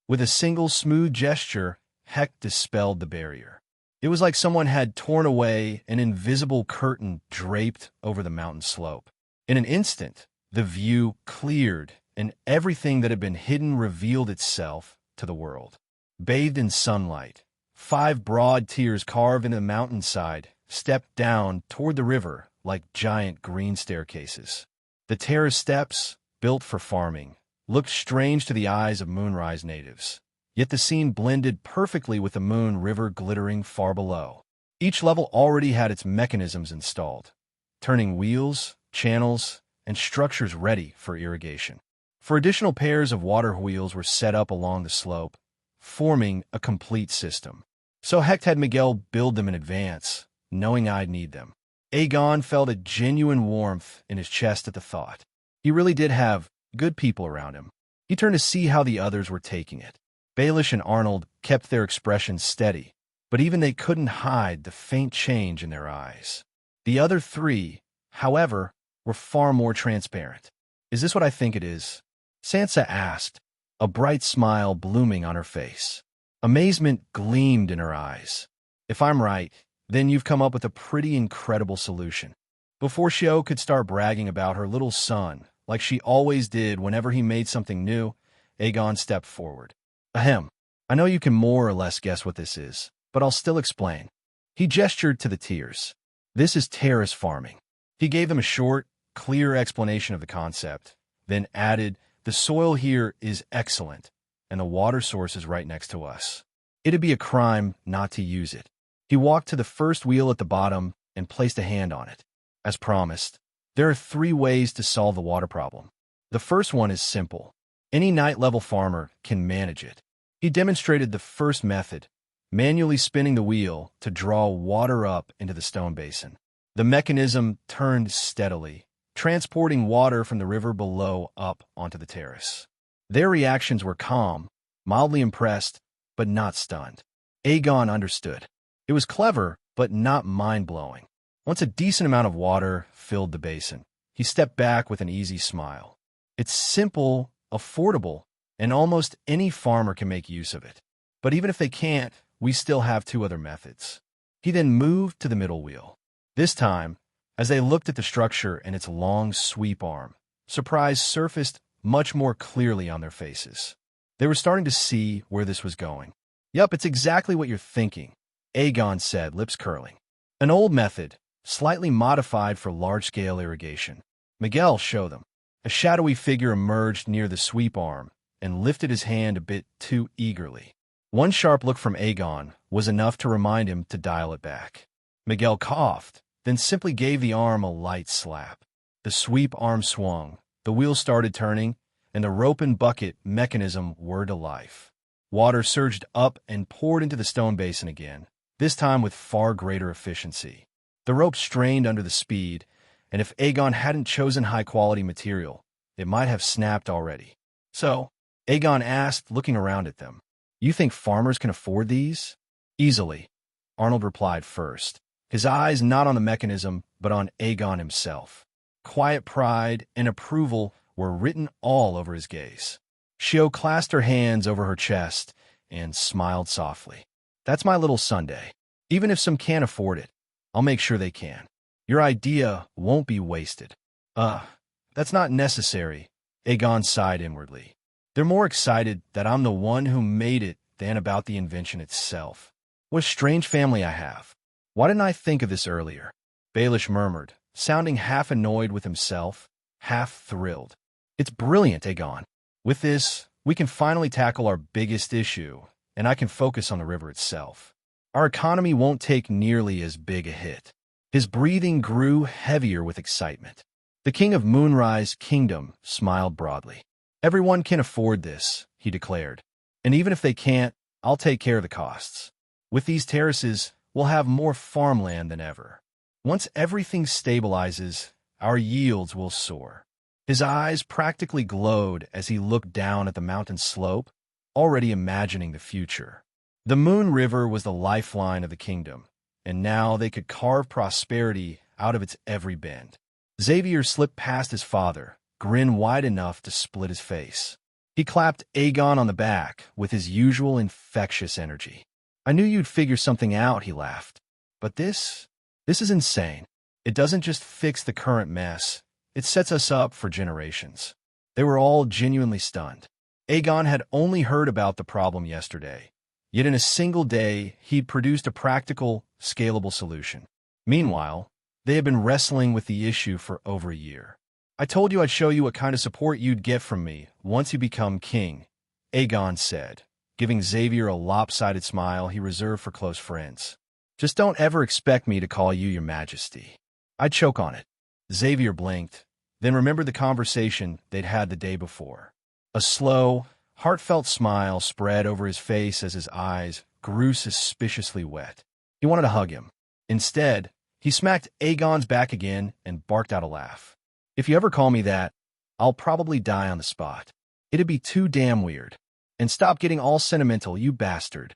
With a single smooth gesture, Heck dispelled the barrier. It was like someone had torn away an invisible curtain draped over the mountain slope. In an instant, the view cleared, and everything that had been hidden revealed itself to the world. Bathed in sunlight, 5 broad tiers carved into the mountainside stepped down toward the river like giant green staircases. The terrace steps, built for farming, looked strange to the eyes of Moonrise natives. Yet the scene blended perfectly with the moon river glittering far below. Each level already had its mechanisms installed, turning wheels, channels, and structures ready for irrigation. For additional pairs of water wheels were set up along the slope, forming a complete system. So Hecht had Miguel build them in advance, knowing I'd need them. Aegon felt a genuine warmth in his chest at the thought. He really did have good people around him. He turned to see how the others were taking it. Baelish and Arnold kept their expressions steady, but even they couldn't hide the faint change in their eyes. The other 3, however, were far more transparent. "Is this what I think it is?" Sansa asked, a bright smile blooming on her face. Amazement gleamed in her eyes. "If I'm right, then you've come up with a pretty incredible solution." Before Shio could start bragging about her little son, like she always did whenever he made something new, Aegon stepped forward. "Ahem. I know you can more or less guess what this is, but I'll still explain." He gestured to the tiers. "This is terrace farming." He gave them a short, clear explanation of the concept, then added, "The soil here is excellent, and the water source is right next to us. It'd be a crime not to use it." He walked to the first wheel at the bottom and placed a hand on it. As promised, there are 3 ways to solve the water problem. The first one is simple. Any night-level farmer can manage it. He demonstrated the first method, manually spinning the wheel to draw water up into the stone basin. The mechanism turned steadily, transporting water from the river below up onto the terrace. Their reactions were calm, mildly impressed, but not stunned. Aegon understood. It was clever, but not mind-blowing. Once a decent amount of water filled the basin, he stepped back with an easy smile. It's simple, affordable, and almost any farmer can make use of it. But even if they can't, we still have 2 other methods. He then moved to the middle wheel. This time, as they looked at the structure and its long sweep arm, surprise surfaced much more clearly on their faces. They were starting to see where this was going. "Yup, it's exactly what you're thinking," Aegon said, lips curling. "An old method, slightly modified for large-scale irrigation." Miguel showed them. A shadowy figure emerged near the sweep arm and lifted his hand a bit too eagerly. One sharp look from Aegon was enough to remind him to dial it back. Miguel coughed, then simply gave the arm a light slap. The sweep arm swung, the wheel started turning, and the rope and bucket mechanism whirred to life. Water surged up and poured into the stone basin again, this time with far greater efficiency. The rope strained under the speed, and if Aegon hadn't chosen high-quality material, it might have snapped already. "So," Aegon asked, looking around at them, "you think farmers can afford these?" "Easily," Arnold replied first, his eyes not on the mechanism, but on Aegon himself. Quiet pride and approval were written all over his gaze. Shio clasped her hands over her chest and smiled softly. "That's my little Sunday. Even if some can't afford it, I'll make sure they can. Your idea won't be wasted." That's not necessary," Aegon sighed inwardly. "They're more excited that I'm the one who made it than about the invention itself. What a strange family I have. Why didn't I think of this earlier?" Baelish murmured, sounding half annoyed with himself, half thrilled. "It's brilliant, Aegon. With this, we can finally tackle our biggest issue, and I can focus on the river itself. Our economy won't take nearly as big a hit." His breathing grew heavier with excitement. The king of Moonrise Kingdom smiled broadly. "Everyone can afford this," he declared. "And even if they can't, I'll take care of the costs. With these terraces, we'll have more farmland than ever. Once everything stabilizes, our yields will soar." His eyes practically glowed as he looked down at the mountain slope, already imagining the future. The Moon River was the lifeline of the kingdom, and now they could carve prosperity out of its every bend. Xavier slipped past his father, grin wide enough to split his face. He clapped Aegon on the back with his usual infectious energy. I knew you'd figure something out, he laughed. But this is insane. It doesn't just fix the current mess, it sets us up for generations. They were all genuinely stunned. Aegon had only heard about the problem yesterday, yet in a single day he'd produced a practical, scalable solution. Meanwhile, they had been wrestling with the issue for over a year. I told you I'd show you what kind of support you'd get from me once you become king, Aegon said, giving Xavier a lopsided smile he reserved for close friends. Just don't ever expect me to call you your majesty. I'd choke on it. Xavier blinked, then remembered the conversation they'd had the day before. A slow, heartfelt smile spread over his face as his eyes grew suspiciously wet. He wanted to hug him. Instead, he smacked Aegon's back again and barked out a laugh. If you ever call me that, I'll probably die on the spot. It'd be too damn weird. And stop getting all sentimental, you bastard.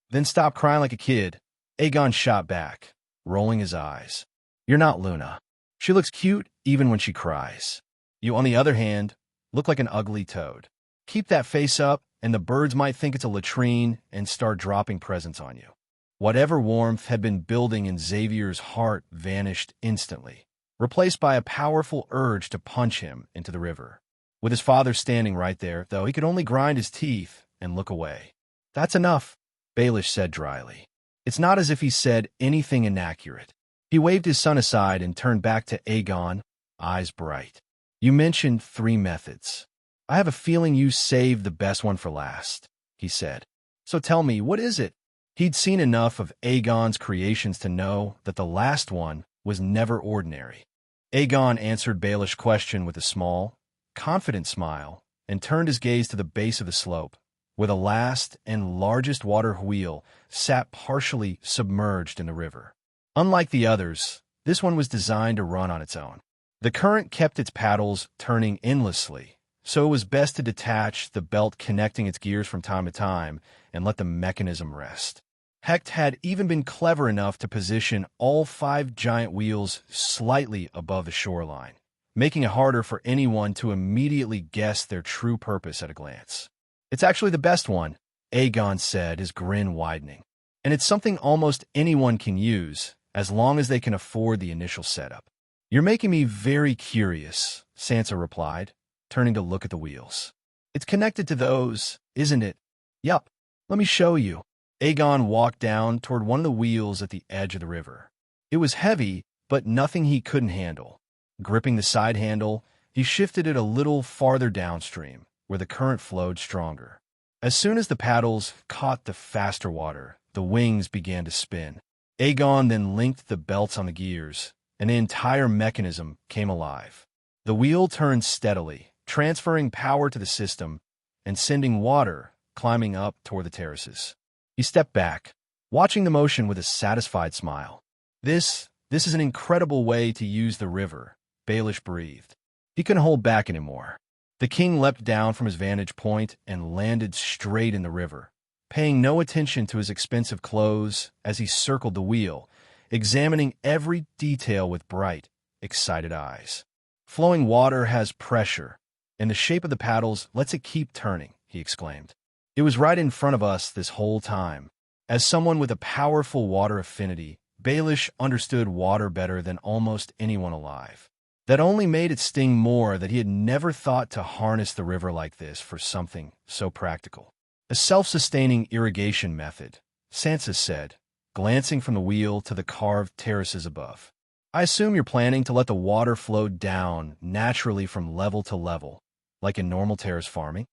Then stop crying like a kid, Aegon shot back, rolling his eyes. You're not Luna. She looks cute even when she cries. You, on the other hand, look like an ugly toad. Keep that face up, and the birds might think it's a latrine and start dropping presents on you. Whatever warmth had been building in Xavier's heart vanished instantly, replaced by a powerful urge to punch him into the river. With his father standing right there, though, he could only grind his teeth and look away. That's enough, Baelish said dryly. It's not as if he said anything inaccurate. He waved his son aside and turned back to Aegon, eyes bright. You mentioned 3 methods. I have a feeling you saved the best one for last, he said. So tell me, what is it? He'd seen enough of Aegon's creations to know that the last one was never ordinary. Aegon answered Baelish's question with a small, confident smile and turned his gaze to the base of the slope, where the last and largest water wheel sat partially submerged in the river. Unlike the others, this one was designed to run on its own. The current kept its paddles turning endlessly, so it was best to detach the belt connecting its gears from time to time and let the mechanism rest. Hecht had even been clever enough to position all 5 giant wheels slightly above the shoreline, making it harder for anyone to immediately guess their true purpose at a glance. It's actually the best one, Aegon said, his grin widening. And it's something almost anyone can use, as long as they can afford the initial setup. You're making me very curious, Sansa replied, turning to look at the wheels. It's connected to those, isn't it? Yup. Let me show you. Aegon walked down toward one of the wheels at the edge of the river. It was heavy, but nothing he couldn't handle. Gripping the side handle, he shifted it a little farther downstream, where the current flowed stronger. As soon as the paddles caught the faster water, the wings began to spin. Aegon then linked the belts on the gears, and the entire mechanism came alive. The wheel turned steadily, transferring power to the system and sending water climbing up toward the terraces. He stepped back, watching the motion with a satisfied smile. This is an incredible way to use the river, Baelish breathed. He couldn't hold back anymore. The king leapt down from his vantage point and landed straight in the river, paying no attention to his expensive clothes as he circled the wheel, examining every detail with bright, excited eyes. Flowing water has pressure, and the shape of the paddles lets it keep turning, he exclaimed. It was right in front of us this whole time. As someone with a powerful water affinity, Baelish understood water better than almost anyone alive. That only made it sting more that he had never thought to harness the river like this for something so practical. A self-sustaining irrigation method, Sansa said, glancing from the wheel to the carved terraces above. I assume you're planning to let the water flow down naturally from level to level, like in normal terrace farming?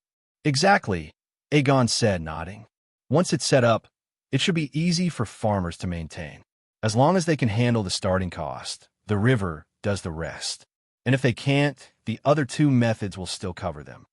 Exactly, Aegon said, nodding. Once it's set up, it should be easy for farmers to maintain. As long as they can handle the starting cost, the river does the rest. And if they can't, the other 2 methods will still cover them.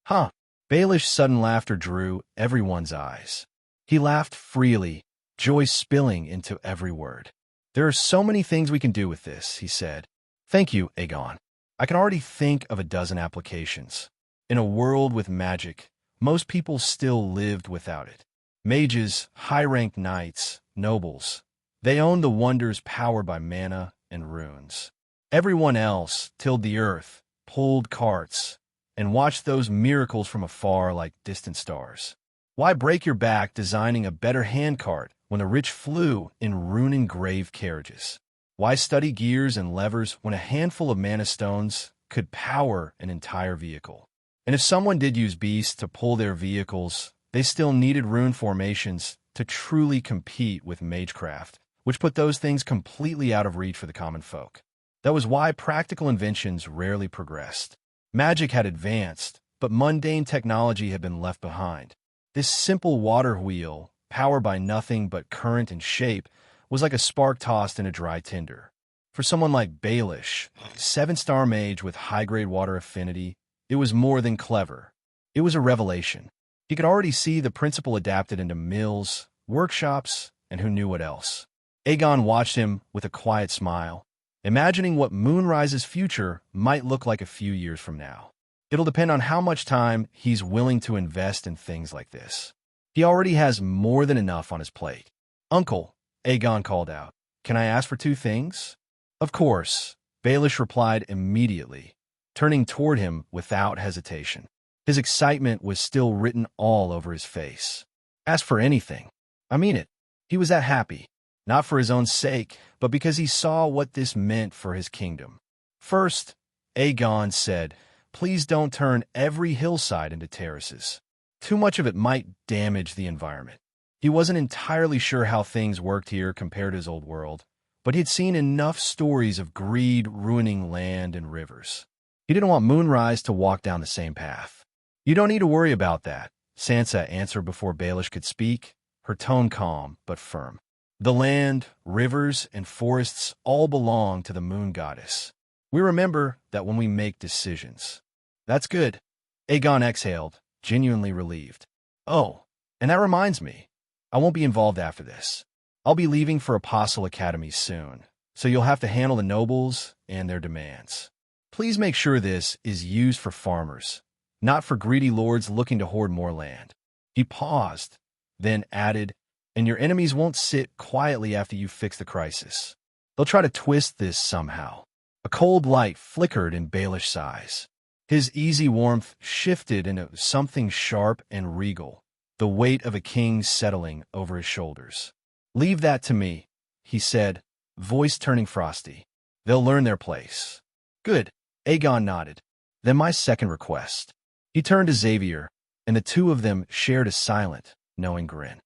Huh. Baelish's sudden laughter drew everyone's eyes. He laughed freely, joy spilling into every word. There are so many things we can do with this, he said. Thank you, Aegon. I can already think of a dozen applications. In a world with magic, most people still lived without it. Mages, high-ranked knights, nobles. They owned the wonders powered by mana and runes. Everyone else tilled the earth, pulled carts, and watch those miracles from afar like distant stars? Why break your back designing a better handcart when the rich flew in rune-engraved carriages? Why study gears and levers when a handful of mana stones could power an entire vehicle? And if someone did use beasts to pull their vehicles, they still needed rune formations to truly compete with magecraft, which put those things completely out of reach for the common folk. That was why practical inventions rarely progressed. Magic had advanced, but mundane technology had been left behind. This simple water wheel, powered by nothing but current and shape, was like a spark tossed in a dry tinder. For someone like Baelish, 7-star mage with high-grade water affinity, it was more than clever. It was a revelation. He could already see the principle adapted into mills, workshops, and who knew what else. Aegon watched him with a quiet smile, imagining what Moonrise's future might look like a few years from now. It'll depend on how much time he's willing to invest in things like this. He already has more than enough on his plate. "Uncle," Aegon called out, "can I ask for 2 things?" "Of course," Baelish replied immediately, turning toward him without hesitation. His excitement was still written all over his face. "Ask for anything. I mean it." He was that happy, not for his own sake, but because he saw what this meant for his kingdom. "First," Aegon said, "please don't turn every hillside into terraces. Too much of it might damage the environment." He wasn't entirely sure how things worked here compared to his old world, but he'd seen enough stories of greed ruining land and rivers. He didn't want Moonrise to walk down the same path. "You don't need to worry about that," Sansa answered before Baelish could speak, her tone calm but firm. "The land, rivers, and forests all belong to the moon goddess. We remember that when we make decisions." "That's good." Aegon exhaled, genuinely relieved. "Oh, and that reminds me. I won't be involved after this. I'll be leaving for Apostle Academy soon, so you'll have to handle the nobles and their demands. Please make sure this is used for farmers, not for greedy lords looking to hoard more land." He paused, then added, "And your enemies won't sit quietly after you fix the crisis. They'll try to twist this somehow." A cold light flickered in Baelish's eyes. His easy warmth shifted into something sharp and regal, the weight of a king settling over his shoulders. "Leave that to me," he said, voice turning frosty. "They'll learn their place." "Good," Aegon nodded. "Then my second request." He turned to Xavier, and the two of them shared a silent, knowing grin.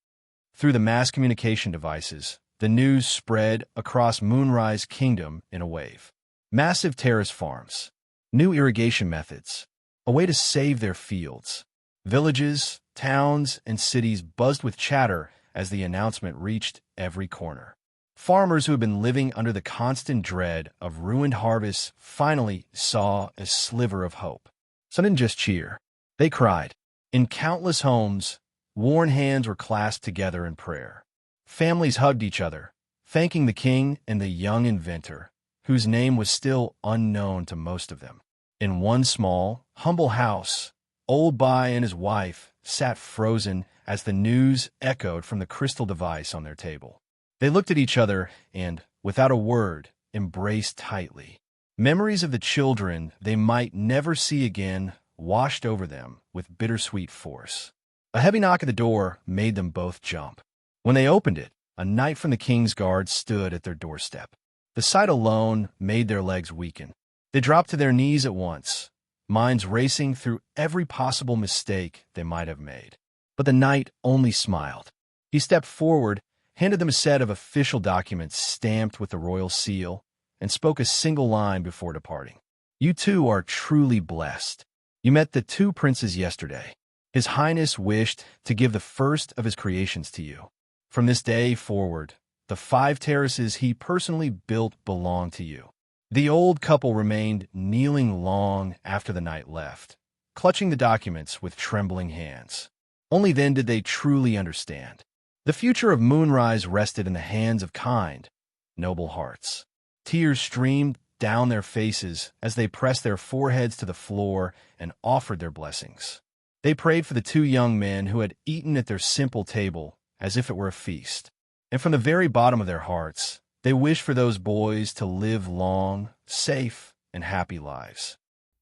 Through the mass communication devices, the news spread across Moonrise Kingdom in a wave. Massive terrace farms, new irrigation methods, a way to save their fields. Villages, towns, and cities buzzed with chatter as the announcement reached every corner. Farmers who had been living under the constant dread of ruined harvests finally saw a sliver of hope. Some didn't just cheer. They cried. In countless homes, worn hands were clasped together in prayer. Families hugged each other, thanking the king and the young inventor, whose name was still unknown to most of them. In one small, humble house, Old Bai and his wife sat frozen as the news echoed from the crystal device on their table. They looked at each other and, without a word, embraced tightly. Memories of the children they might never see again washed over them with bittersweet force. A heavy knock at the door made them both jump. When they opened it, a knight from the king's guard stood at their doorstep. The sight alone made their legs weaken. They dropped to their knees at once, minds racing through every possible mistake they might have made. But the knight only smiled. He stepped forward, handed them a set of official documents stamped with the royal seal, and spoke a single line before departing. "You two are truly blessed. You met the 2 princes yesterday. His Highness wished to give the first of his creations to you. From this day forward, the 5 terraces he personally built belong to you." The old couple remained kneeling long after the knight left, clutching the documents with trembling hands. Only then did they truly understand. The future of Moonrise rested in the hands of kind, noble hearts. Tears streamed down their faces as they pressed their foreheads to the floor and offered their blessings. They prayed for the 2 young men who had eaten at their simple table as if it were a feast. And from the very bottom of their hearts, they wished for those boys to live long, safe, and happy lives.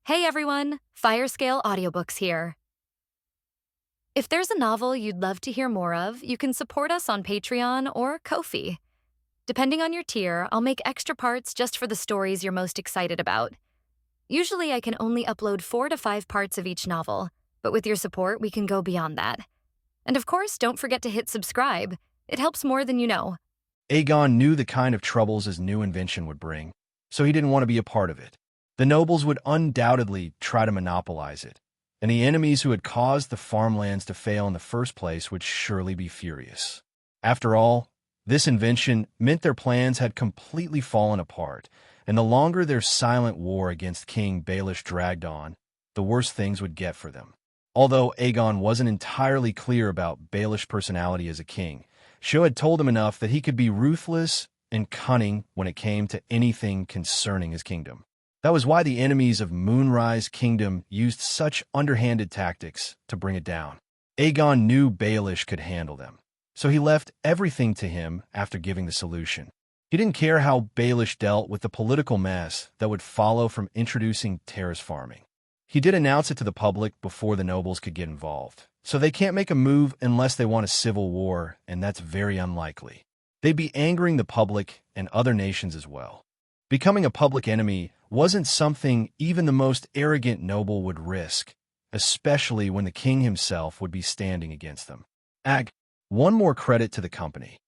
Hey everyone, Firescale Audiobooks here. If there's a novel you'd love to hear more of, you can support us on Patreon or Ko-fi. Depending on your tier, I'll make extra parts just for the stories you're most excited about. Usually I can only upload 4 to 5 parts of each novel, but with your support we can go beyond that. And of course, don't forget to hit subscribe. It helps more than you know. Aegon knew the kind of troubles his new invention would bring, so he didn't want to be a part of it. The nobles would undoubtedly try to monopolize it, and the enemies who had caused the farmlands to fail in the first place would surely be furious. After all, this invention meant their plans had completely fallen apart, and the longer their silent war against King Baelish dragged on, the worse things would get for them. Although Aegon wasn't entirely clear about Baelish's personality as a king, Sho had told him enough that he could be ruthless and cunning when it came to anything concerning his kingdom. That was why the enemies of Moonrise Kingdom used such underhanded tactics to bring it down. Aegon knew Baelish could handle them, so he left everything to him after giving the solution. He didn't care how Baelish dealt with the political mess that would follow from introducing terrace farming. He did announce it to the public before the nobles could get involved, so they can't make a move unless they want a civil war, and that's very unlikely. They'd be angering the public and other nations as well. Becoming a public enemy wasn't something even the most arrogant noble would risk, especially when the king himself would be standing against them. One more credit to the company.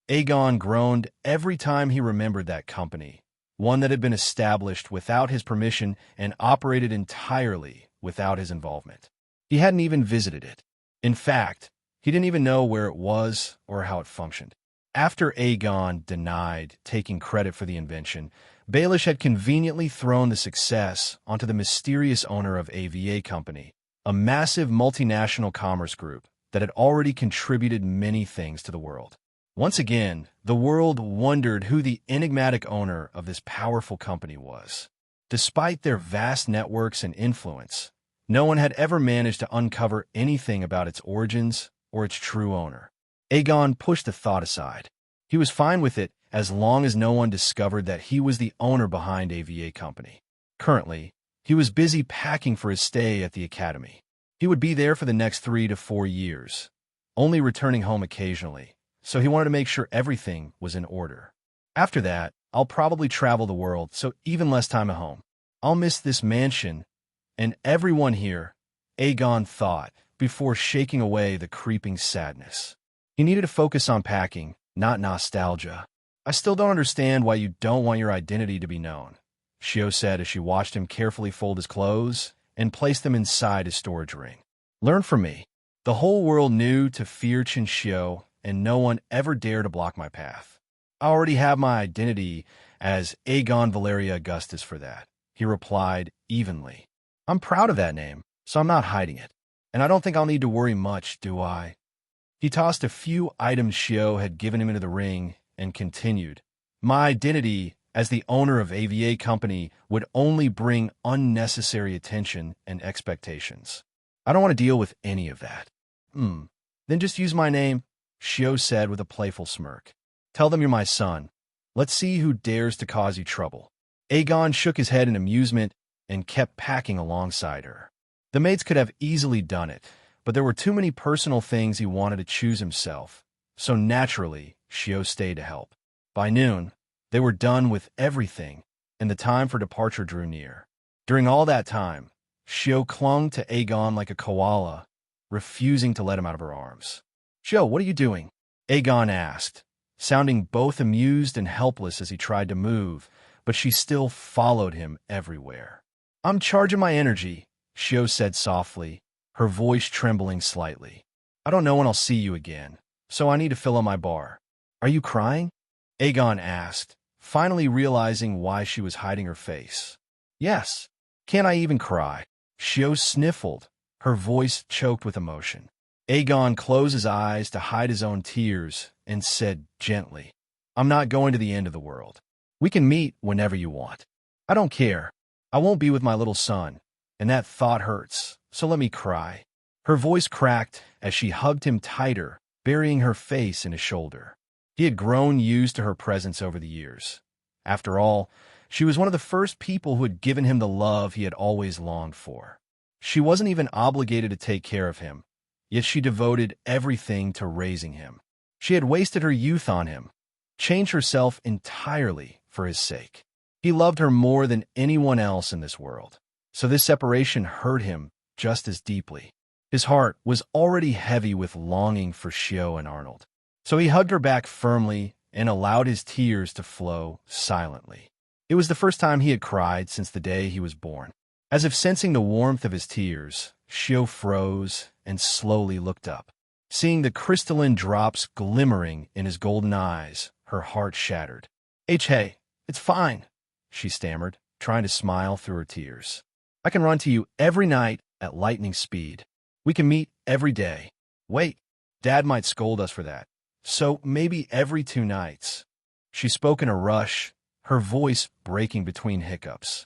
Aegon groaned every time he remembered that company, one that had been established without his permission and operated entirely without his involvement. He hadn't even visited it. In fact, he didn't even know where it was or how it functioned. After Aegon denied taking credit for the invention, Baelish had conveniently thrown the success onto the mysterious owner of AVA Company, a massive multinational commerce group that had already contributed many things to the world. Once again, the world wondered who the enigmatic owner of this powerful company was. Despite their vast networks and influence, no one had ever managed to uncover anything about its origins or its true owner. Aegon pushed the thought aside. He was fine with it as long as no one discovered that he was the owner behind AVA Company. Currently, he was busy packing for his stay at the academy. He would be there for the next 3 to 4 years, only returning home occasionally, so he wanted to make sure everything was in order. After that, I'll probably travel the world, so even less time at home. I'll miss this mansion and everyone here, Aegon thought, before shaking away the creeping sadness. He needed to focus on packing, not nostalgia. I still don't understand why you don't want your identity to be known, Shio said as she watched him carefully fold his clothes and place them inside his storage ring. Learn from me. The whole world knew to fear Shio, and no one ever dared to block my path. I already have my identity as Aegon Valeria Augustus for that, he replied evenly. I'm proud of that name, so I'm not hiding it. And I don't think I'll need to worry much, do I? He tossed a few items Shio had given him into the ring and continued. My identity as the owner of AVA Company would only bring unnecessary attention and expectations. I don't want to deal with any of that. Then just use my name, Shio said with a playful smirk. Tell them you're my son. Let's see who dares to cause you trouble. Aegon shook his head in amusement and kept packing alongside her. The maids could have easily done it, but there were too many personal things he wanted to choose himself, so naturally, Shio stayed to help. By noon, they were done with everything, and the time for departure drew near. During all that time, Shio clung to Aegon like a koala, refusing to let him out of her arms. Shio, what are you doing? Aegon asked, sounding both amused and helpless as he tried to move, but she still followed him everywhere. I'm charging my energy, Shio said softly, her voice trembling slightly. I don't know when I'll see you again, so I need to fill up my bar. Are you crying? Aegon asked, finally realizing why she was hiding her face. Yes. Can't I even cry? Shio sniffled, her voice choked with emotion. Aegon closed his eyes to hide his own tears and said gently, I'm not going to the end of the world. We can meet whenever you want. I don't care. I won't be with my little son, and that thought hurts, so let me cry. Her voice cracked as she hugged him tighter, burying her face in his shoulder. He had grown used to her presence over the years. After all, She was one of the first people who had given him the love he had always longed for. She wasn't even obligated to take care of him, yet she devoted everything to raising him. She had wasted her youth on him, changed herself entirely for his sake. He loved her more than anyone else in this world, so this separation hurt him just as deeply. His heart was already heavy with longing for Xiao and Arnold, so he hugged her back firmly and allowed his tears to flow silently. It was the first time he had cried since the day he was born. As if sensing the warmth of his tears, Xiao froze and slowly looked up. Seeing the crystalline drops glimmering in his golden eyes, her heart shattered. Hey, it's fine, she stammered, trying to smile through her tears. I can run to you every night at lightning speed. We can meet every day. Wait, Dad might scold us for that. So maybe every 2 nights. She spoke in a rush, her voice breaking between hiccups.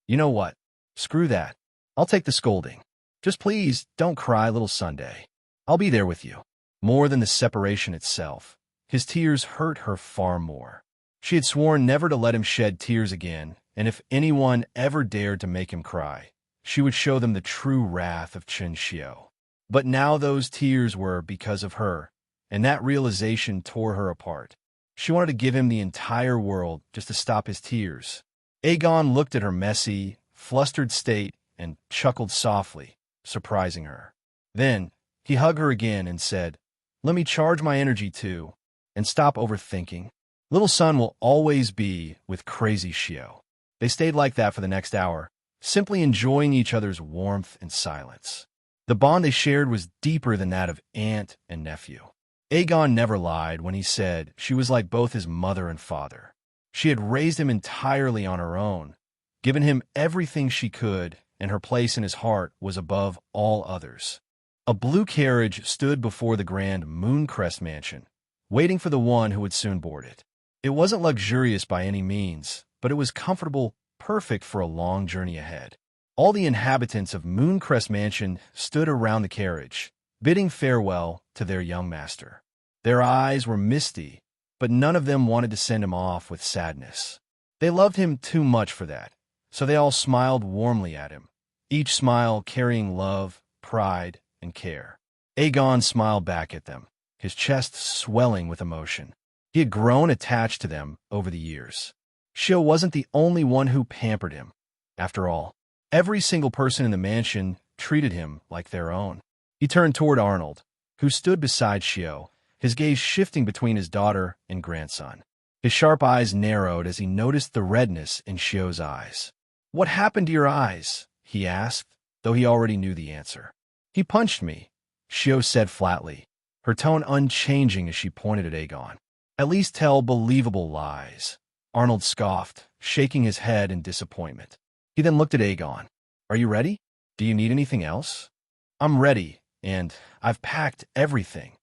You know what? Screw that. I'll take the scolding. Just please don't cry, little Sunday. I'll be there with you. More than the separation itself, his tears hurt her far more. She had sworn never to let him shed tears again, and if anyone ever dared to make him cry, she would show them the true wrath of Chen Xiao. But now those tears were because of her, and that realization tore her apart. She wanted to give him the entire world just to stop his tears. Aegon looked at her messy, flustered state and chuckled softly, surprising her. Then he hugged her again and said, "Let me charge my energy too, and stop overthinking. Little son will always be with crazy Xiao." They stayed like that for the next hour, simply enjoying each other's warmth and silence. The bond they shared was deeper than that of aunt and nephew. Aegon never lied when he said she was like both his mother and father. She had raised him entirely on her own, given him everything she could, and her place in his heart was above all others. A blue carriage stood before the grand Mooncrest mansion, waiting for the one who would soon board it. It wasn't luxurious by any means, but it was comfortable, perfect for a long journey ahead. All the inhabitants of Mooncrest Mansion stood around the carriage, bidding farewell to their young master. Their eyes were misty, but none of them wanted to send him off with sadness. They loved him too much for that, so they all smiled warmly at him, each smile carrying love, pride, and care. Aegon smiled back at them, his chest swelling with emotion. He had grown attached to them over the years. Xiao wasn't the only one who pampered him. After all, every single person in the mansion treated him like their own. He turned toward Arnold, who stood beside Xiao, his gaze shifting between his daughter and grandson. His sharp eyes narrowed as he noticed the redness in Xiao's eyes. "What happened to your eyes?" he asked, though he already knew the answer. "He punched me," Xiao said flatly, her tone unchanging as she pointed at Aegon. "At least tell believable lies," Arnold scoffed, shaking his head in disappointment. He then looked at Aegon. "Are you ready? Do you need anything else?" "I'm ready, and I've packed everything,"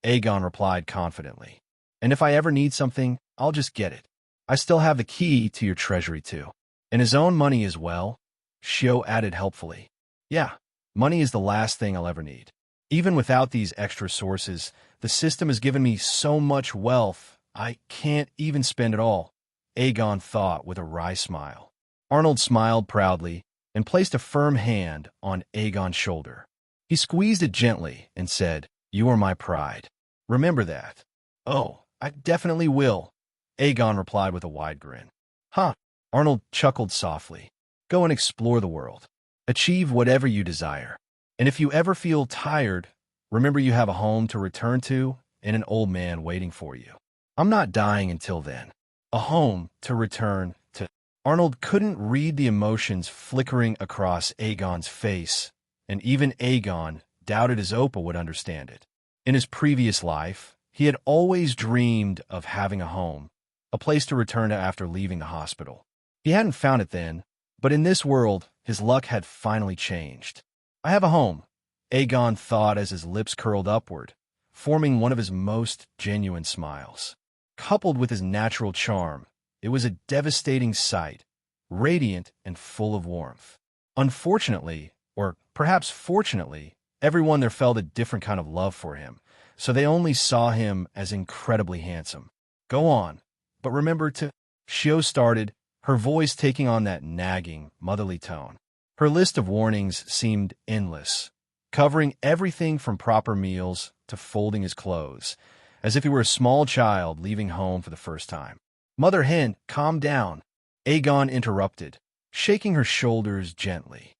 Aegon replied confidently. "And if I ever need something, I'll just get it. I still have the key to your treasury too. And his own money as well," Xiao added helpfully. "Yeah, money is the last thing I'll ever need. Even without these extra sources, the system has given me so much wealth, I can't even spend it all," Aegon thought with a wry smile. Arnold smiled proudly and placed a firm hand on Aegon's shoulder. He squeezed it gently and said, "You are my pride. Remember that." "Oh, I definitely will," Aegon replied with a wide grin. "Huh," Arnold chuckled softly. "Go and explore the world. Achieve whatever you desire. And if you ever feel tired, remember you have a home to return to and an old man waiting for you. I'm not dying until then. A home to return to." Arnold couldn't read the emotions flickering across Aegon's face, and even Aegon doubted his Oppa would understand it. In his previous life, he had always dreamed of having a home, a place to return to after leaving the hospital. He hadn't found it then, but in this world, his luck had finally changed. "I have a home," Aegon thought as his lips curled upward, forming one of his most genuine smiles. Coupled with his natural charm, it was a devastating sight, radiant and full of warmth. Unfortunately, or perhaps fortunately, everyone there felt a different kind of love for him, so they only saw him as incredibly handsome. "Go on, but remember to..." Xiao started, her voice taking on that nagging, motherly tone. Her list of warnings seemed endless, covering everything from proper meals to folding his clothes, as if he were a small child leaving home for the first time. "Mother Hen, calm down," Aegon interrupted, shaking her shoulders gently.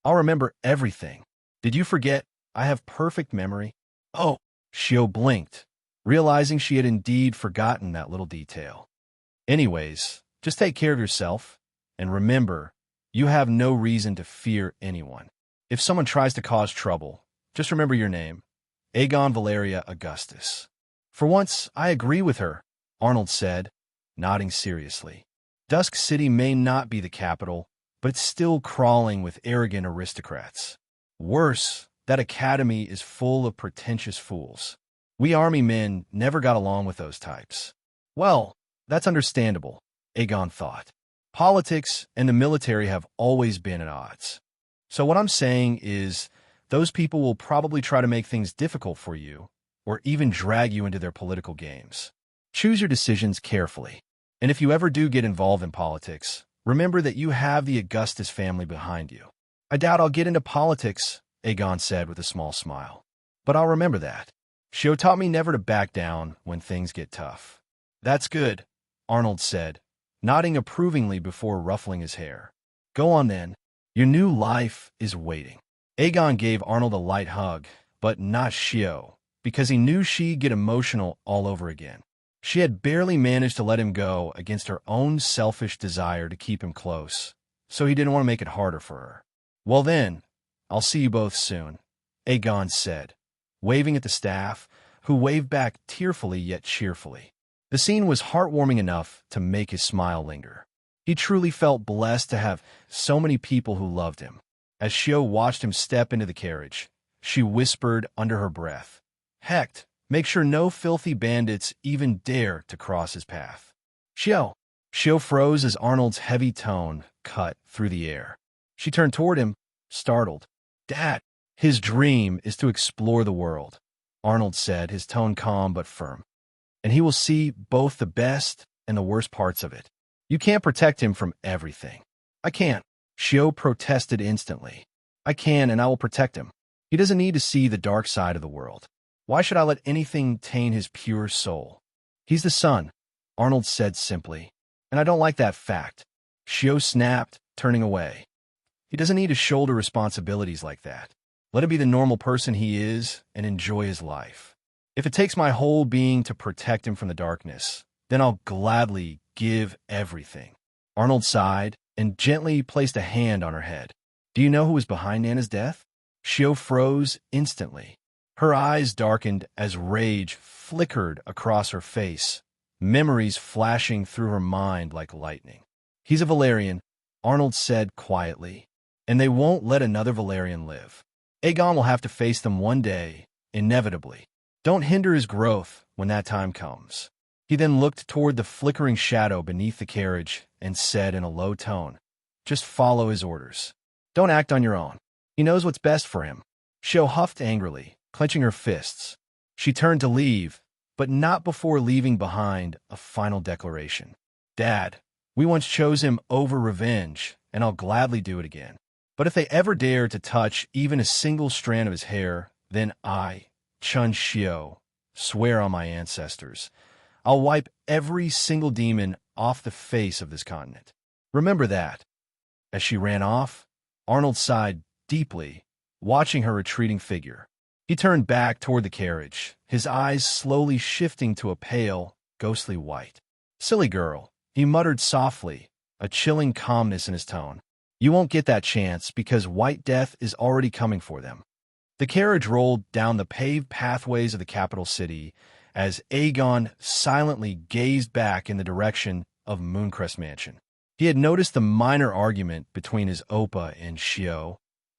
"I'll remember everything. Did you forget I have perfect memory?" "Oh," Shio blinked, realizing she had indeed forgotten that little detail. "Anyways, just take care of yourself, and remember, you have no reason to fear anyone. If someone tries to cause trouble, just remember your name, Aegon Valeria Augustus." "For once, I agree with her," Arnold said, nodding seriously. "Dusk City may not be the capital, but it's still crawling with arrogant aristocrats. Worse, that academy is full of pretentious fools. We army men never got along with those types." "Well, that's understandable," Aegon thought. "Politics and the military have always been at odds. So what I'm saying is, those people will probably try to make things difficult for you, or even drag you into their political games. Choose your decisions carefully. And if you ever do get involved in politics, remember that you have the Augustus family behind you." "I doubt I'll get into politics," Aegon said with a small smile. "But I'll remember that. Shio taught me never to back down when things get tough." "That's good," Arnold said, nodding approvingly before ruffling his hair. "Go on then. Your new life is waiting." Aegon gave Arnold a light hug, but not Shio, because he knew she'd get emotional all over again. She had barely managed to let him go against her own selfish desire to keep him close, so he didn't want to make it harder for her. "Well then, I'll see you both soon," Aegon said, waving at the staff, who waved back tearfully yet cheerfully. The scene was heartwarming enough to make his smile linger. He truly felt blessed to have so many people who loved him. As Shio watched him step into the carriage, she whispered under her breath, "Hecht, make sure no filthy bandits even dare to cross his path." "Shio." Shio froze as Arnold's heavy tone cut through the air. She turned toward him, startled. "Dad." "His dream is to explore the world," Arnold said, his tone calm but firm. "And he will see both the best and the worst parts of it. You can't protect him from everything." "I can't," Shio protested instantly. "I can, and I will protect him. He doesn't need to see the dark side of the world. Why should I let anything taint his pure soul?" "He's the son," Arnold said simply, "and I don't like that fact." Shio snapped, turning away. "He doesn't need to shoulder responsibilities like that. Let him be the normal person he is and enjoy his life. If it takes my whole being to protect him from the darkness, then I'll gladly give everything." Arnold sighed and gently placed a hand on her head. "Do you know who was behind Nana's death?" Shio froze instantly. Her eyes darkened as rage flickered across her face, memories flashing through her mind like lightning. "He's a Valerian," Arnold said quietly, "and they won't let another Valerian live. Aegon will have to face them one day, inevitably. Don't hinder his growth when that time comes." He then looked toward the flickering shadow beneath the carriage and said in a low tone, "Just follow his orders. Don't act on your own. He knows what's best for him." Shio huffed angrily, clenching her fists. She turned to leave, but not before leaving behind a final declaration. "Dad, we once chose him over revenge, and I'll gladly do it again. But if they ever dare to touch even a single strand of his hair, then I, Chun Shio, swear on my ancestors, I'll wipe every single demon off the face of this continent. Remember that." As she ran off, Arnold sighed deeply, watching her retreating figure. He turned back toward the carriage, his eyes slowly shifting to a pale, ghostly white. "Silly girl," he muttered softly, a chilling calmness in his tone. "You won't get that chance because White Death is already coming for them." The carriage rolled down the paved pathways of the capital city as Aegon silently gazed back in the direction of Mooncrest Mansion. He had noticed the minor argument between his Oppa and Shio,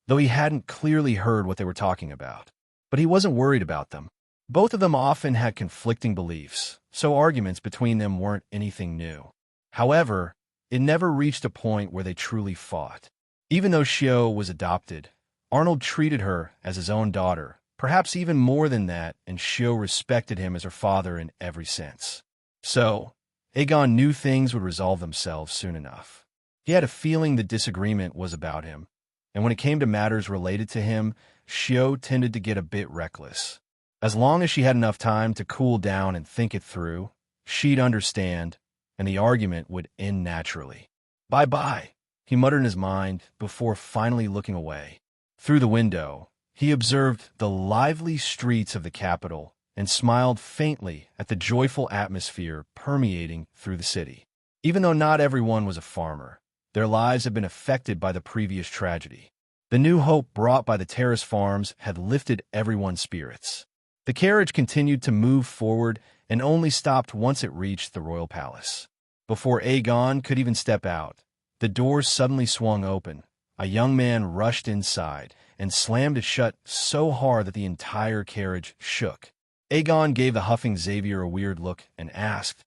though he hadn't clearly heard what they were talking about. But he wasn't worried about them. Both of them often had conflicting beliefs, so arguments between them weren't anything new. However, it never reached a point where they truly fought. Even though Shio was adopted, Arnold treated her as his own daughter, perhaps even more than that, and Shio respected him as her father in every sense. So, Aegon knew things would resolve themselves soon enough. He had a feeling the disagreement was about him, and when it came to matters related to him, Xiao tended to get a bit reckless. As long as she had enough time to cool down and think it through, she'd understand, and the argument would end naturally. Bye-bye, he muttered in his mind before finally looking away. Through the window, he observed the lively streets of the capital and smiled faintly at the joyful atmosphere permeating through the city. Even though not everyone was a farmer, their lives had been affected by the previous tragedy. The new hope brought by the terrace farms had lifted everyone's spirits. The carriage continued to move forward and only stopped once it reached the royal palace. Before Aegon could even step out, the doors suddenly swung open. A young man rushed inside and slammed it shut so hard that the entire carriage shook. Aegon gave the huffing Xavier a weird look and asked,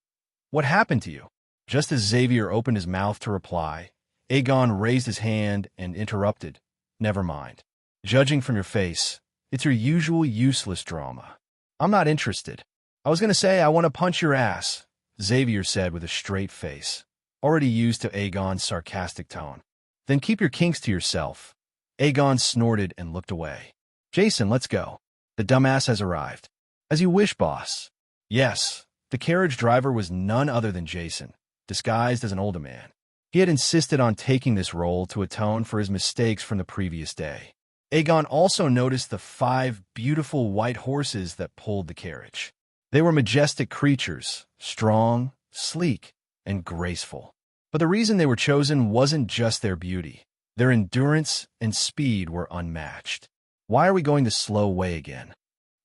"What happened to you?" Just as Xavier opened his mouth to reply, Aegon raised his hand and interrupted, "Never mind. Judging from your face, it's your usual useless drama. I'm not interested. I was going to say I want to punch your ass," Xavier said with a straight face, already used to Aegon's sarcastic tone. "Then keep your kinks to yourself." Aegon snorted and looked away. "Jason, let's go. The dumbass has arrived." "As you wish, boss." Yes, the carriage driver was none other than Jason, disguised as an older man. He had insisted on taking this role to atone for his mistakes from the previous day. Aegon also noticed the 5 beautiful white horses that pulled the carriage. They were majestic creatures, strong, sleek, and graceful. But the reason they were chosen wasn't just their beauty. Their endurance and speed were unmatched. "Why are we going the slow way again?"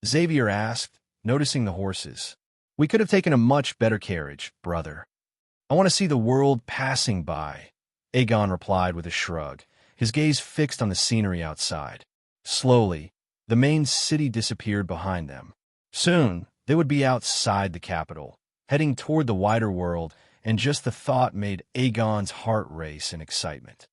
Xavier asked, noticing the horses. "We could have taken a much better carriage, brother." "I want to see the world passing by," Aegon replied with a shrug, his gaze fixed on the scenery outside. Slowly, the main city disappeared behind them. Soon, they would be outside the capital, heading toward the wider world, and just the thought made Aegon's heart race in excitement.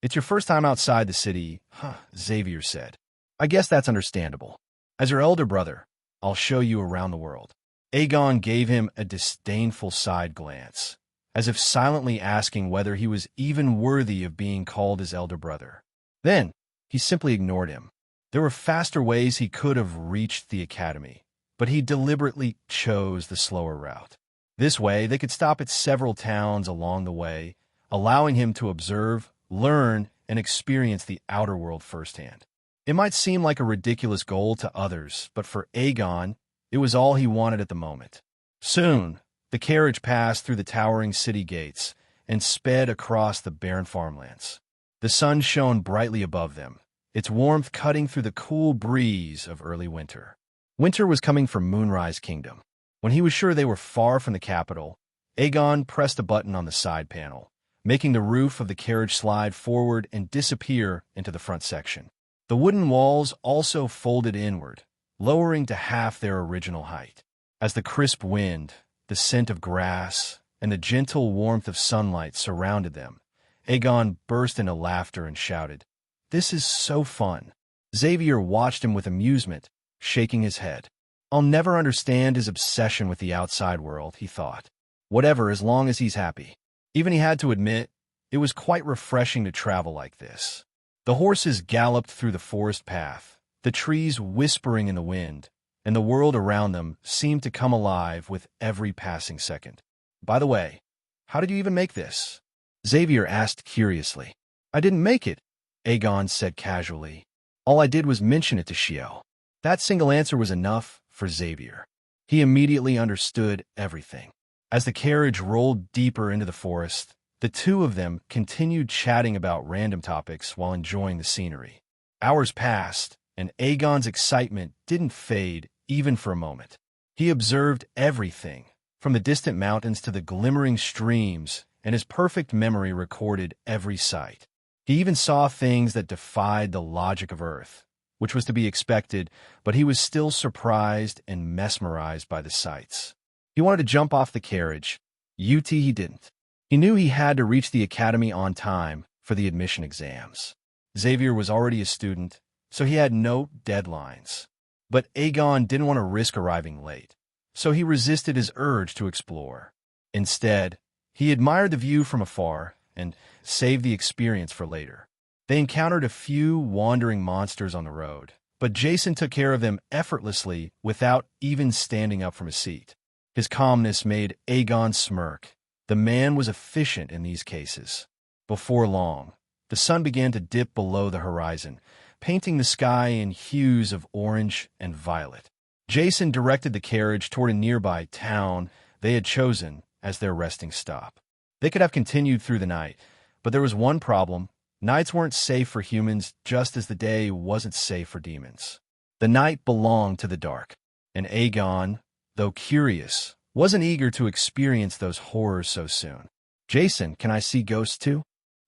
It's your first time outside the city, huh?" Xavier said. "I guess that's understandable. As your elder brother, I'll show you around the world." Aegon gave him a disdainful side glance, as if silently asking whether he was even worthy of being called his elder brother. Then, he simply ignored him. There were faster ways he could have reached the academy, but he deliberately chose the slower route. This way, they could stop at several towns along the way, allowing him to observe, learn, and experience the outer world firsthand. It might seem like a ridiculous goal to others, but for Aegon, it was all he wanted at the moment. Soon, the carriage passed through the towering city gates and sped across the barren farmlands. The sun shone brightly above them, its warmth cutting through the cool breeze of early winter. Winter was coming for Moonrise Kingdom. When he was sure they were far from the capital, Aegon pressed a button on the side panel, making the roof of the carriage slide forward and disappear into the front section. The wooden walls also folded inward, lowering to half their original height. As the crisp wind, the scent of grass, and the gentle warmth of sunlight surrounded them, Aegon burst into laughter and shouted, "This is so fun." Xavier watched him with amusement, shaking his head. "I'll never understand his obsession with the outside world," he thought. "Whatever, as long as he's happy." Even he had to admit, it was quite refreshing to travel like this. The horses galloped through the forest path, the trees whispering in the wind, and the world around them seemed to come alive with every passing second. "By the way, how did you even make this?" Xavier asked curiously. "I didn't make it," Aegon said casually. "All I did was mention it to Xiao." That single answer was enough for Xavier. He immediately understood everything. As the carriage rolled deeper into the forest, the two of them continued chatting about random topics while enjoying the scenery. Hours passed, and Aegon's excitement didn't fade even for a moment. He observed everything, from the distant mountains to the glimmering streams, and his perfect memory recorded every sight. He even saw things that defied the logic of Earth, which was to be expected, but he was still surprised and mesmerized by the sights. He wanted to jump off the carriage. He didn't. He knew he had to reach the academy on time for the admission exams. Xavier was already a student, so he had no deadlines. But Aegon didn't want to risk arriving late, so he resisted his urge to explore. Instead, he admired the view from afar and saved the experience for later. They encountered a few wandering monsters on the road, but Jason took care of them effortlessly without even standing up from his seat. His calmness made Aegon smirk. The man was efficient in these cases. Before long, the sun began to dip below the horizon, painting the sky in hues of orange and violet. Jason directed the carriage toward a nearby town they had chosen as their resting stop. They could have continued through the night, but there was one problem. Nights weren't safe for humans, just as the day wasn't safe for demons. The night belonged to the dark, and Aegon, though curious, wasn't eager to experience those horrors so soon. "Jason, can I see ghosts too?"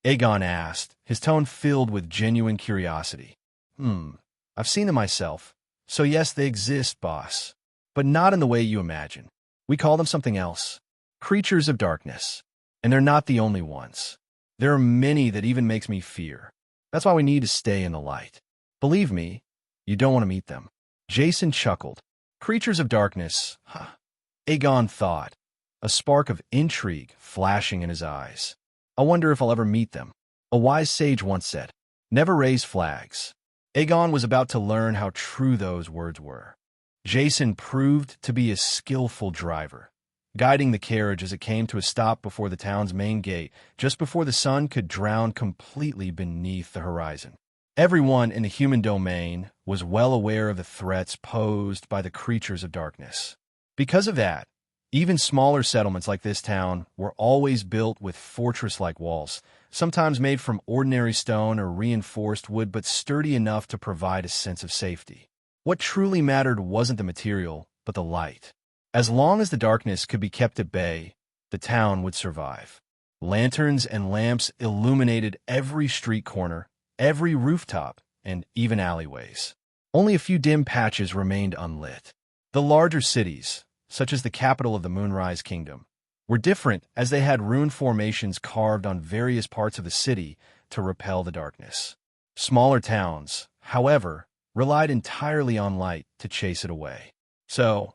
Aegon asked, his tone filled with genuine curiosity. I've seen them myself. So yes, they exist, boss. But not in the way you imagine. We call them something else. Creatures of darkness. And they're not the only ones. There are many that even makes me fear. That's why we need to stay in the light. Believe me, you don't want to meet them. Jason chuckled. Creatures of darkness, huh? Aegon thought, a spark of intrigue flashing in his eyes. I wonder if I'll ever meet them. A wise sage once said, never raise flags. Aegon was about to learn how true those words were. Jason proved to be a skillful driver, guiding the carriage as it came to a stop before the town's main gate, just before the sun could drown completely beneath the horizon. Everyone in the human domain was well aware of the threats posed by the creatures of darkness. Because of that, even smaller settlements like this town were always built with fortress-like walls, sometimes made from ordinary stone or reinforced wood, but sturdy enough to provide a sense of safety. What truly mattered wasn't the material, but the light. As long as the darkness could be kept at bay, the town would survive. Lanterns and lamps illuminated every street corner, every rooftop, and even alleyways. Only a few dim patches remained unlit. The larger cities, such as the capital of the Moonrise Kingdom, were different as they had rune formations carved on various parts of the city to repel the darkness. Smaller towns, however, relied entirely on light to chase it away. So,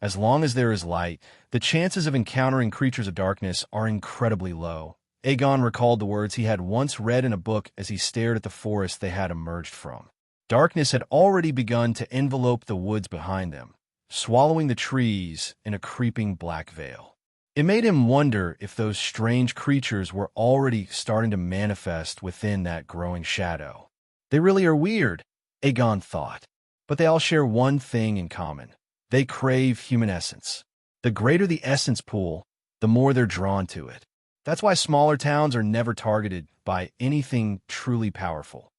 as long as there is light, the chances of encountering creatures of darkness are incredibly low. Aegon recalled the words he had once read in a book as he stared at the forest they had emerged from. Darkness had already begun to envelope the woods behind them, swallowing the trees in a creeping black veil. It made him wonder if those strange creatures were already starting to manifest within that growing shadow. They really are weird, Aegon thought, but they all share one thing in common. They crave human essence. The greater the essence pool, the more they're drawn to it. That's why smaller towns are never targeted by anything truly powerful.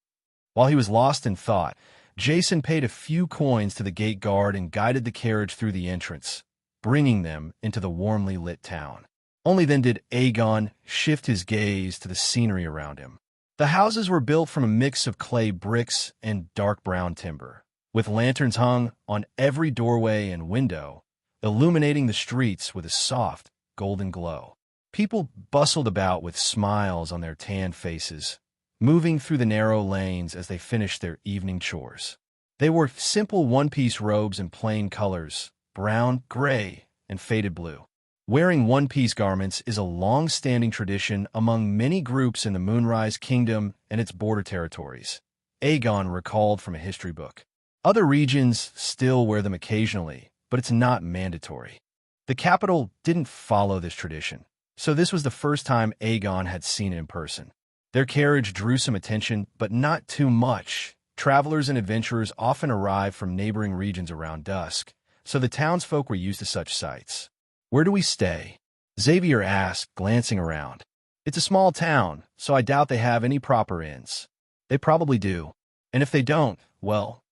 While he was lost in thought, Jason paid a few coins to the gate guard and guided the carriage through the entrance, bringing them into the warmly lit town. Only then did Aegon shift his gaze to the scenery around him. The houses were built from a mix of clay bricks and dark brown timber, with lanterns hung on every doorway and window, illuminating the streets with a soft, golden glow. People bustled about with smiles on their tanned faces, moving through the narrow lanes as they finished their evening chores. They wore simple one-piece robes in plain colors, brown, gray, and faded blue. Wearing one-piece garments is a long-standing tradition among many groups in the Moonrise Kingdom and its border territories, Aegon recalled from a history book. Other regions still wear them occasionally, but it's not mandatory. The capital didn't follow this tradition, so this was the first time Aegon had seen it in person. Their carriage drew some attention, but not too much. Travelers and adventurers often arrived from neighboring regions around dusk, so the townsfolk were used to such sights. Where do we stay? Xavier asked, glancing around. It's a small town, so I doubt they have any proper inns. They probably do. And if they don't, well,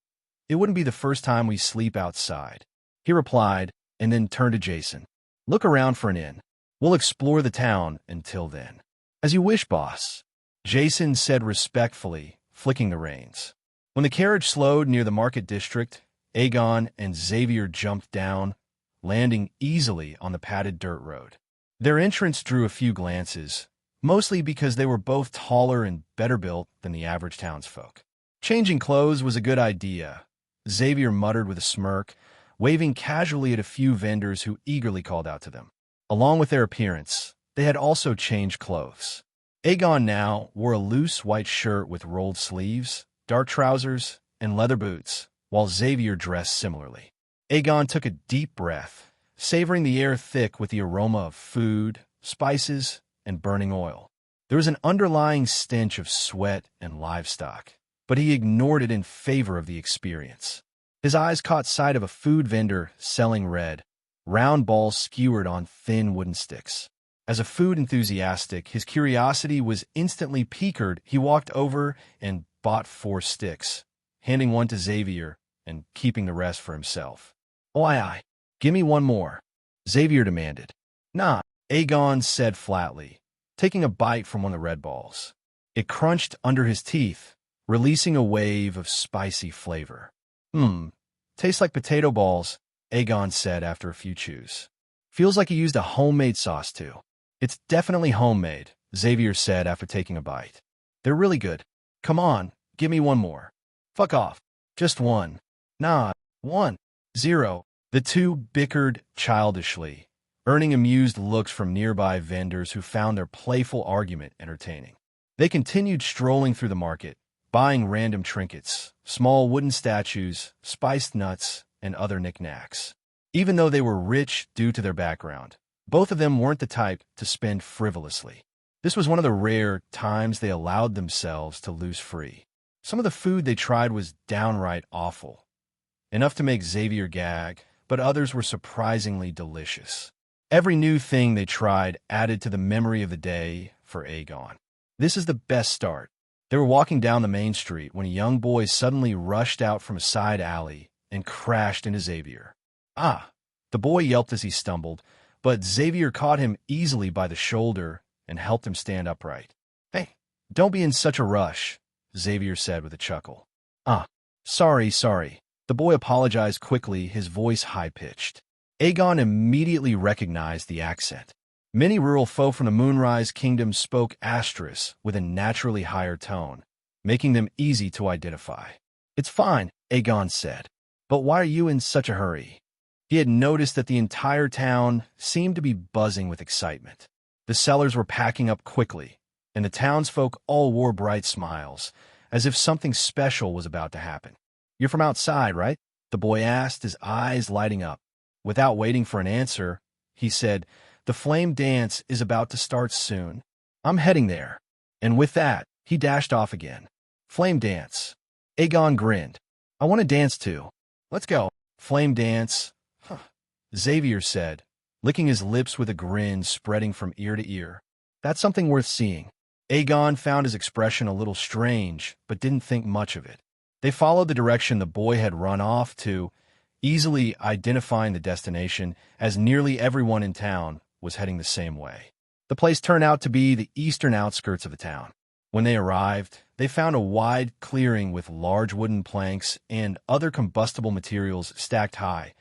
it wouldn't be the first time we sleep outside. He replied, and then turned to Jason. Look around for an inn. We'll explore the town until then. As you wish, boss, Jason said respectfully, flicking the reins. When the carriage slowed near the market district, Aegon and Xavier jumped down, landing easily on the padded dirt road. Their entrance drew a few glances, mostly because they were both taller and better built than the average townsfolk. Changing clothes was a good idea, Xavier muttered with a smirk, waving casually at a few vendors who eagerly called out to them. Along with their appearance, they had also changed clothes. Aegon now wore a loose white shirt with rolled sleeves, dark trousers, and leather boots, while Xavier dressed similarly. Aegon took a deep breath, savoring the air thick with the aroma of food, spices, and burning oil. There was an underlying stench of sweat and livestock, but he ignored it in favor of the experience. His eyes caught sight of a food vendor selling round balls skewered on thin wooden sticks. As a food enthusiastic, his curiosity was instantly piqued. He walked over and bought 4 sticks, handing one to Xavier and keeping the rest for himself. "Oi, give me one more," Xavier demanded. "Nah," Aegon said flatly, taking a bite from one of the red balls. It crunched under his teeth, releasing a wave of spicy flavor. Tastes like potato balls," Aegon said after a few chews. "Feels like he used a homemade sauce too." "It's definitely homemade," Xavier said after taking a bite. "They're really good. Come on, give me one more." "Fuck off. Just one." "Nah, 1, 0. The two bickered childishly, earning amused looks from nearby vendors who found their playful argument entertaining. They continued strolling through the market, buying random trinkets, small wooden statues, spiced nuts, and other knickknacks. Even though they were rich due to their background, both of them weren't the type to spend frivolously. This was one of the rare times they allowed themselves to lose free. Some of the food they tried was downright awful, enough to make Xavier gag, but others were surprisingly delicious. Every new thing they tried added to the memory of the day for Aegon. This is the best start. They were walking down the main street when a young boy suddenly rushed out from a side alley and crashed into Xavier. "Ah!" The boy yelped as he stumbled, but Xavier caught him easily by the shoulder and helped him stand upright. "Hey, don't be in such a rush," Xavier said with a chuckle. "Ah, sorry." The boy apologized quickly, his voice high-pitched. Aegon immediately recognized the accent. Many rural folk from the Moonrise Kingdom spoke Astris with a naturally higher tone, making them easy to identify. "It's fine," Aegon said. "But why are you in such a hurry?" He had noticed that the entire town seemed to be buzzing with excitement. The sellers were packing up quickly, and the townsfolk all wore bright smiles, as if something special was about to happen. "You're from outside, right?" the boy asked, his eyes lighting up. Without waiting for an answer, he said, "The flame dance is about to start soon. I'm heading there." And with that, he dashed off again. "Flame dance." Aegon grinned. "I want to dance too. Let's go." "Flame dance." Xavier said, licking his lips with a grin spreading from ear to ear. "That's something worth seeing." Aegon found his expression a little strange, but didn't think much of it. They followed the direction the boy had run off to, easily identifying the destination, as nearly everyone in town was heading the same way. The place turned out to be the eastern outskirts of the town. When they arrived, they found a wide clearing with large wooden planks and other combustible materials stacked high,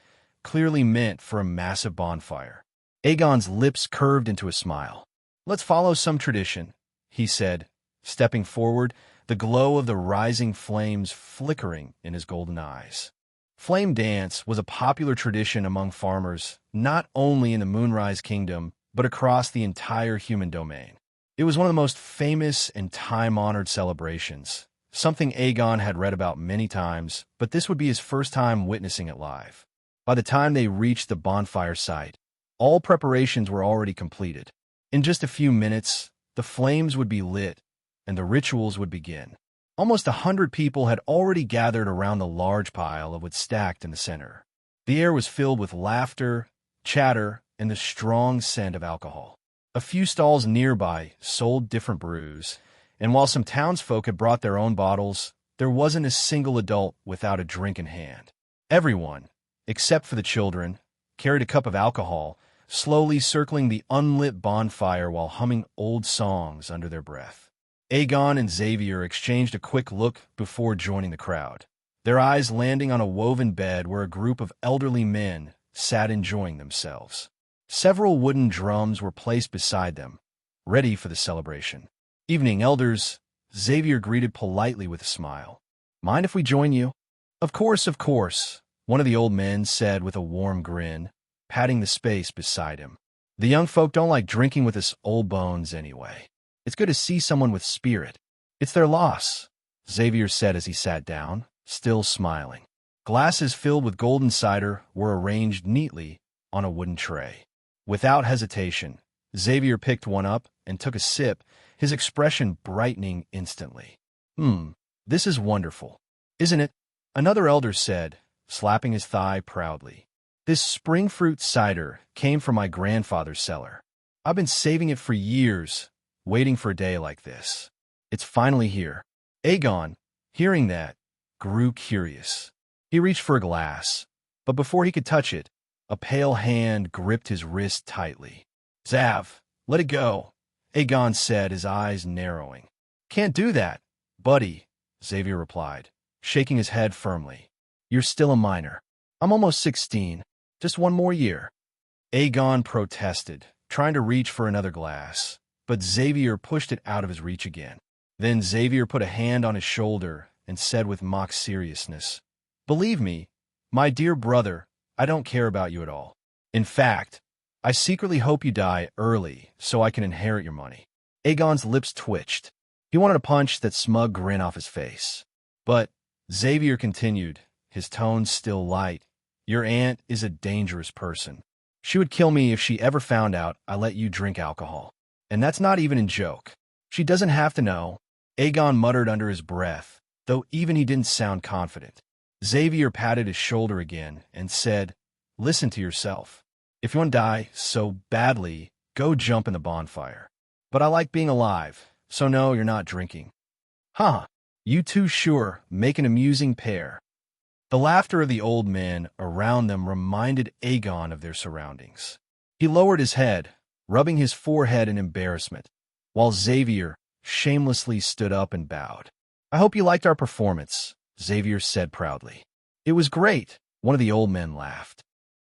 clearly meant for a massive bonfire. Aegon's lips curved into a smile. "Let's follow some tradition," he said, stepping forward, the glow of the rising flames flickering in his golden eyes. Flame dance was a popular tradition among farmers, not only in the Moonrise Kingdom, but across the entire human domain. It was one of the most famous and time-honored celebrations, something Aegon had read about many times, but this would be his first time witnessing it live. By the time they reached the bonfire site, all preparations were already completed. In just a few minutes, the flames would be lit, and the rituals would begin. Almost 100 people had already gathered around the large pile of wood stacked in the center. The air was filled with laughter, chatter, and the strong scent of alcohol. A few stalls nearby sold different brews, and while some townsfolk had brought their own bottles, there wasn't a single adult without a drink in hand. Everyone, except for the children, carried a cup of alcohol, slowly circling the unlit bonfire while humming old songs under their breath. Aegon and Xavier exchanged a quick look before joining the crowd, their eyes landing on a woven bed where a group of elderly men sat enjoying themselves. Several wooden drums were placed beside them, ready for the celebration. "Evening, elders," Xavier greeted politely with a smile. "Mind if we join you?" Of course," one of the old men said with a warm grin, patting the space beside him. The young folk don't like drinking with us old bones anyway. It's good to see someone with spirit. It's their loss, Xavier said as he sat down, still smiling. Glasses filled with golden cider were arranged neatly on a wooden tray. Without hesitation, Xavier picked one up and took a sip, his expression brightening instantly. This is wonderful, isn't it? Another elder said, slapping his thigh proudly. This spring fruit cider came from my grandfather's cellar. I've been saving it for years, waiting for a day like this. It's finally here. Aegon, hearing that, grew curious. He reached for a glass, but before he could touch it, a pale hand gripped his wrist tightly. Zav, let it go, Aegon said, his eyes narrowing. Can't do that, buddy, Xavier replied, shaking his head firmly. You're still a minor. I'm almost 16. Just one more year. Aegon protested, trying to reach for another glass, but Xavier pushed it out of his reach again. Then Xavier put a hand on his shoulder and said with mock seriousness, Believe me, my dear brother, I don't care about you at all. In fact, I secretly hope you die early so I can inherit your money. Aegon's lips twitched. He wanted to punch that smug grin off his face. But Xavier continued, his tone still light. Your aunt is a dangerous person. She would kill me if she ever found out I let you drink alcohol. And that's not even in joke. She doesn't have to know, Aegon muttered under his breath, though even he didn't sound confident. Xavier patted his shoulder again and said, Listen to yourself. If you want to die so badly, go jump in the bonfire. But I like being alive, so no, you're not drinking. Huh, you two sure make an amusing pair. The laughter of the old men around them reminded Aegon of their surroundings. He lowered his head, rubbing his forehead in embarrassment, while Xavier shamelessly stood up and bowed. I hope you liked our performance, Xavier said proudly. It was great, one of the old men laughed.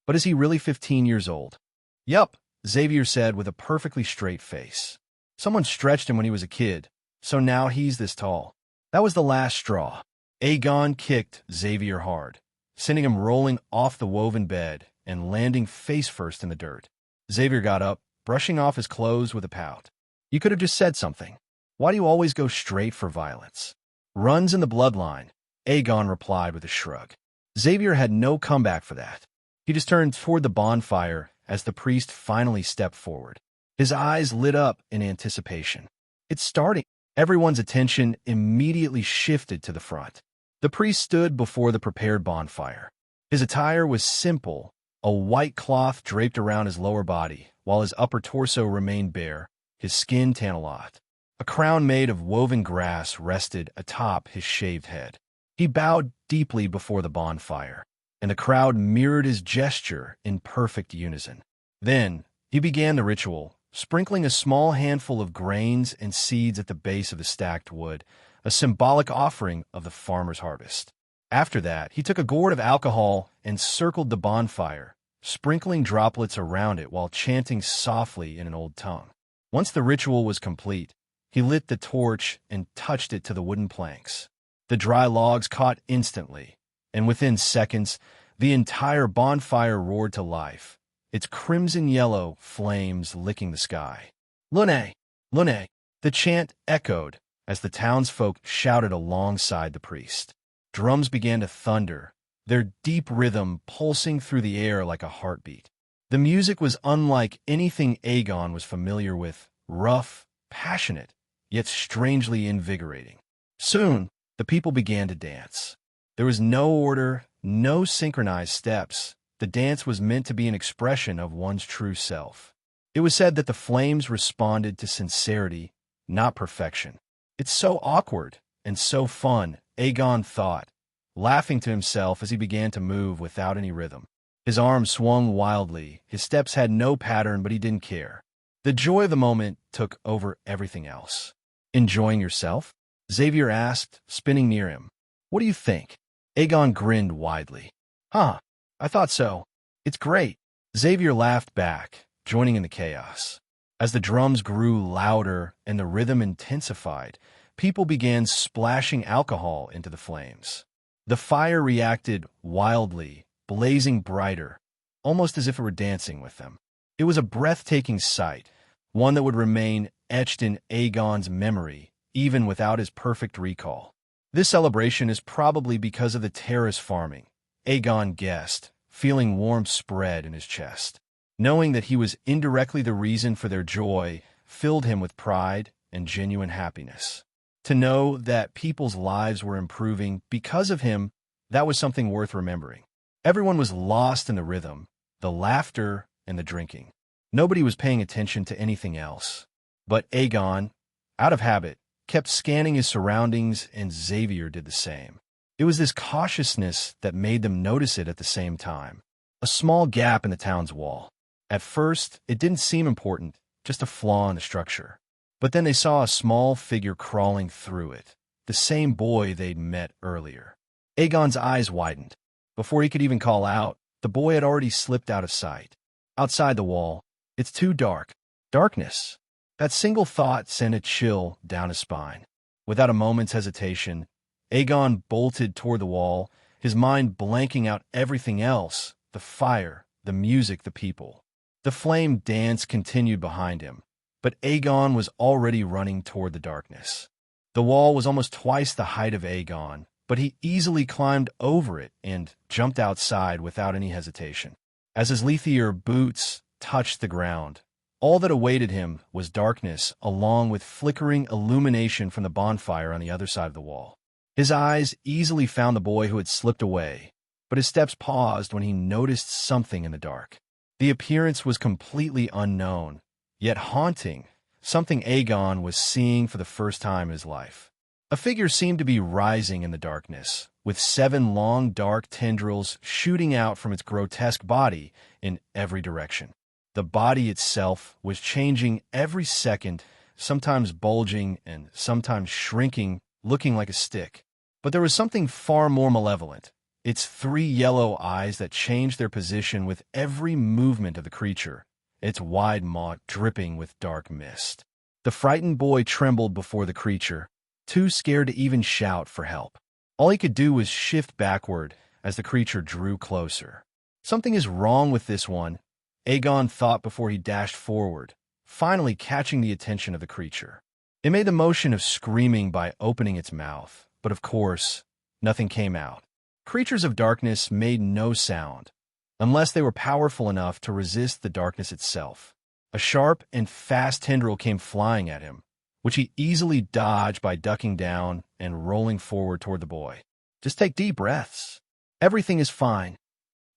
But is he really 15 years old? Yup, Xavier said with a perfectly straight face. Someone stretched him when he was a kid, so now he's this tall. That was the last straw. Aegon kicked Xavier hard, sending him rolling off the woven bed and landing face first in the dirt. Xavier got up, brushing off his clothes with a pout. You could have just said something. Why do you always go straight for violence? Runs in the bloodline, Aegon replied with a shrug. Xavier had no comeback for that. He just turned toward the bonfire as the priest finally stepped forward. His eyes lit up in anticipation. It's starting. Everyone's attention immediately shifted to the front. The priest stood before the prepared bonfire. His attire was simple, a white cloth draped around his lower body, while his upper torso remained bare, his skin tan-a-lot. A crown made of woven grass rested atop his shaved head. He bowed deeply before the bonfire, and the crowd mirrored his gesture in perfect unison. Then, he began the ritual, sprinkling a small handful of grains and seeds at the base of the stacked wood, a symbolic offering of the farmer's harvest. After that, he took a gourd of alcohol and circled the bonfire, sprinkling droplets around it while chanting softly in an old tongue. Once the ritual was complete, he lit the torch and touched it to the wooden planks. The dry logs caught instantly, and within seconds, the entire bonfire roared to life, its crimson-yellow flames licking the sky. Lune! Lune! The chant echoed as the townsfolk shouted alongside the priest. Drums began to thunder, their deep rhythm pulsing through the air like a heartbeat. The music was unlike anything Aegon was familiar with, rough, passionate, yet strangely invigorating. Soon, the people began to dance. There was no order, no synchronized steps. The dance was meant to be an expression of one's true self. It was said that the flames responded to sincerity, not perfection. It's so awkward and so fun, Aegon thought, laughing to himself as he began to move without any rhythm. His arms swung wildly, his steps had no pattern, but he didn't care. The joy of the moment took over everything else. Enjoying yourself? Xavier asked, spinning near him. What do you think? Aegon grinned widely. Huh, I thought so. It's great. Xavier laughed back, joining in the chaos. As the drums grew louder and the rhythm intensified, people began splashing alcohol into the flames. The fire reacted wildly, blazing brighter, almost as if it were dancing with them. It was a breathtaking sight, one that would remain etched in Aegon's memory, even without his perfect recall. This celebration is probably because of the terrace farming, Aegon guessed, feeling warmth spread in his chest. Knowing that he was indirectly the reason for their joy filled him with pride and genuine happiness. To know that people's lives were improving because of him, that was something worth remembering. Everyone was lost in the rhythm, the laughter, and the drinking. Nobody was paying attention to anything else. But Aegon, out of habit, kept scanning his surroundings, and Xavier did the same. It was this cautiousness that made them notice it at the same time. A small gap in the town's wall. At first, it didn't seem important, just a flaw in the structure. But then they saw a small figure crawling through it, the same boy they'd met earlier. Aegon's eyes widened. Before he could even call out, the boy had already slipped out of sight. Outside the wall, it's too dark. Darkness. That single thought sent a chill down his spine. Without a moment's hesitation, Aegon bolted toward the wall, his mind blanking out everything else, the fire, the music, the people. The flame dance continued behind him, but Aegon was already running toward the darkness. The wall was almost twice the height of Aegon, but he easily climbed over it and jumped outside without any hesitation. As his lethal boots touched the ground, all that awaited him was darkness along with flickering illumination from the bonfire on the other side of the wall. His eyes easily found the boy who had slipped away, but his steps paused when he noticed something in the dark. The appearance was completely unknown, yet haunting, something Aegon was seeing for the first time in his life. A figure seemed to be rising in the darkness, with 7 long dark tendrils shooting out from its grotesque body in every direction. The body itself was changing every second, sometimes bulging and sometimes shrinking, looking like a stick. But there was something far more malevolent. Its 3 yellow eyes that changed their position with every movement of the creature, its wide maw dripping with dark mist. The frightened boy trembled before the creature, too scared to even shout for help. All he could do was shift backward as the creature drew closer. Something is wrong with this one, Aegon thought before he dashed forward, finally catching the attention of the creature. It made the motion of screaming by opening its mouth, but of course, nothing came out. Creatures of darkness made no sound, unless they were powerful enough to resist the darkness itself. A sharp and fast tendril came flying at him, which he easily dodged by ducking down and rolling forward toward the boy. Just take deep breaths. Everything is fine,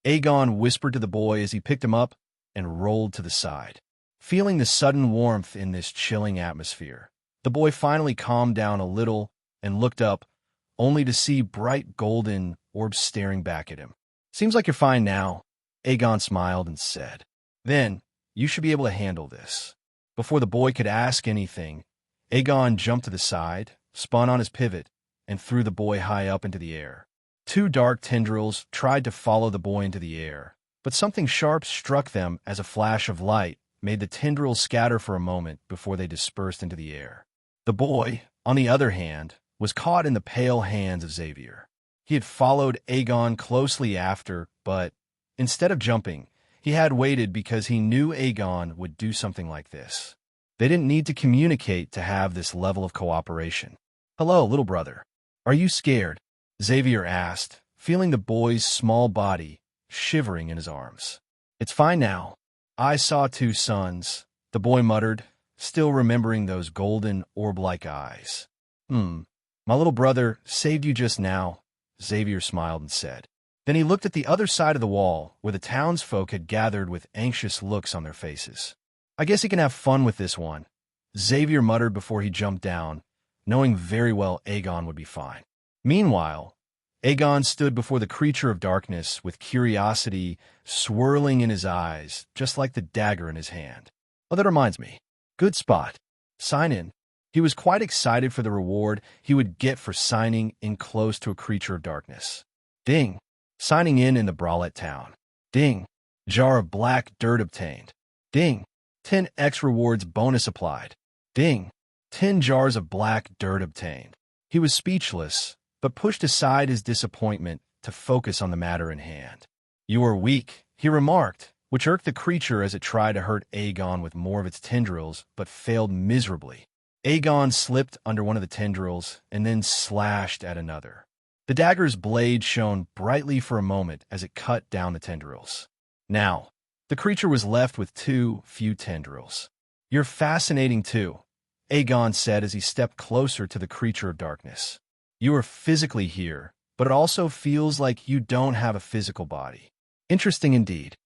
Aegon whispered to the boy as he picked him up and rolled to the side. Feeling the sudden warmth in this chilling atmosphere, the boy finally calmed down a little and looked up, only to see bright golden orbs staring back at him. Seems like you're fine now, Aegon smiled and said. Then, you should be able to handle this. Before the boy could ask anything, Aegon jumped to the side, spun on his pivot, and threw the boy high up into the air. 2 dark tendrils tried to follow the boy into the air, but something sharp struck them as a flash of light made the tendrils scatter for a moment before they dispersed into the air. The boy, on the other hand, was caught in the pale hands of Xavier. He had followed Aegon closely after, but instead of jumping, he had waited because he knew Aegon would do something like this. They didn't need to communicate to have this level of cooperation. "Hello, little brother. Are you scared?" Xavier asked, feeling the boy's small body shivering in his arms. "It's fine now. I saw 2 suns," the boy muttered, still remembering those golden orb-like eyes. My little brother saved you just now," Xavier smiled and said. Then he looked at the other side of the wall, where the townsfolk had gathered with anxious looks on their faces. "I guess he can have fun with this one," Xavier muttered before he jumped down, knowing very well Aegon would be fine. Meanwhile, Aegon stood before the creature of darkness with curiosity swirling in his eyes, just like the dagger in his hand. "Oh, that reminds me. Good spot. Sign in." He was quite excited for the reward he would get for signing in close to a creature of darkness. Ding. Signing in the Brawlet town. Ding. Jar of black dirt obtained. Ding. 10x rewards bonus applied. Ding. 10 jars of black dirt obtained. He was speechless, but pushed aside his disappointment to focus on the matter in hand. "You are weak," he remarked, which irked the creature as it tried to hurt Aegon with more of its tendrils, but failed miserably. Aegon slipped under one of the tendrils and then slashed at another. The dagger's blade shone brightly for a moment as it cut down the tendrils. Now, the creature was left with too few tendrils. "You're fascinating too," Aegon said as he stepped closer to the creature of darkness. "You are physically here, but it also feels like you don't have a physical body. Interesting indeed."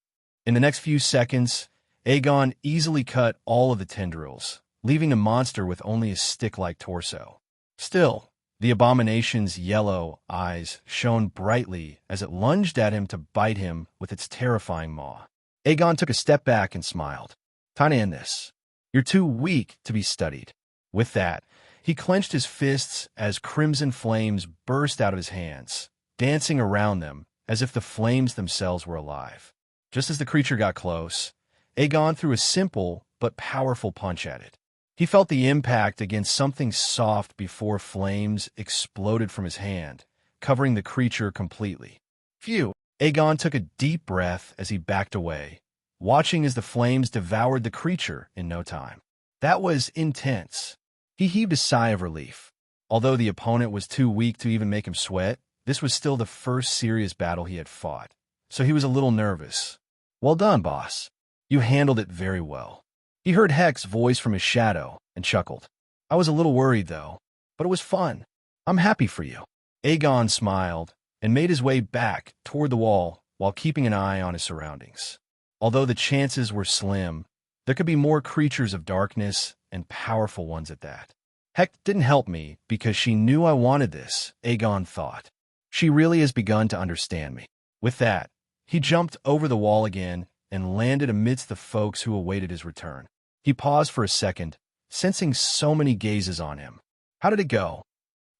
In the next few seconds, Aegon easily cut all of the tendrils, leaving the monster with only a stick-like torso. Still, the abomination's yellow eyes shone brightly as it lunged at him to bite him with its terrifying maw. Aegon took a step back and smiled. "Time to end this. You're too weak to be studied." With that, he clenched his fists as crimson flames burst out of his hands, dancing around them as if the flames themselves were alive. Just as the creature got close, Aegon threw a simple but powerful punch at it. He felt the impact against something soft before flames exploded from his hand, covering the creature completely. Phew! Aegon took a deep breath as he backed away, watching as the flames devoured the creature in no time. That was intense. He heaved a sigh of relief. Although the opponent was too weak to even make him sweat, this was still the first serious battle he had fought, so he was a little nervous. "Well done, boss. You handled it very well." He heard Heck's voice from his shadow and chuckled. "I was a little worried, though, but it was fun. I'm happy for you." Aegon smiled and made his way back toward the wall while keeping an eye on his surroundings. Although the chances were slim, there could be more creatures of darkness and powerful ones at that. Heck didn't help me because she knew I wanted this, Aegon thought. She really has begun to understand me. With that, he jumped over the wall again and landed amidst the folks who awaited his return. He paused for a second, sensing so many gazes on him. "How did it go?"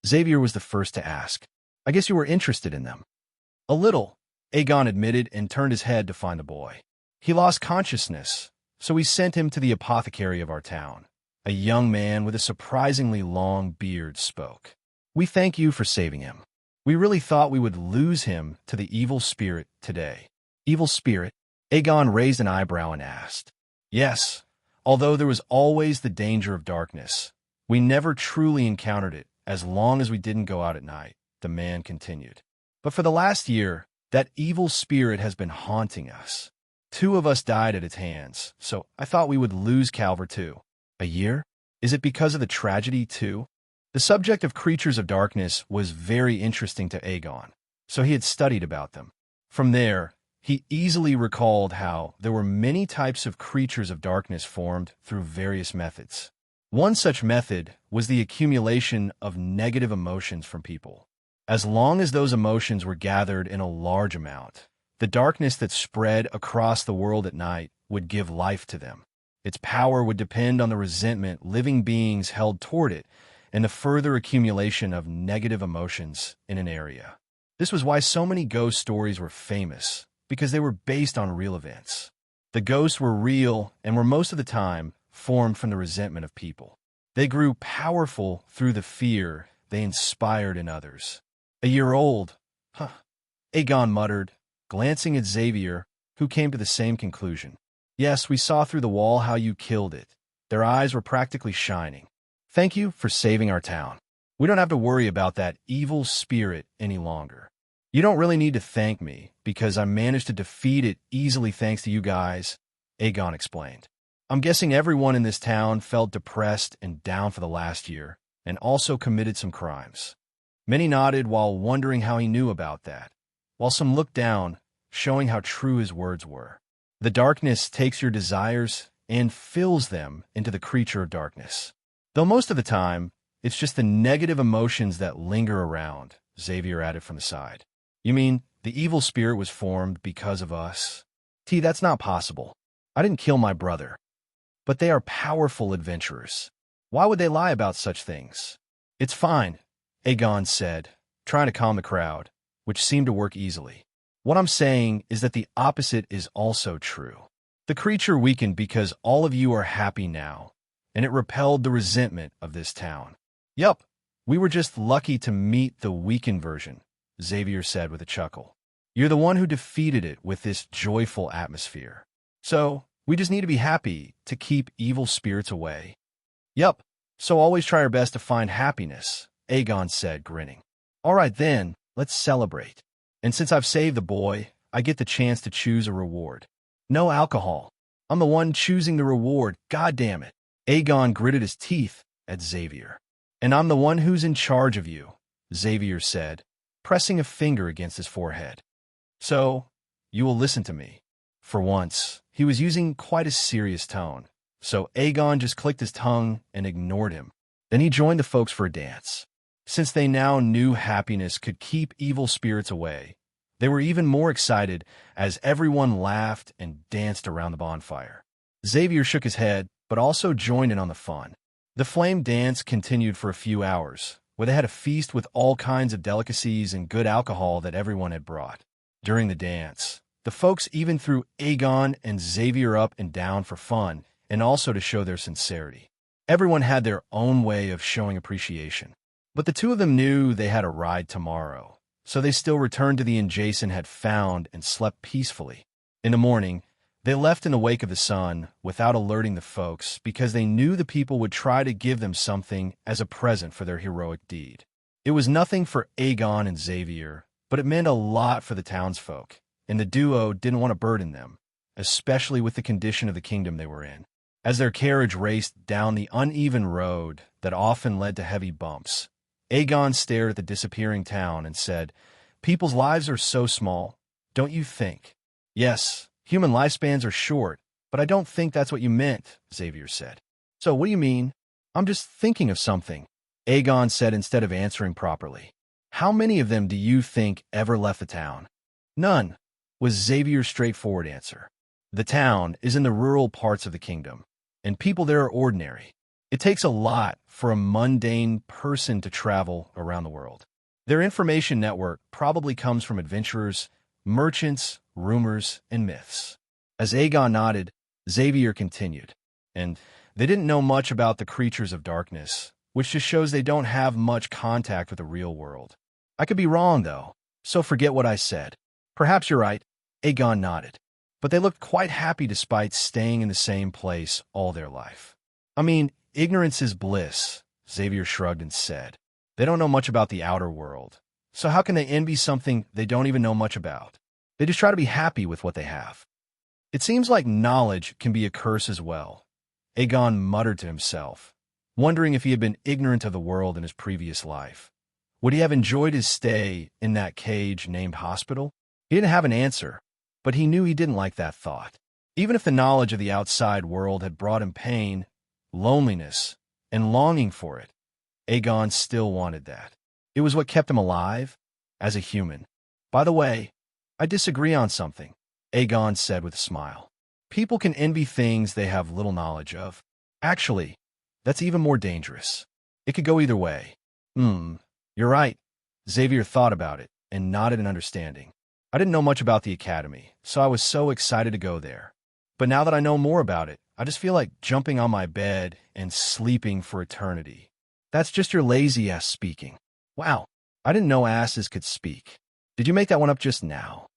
Xavier was the first to ask. "I guess you were interested in them." "A little," Aegon admitted and turned his head to find the boy. "He lost consciousness, so we sent him to the apothecary of our town." A young man with a surprisingly long beard spoke. "We thank you for saving him. We really thought we would lose him to the evil spirit today." "Evil spirit?" Aegon raised an eyebrow and asked. "Yes, although there was always the danger of darkness. We never truly encountered it as long as we didn't go out at night," the man continued. "But for the last year, that evil spirit has been haunting us. 2 of us died at its hands, so I thought we would lose Calver too." "A year? Is it because of the tragedy too?" The subject of creatures of darkness was very interesting to Aegon, so he had studied about them. From there, he easily recalled how there were many types of creatures of darkness formed through various methods. One such method was the accumulation of negative emotions from people. As long as those emotions were gathered in a large amount, the darkness that spread across the world at night would give life to them. Its power would depend on the resentment living beings held toward it and the further accumulation of negative emotions in an area. This was why so many ghost stories were famous, because they were based on real events. The ghosts were real and were most of the time formed from the resentment of people. They grew powerful through the fear they inspired in others. "A year old? Huh," Aegon muttered, glancing at Xavier, who came to the same conclusion. "Yes, we saw through the wall how you killed it. Their eyes were practically shining. Thank you for saving our town. We don't have to worry about that evil spirit any longer." "You don't really need to thank me, because I managed to defeat it easily thanks to you guys," Aegon explained. "I'm guessing everyone in this town felt depressed and down for the last year, and also committed some crimes." Many nodded while wondering how he knew about that, while some looked down, showing how true his words were. The darkness takes your desires and fills them into the creature of darkness. Though most of the time, it's just the negative emotions that linger around, Xavier added from the side. "You mean the evil spirit was formed because of us?" That's not possible. I didn't kill my brother. But they are powerful adventurers. Why would they lie about such things? "It's fine," Aegon said, trying to calm the crowd, which seemed to work easily. "What I'm saying is that the opposite is also true. The creature weakened because all of you are happy now, and it repelled the resentment of this town." "Yup, we were just lucky to meet the weakened version," Xavier said with a chuckle. "You're the one who defeated it with this joyful atmosphere." So, we just need to be happy to keep evil spirits away. Yup, so always try our best to find happiness, Aegon said, grinning. All right then, let's celebrate. And since I've saved the boy, I get the chance to choose a reward. No alcohol. I'm the one choosing the reward, god damn it. Aegon gritted his teeth at Xavier. And I'm the one who's in charge of you, Xavier said, pressing a finger against his forehead. So, you will listen to me. For once, he was using quite a serious tone, so Aegon just clicked his tongue and ignored him. Then he joined the folks for a dance. Since they now knew happiness could keep evil spirits away, they were even more excited as everyone laughed and danced around the bonfire. Xavier shook his head, but also joined in on the fun. The flame dance continued for a few hours, where they had a feast with all kinds of delicacies and good alcohol that everyone had brought. During the dance, the folks even threw Aegon and Xavier up and down for fun, and also to show their sincerity. Everyone had their own way of showing appreciation. But the two of them knew they had a ride tomorrow, so they still returned to the inn Jason had found and slept peacefully. In the morning, they left in the wake of the sun without alerting the folks because they knew the people would try to give them something as a present for their heroic deed. It was nothing for Aegon and Xavier, but it meant a lot for the townsfolk, and the duo didn't want to burden them, especially with the condition of the kingdom they were in. As their carriage raced down the uneven road that often led to heavy bumps, Aegon stared at the disappearing town and said, "People's lives are so small, don't you think?" "Yes, human lifespans are short, but I don't think that's what you meant," Xavier said. "So what do you mean?" "I'm just thinking of something," Aegon said instead of answering properly. "How many of them do you think ever left the town?" "None," was Xavier's straightforward answer. "The town is in the rural parts of the kingdom, and people there are ordinary. It takes a lot for a mundane person to travel around the world. Their information network probably comes from adventurers, merchants, rumors, and myths." As Aegon nodded, Xavier continued, "And they didn't know much about the creatures of darkness, which just shows they don't have much contact with the real world. I could be wrong, though, so forget what I said." "Perhaps you're right," Aegon nodded. "But they looked quite happy despite staying in the same place all their life." "I mean, ignorance is bliss," Xavier shrugged and said. "They don't know much about the outer world, so how can they envy something they don't even know much about? They just try to be happy with what they have." "It seems like knowledge can be a curse as well," Aegon muttered to himself, wondering if he had been ignorant of the world in his previous life. Would he have enjoyed his stay in that cage named hospital? He didn't have an answer, but he knew he didn't like that thought. Even if the knowledge of the outside world had brought him pain, loneliness, and longing for it, Aegon still wanted that. It was what kept him alive as a human. "By the way, I disagree on something," Aegon said with a smile. "People can envy things they have little knowledge of. Actually, that's even more dangerous. It could go either way." "You're right." Xavier thought about it and nodded in understanding. "I didn't know much about the academy, so I was so excited to go there. But now that I know more about it, I just feel like jumping on my bed and sleeping for eternity." "That's just your lazy ass speaking." "Wow, I didn't know asses could speak. Did you make that one up just now?"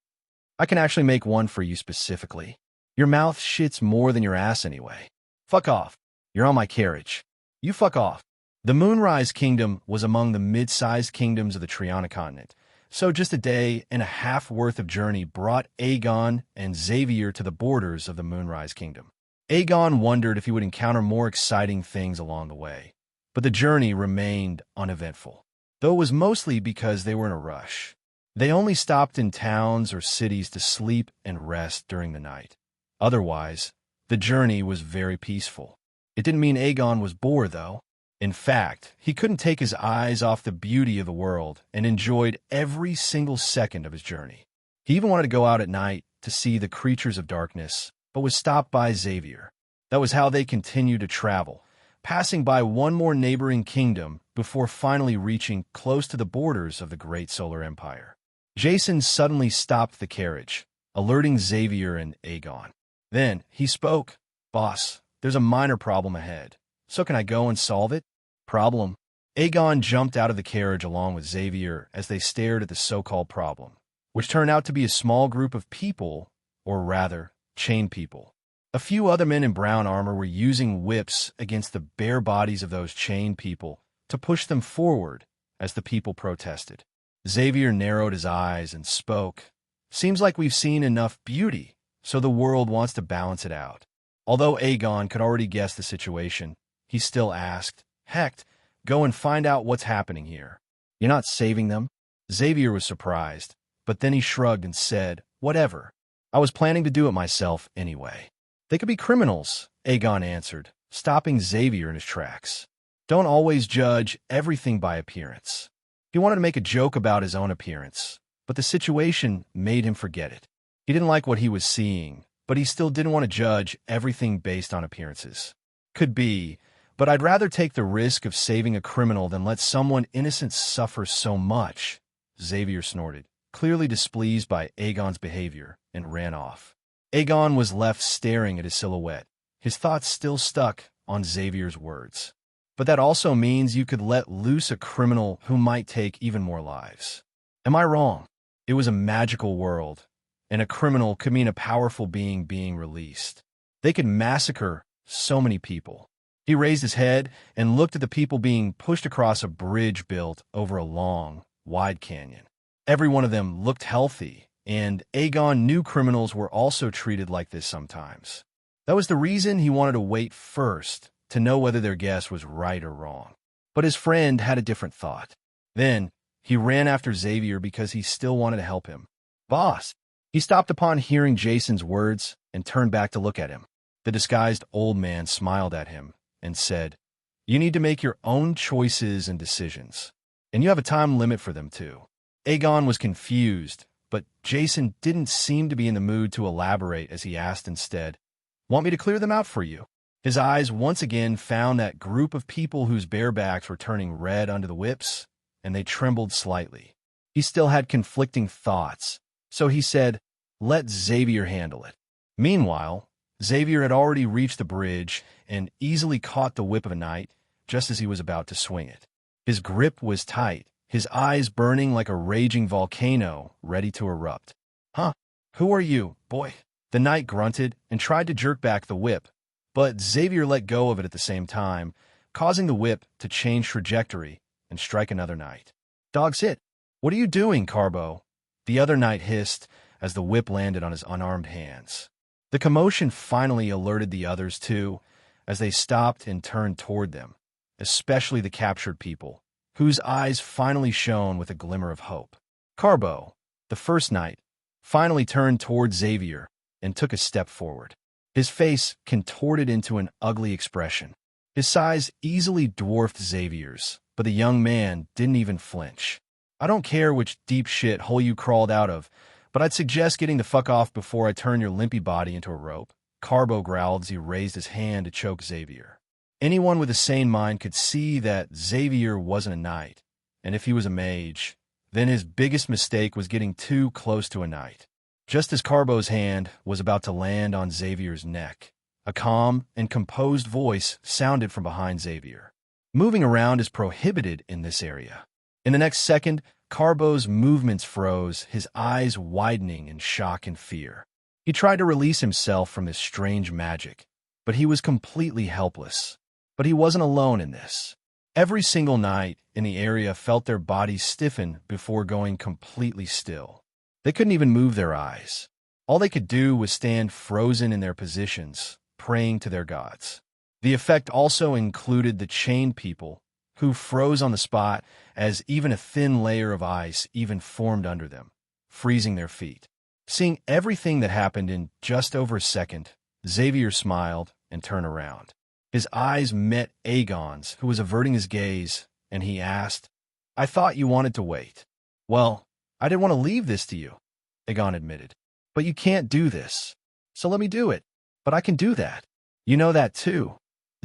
"I can actually make one for you specifically. Your mouth shits more than your ass anyway." "Fuck off. You're on my carriage." "You fuck off." The Moonrise Kingdom was among the mid-sized kingdoms of the Triana continent, so just a day and a half worth of journey brought Aegon and Xavier to the borders of the Moonrise Kingdom. Aegon wondered if he would encounter more exciting things along the way, but the journey remained uneventful, though it was mostly because they were in a rush. They only stopped in towns or cities to sleep and rest during the night. Otherwise, the journey was very peaceful. It didn't mean Aegon was bored, though. In fact, he couldn't take his eyes off the beauty of the world and enjoyed every single second of his journey. He even wanted to go out at night to see the creatures of darkness, but was stopped by Xavier. That was how they continued to travel, passing by one more neighboring kingdom before finally reaching close to the borders of the Great Solar Empire. Jason suddenly stopped the carriage, alerting Xavier and Aegon. Then he spoke. "Boss, there's a minor problem ahead. So can I go and solve it?" "Problem?" Aegon jumped out of the carriage along with Xavier as they stared at the so-called problem, which turned out to be a small group of people, or rather, chain people, A few other men in brown armor were using whips against the bare bodies of those chained people to push them forward as the people protested. Xavier narrowed his eyes and spoke. Seems like we've seen enough beauty, so the world wants to balance it out. Although Aegon could already guess the situation, he still asked, Hecht, go and find out what's happening here. You're not saving them? Xavier was surprised, but then he shrugged and said, whatever. I was planning to do it myself anyway. They could be criminals, Aegon answered, stopping Xavier in his tracks. Don't always judge everything by appearance. He wanted to make a joke about his own appearance, but the situation made him forget it. He didn't like what he was seeing, but he still didn't want to judge everything based on appearances. Could be, but I'd rather take the risk of saving a criminal than let someone innocent suffer so much, Xavier snorted, clearly displeased by Aegon's behavior, and ran off. Aegon was left staring at his silhouette, his thoughts still stuck on Xavier's words. But that also means you could let loose a criminal who might take even more lives. Am I wrong? It was a magical world, and a criminal could mean a powerful being being released. They could massacre so many people. He raised his head and looked at the people being pushed across a bridge built over a long, wide canyon. Every one of them looked healthy, and Aegon knew criminals were also treated like this sometimes. That was the reason he wanted to wait first to know whether their guess was right or wrong. But his friend had a different thought. Then, he ran after Xavier because he still wanted to help him. Boss! He stopped upon hearing Jason's words and turned back to look at him. The disguised old man smiled at him and said, You need to make your own choices and decisions, and you have a time limit for them too. Aegon was confused, but Jason didn't seem to be in the mood to elaborate as he asked instead, Want me to clear them out for you? His eyes once again found that group of people whose bare backs were turning red under the whips, and they trembled slightly. He still had conflicting thoughts, so he said, Let Xavier handle it. Meanwhile, Xavier had already reached the bridge and easily caught the whip of a knight just as he was about to swing it. His grip was tight, his eyes burning like a raging volcano ready to erupt. Huh? Who are you, boy? The knight grunted and tried to jerk back the whip, but Xavier let go of it at the same time, causing the whip to change trajectory and strike another knight. Dog sit. What are you doing, Carbo? The other knight hissed as the whip landed on his unarmed hands. The commotion finally alerted the others too, as they stopped and turned toward them, especially the captured people, whose eyes finally shone with a glimmer of hope. Carbo, the first knight, finally turned toward Xavier and took a step forward. His face contorted into an ugly expression. His size easily dwarfed Xavier's, but the young man didn't even flinch. I don't care which deep shit hole you crawled out of, but I'd suggest getting the fuck off before I turn your limpy body into a rope, Carbo growled as he raised his hand to choke Xavier. Anyone with a sane mind could see that Xavier wasn't a knight, and if he was a mage, then his biggest mistake was getting too close to a knight. Just as Carbo's hand was about to land on Xavier's neck, a calm and composed voice sounded from behind Xavier. Moving around is prohibited in this area. In the next second, Carbo's movements froze, his eyes widening in shock and fear. He tried to release himself from this strange magic, but he was completely helpless. But he wasn't alone in this. Every single knight in the area felt their bodies stiffen before going completely still. They couldn't even move their eyes. All they could do was stand frozen in their positions, praying to their gods. The effect also included the chained people, who froze on the spot as even a thin layer of ice even formed under them, freezing their feet. Seeing everything that happened in just over a second, Xavier smiled and turned around. His eyes met Aegon's, who was averting his gaze, and he asked, I thought you wanted to wait. Well, I didn't want to leave this to you, Aegon admitted. But you can't do this. So let me do it. But I can do that. You know that too,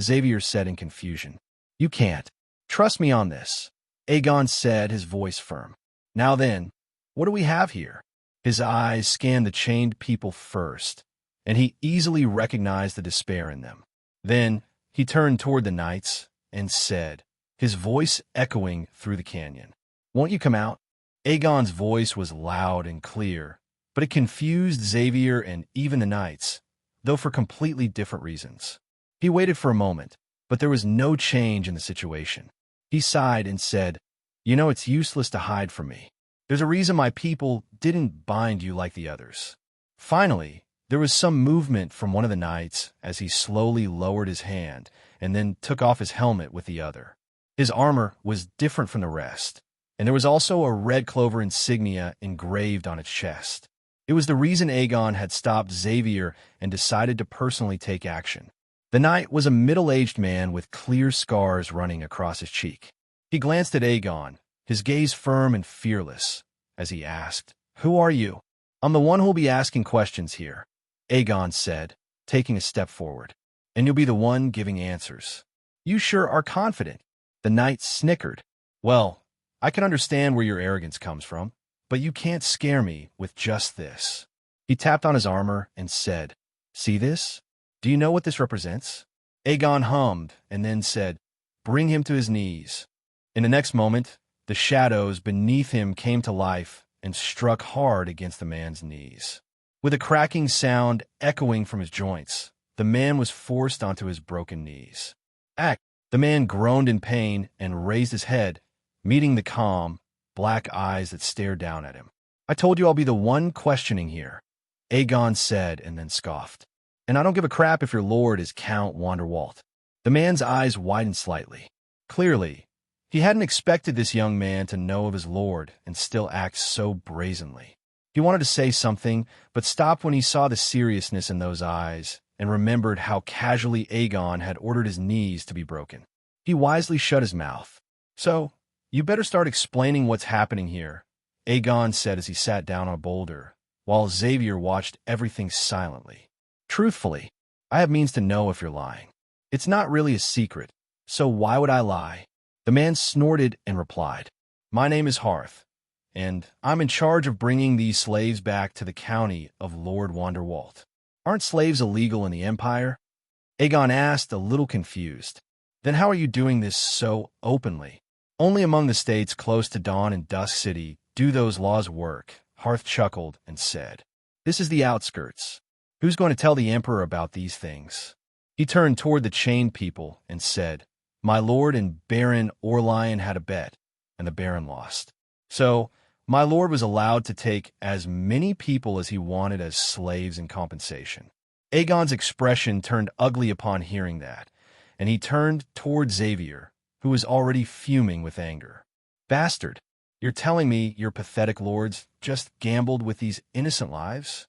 Xavier said in confusion. You can't. Trust me on this, Aegon said, his voice firm. Now then, what do we have here? His eyes scanned the chained people first, and he easily recognized the despair in them. Then he turned toward the knights and said, his voice echoing through the canyon, Won't you come out? Aegon's voice was loud and clear, but it confused Xavier and even the knights, though for completely different reasons. He waited for a moment, but there was no change in the situation. He sighed and said, "You know, it's useless to hide from me. There's a reason my people didn't bind you like the others." Finally, there was some movement from one of the knights as he slowly lowered his hand and then took off his helmet with the other. His armor was different from the rest, and there was also a red clover insignia engraved on its chest. It was the reason Aegon had stopped Xavier and decided to personally take action. The knight was a middle-aged man with clear scars running across his cheek. He glanced at Aegon, his gaze firm and fearless, as he asked, "Who are you?" "I'm the one who'll be asking questions here," Aegon said, taking a step forward. "And you'll be the one giving answers." "You sure are confident." The knight snickered. "Well, I can understand where your arrogance comes from, but you can't scare me with just this." He tapped on his armor and said, "See this? Do you know what this represents?" Aegon hummed and then said, "Bring him to his knees." In the next moment, the shadows beneath him came to life and struck hard against the man's knees. With a cracking sound echoing from his joints, the man was forced onto his broken knees. "Act!" The man groaned in pain and raised his head, meeting the calm, black eyes that stared down at him. "I told you I'll be the one questioning here," Aegon said and then scoffed. "And I don't give a crap if your lord is Count Wanderwalt." The man's eyes widened slightly. Clearly, he hadn't expected this young man to know of his lord and still act so brazenly. He wanted to say something, but stopped when he saw the seriousness in those eyes and remembered how casually Aegon had ordered his knees to be broken. He wisely shut his mouth. "So, you better start explaining what's happening here," Aegon said as he sat down on a boulder, while Xavier watched everything silently. "Truthfully, I have means to know if you're lying. It's not really a secret, so why would I lie?" The man snorted and replied, "My name is Hearth, and I'm in charge of bringing these slaves back to the county of Lord Wanderwalt." "Aren't slaves illegal in the Empire?" Aegon asked, a little confused. "Then how are you doing this so openly?" "Only among the states close to Dawn and Dusk City do those laws work," Hearth chuckled and said. "This is the outskirts. Who's going to tell the Emperor about these things?" He turned toward the chained people and said, "My lord and Baron Orlion had a bet, and the Baron lost. So, my lord was allowed to take as many people as he wanted as slaves in compensation." Aegon's expression turned ugly upon hearing that, and he turned toward Xavier, who was already fuming with anger. "Bastard, you're telling me your pathetic lords just gambled with these innocent lives?"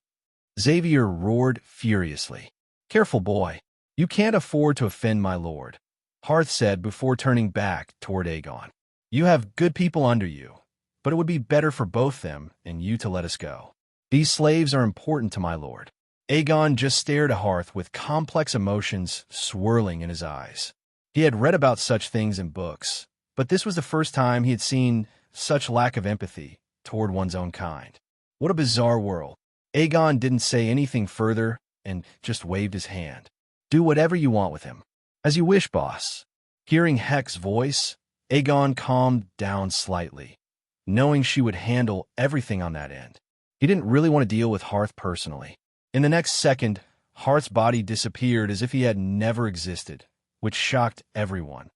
Xavier roared furiously. "Careful, boy. You can't afford to offend my lord," Hearth said before turning back toward Aegon. "You have good people under you, but it would be better for both them and you to let us go. These slaves are important to my lord." Aegon just stared at Hearth with complex emotions swirling in his eyes. He had read about such things in books, but this was the first time he had seen such lack of empathy toward one's own kind. What a bizarre world. Aegon didn't say anything further and just waved his hand. "Do whatever you want with him." "As you wish, boss." Hearing Heck's voice, Aegon calmed down slightly, knowing she would handle everything on that end. He didn't really want to deal with Hearth personally. In the next second, Hearth's body disappeared as if he had never existed, which shocked everyone,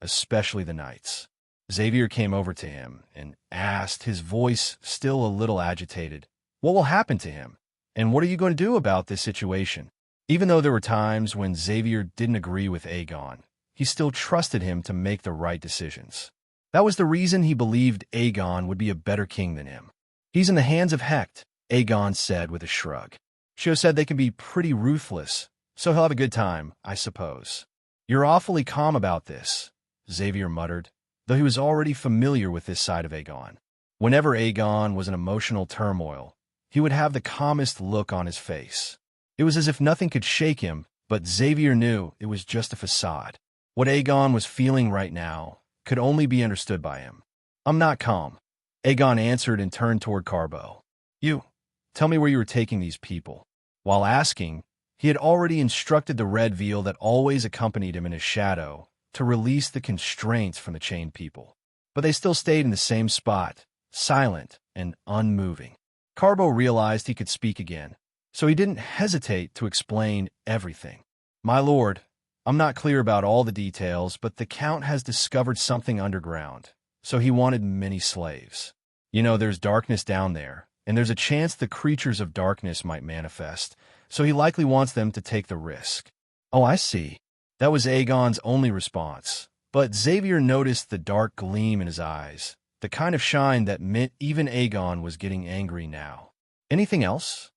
especially the knights. Xavier came over to him and asked, his voice still a little agitated, "What will happen to him? And what are you going to do about this situation?" Even though there were times when Xavier didn't agree with Aegon, he still trusted him to make the right decisions. That was the reason he believed Aegon would be a better king than him. "He's in the hands of Hecht," Aegon said with a shrug. "Shio said they can be pretty ruthless, so he'll have a good time, I suppose." "You're awfully calm about this," Xavier muttered, though he was already familiar with this side of Aegon. Whenever Aegon was in emotional turmoil, he would have the calmest look on his face. It was as if nothing could shake him, but Xavier knew it was just a facade. What Aegon was feeling right now could only be understood by him. "I'm not calm," Aegon answered and turned toward Carbo. "You, tell me where you were taking these people." While asking, he had already instructed the red veal that always accompanied him in his shadow to release the constraints from the chained people. But they still stayed in the same spot, silent and unmoving. Carbo realized he could speak again, so he didn't hesitate to explain everything. "My lord, I'm not clear about all the details, but the Count has discovered something underground, so he wanted many slaves. You know, there's darkness down there, and there's a chance the creatures of darkness might manifest, so he likely wants them to take the risk." "Oh, I see." That was Aegon's only response, but Xavier noticed the dark gleam in his eyes, the kind of shine that meant even Aegon was getting angry now. "Anything else?"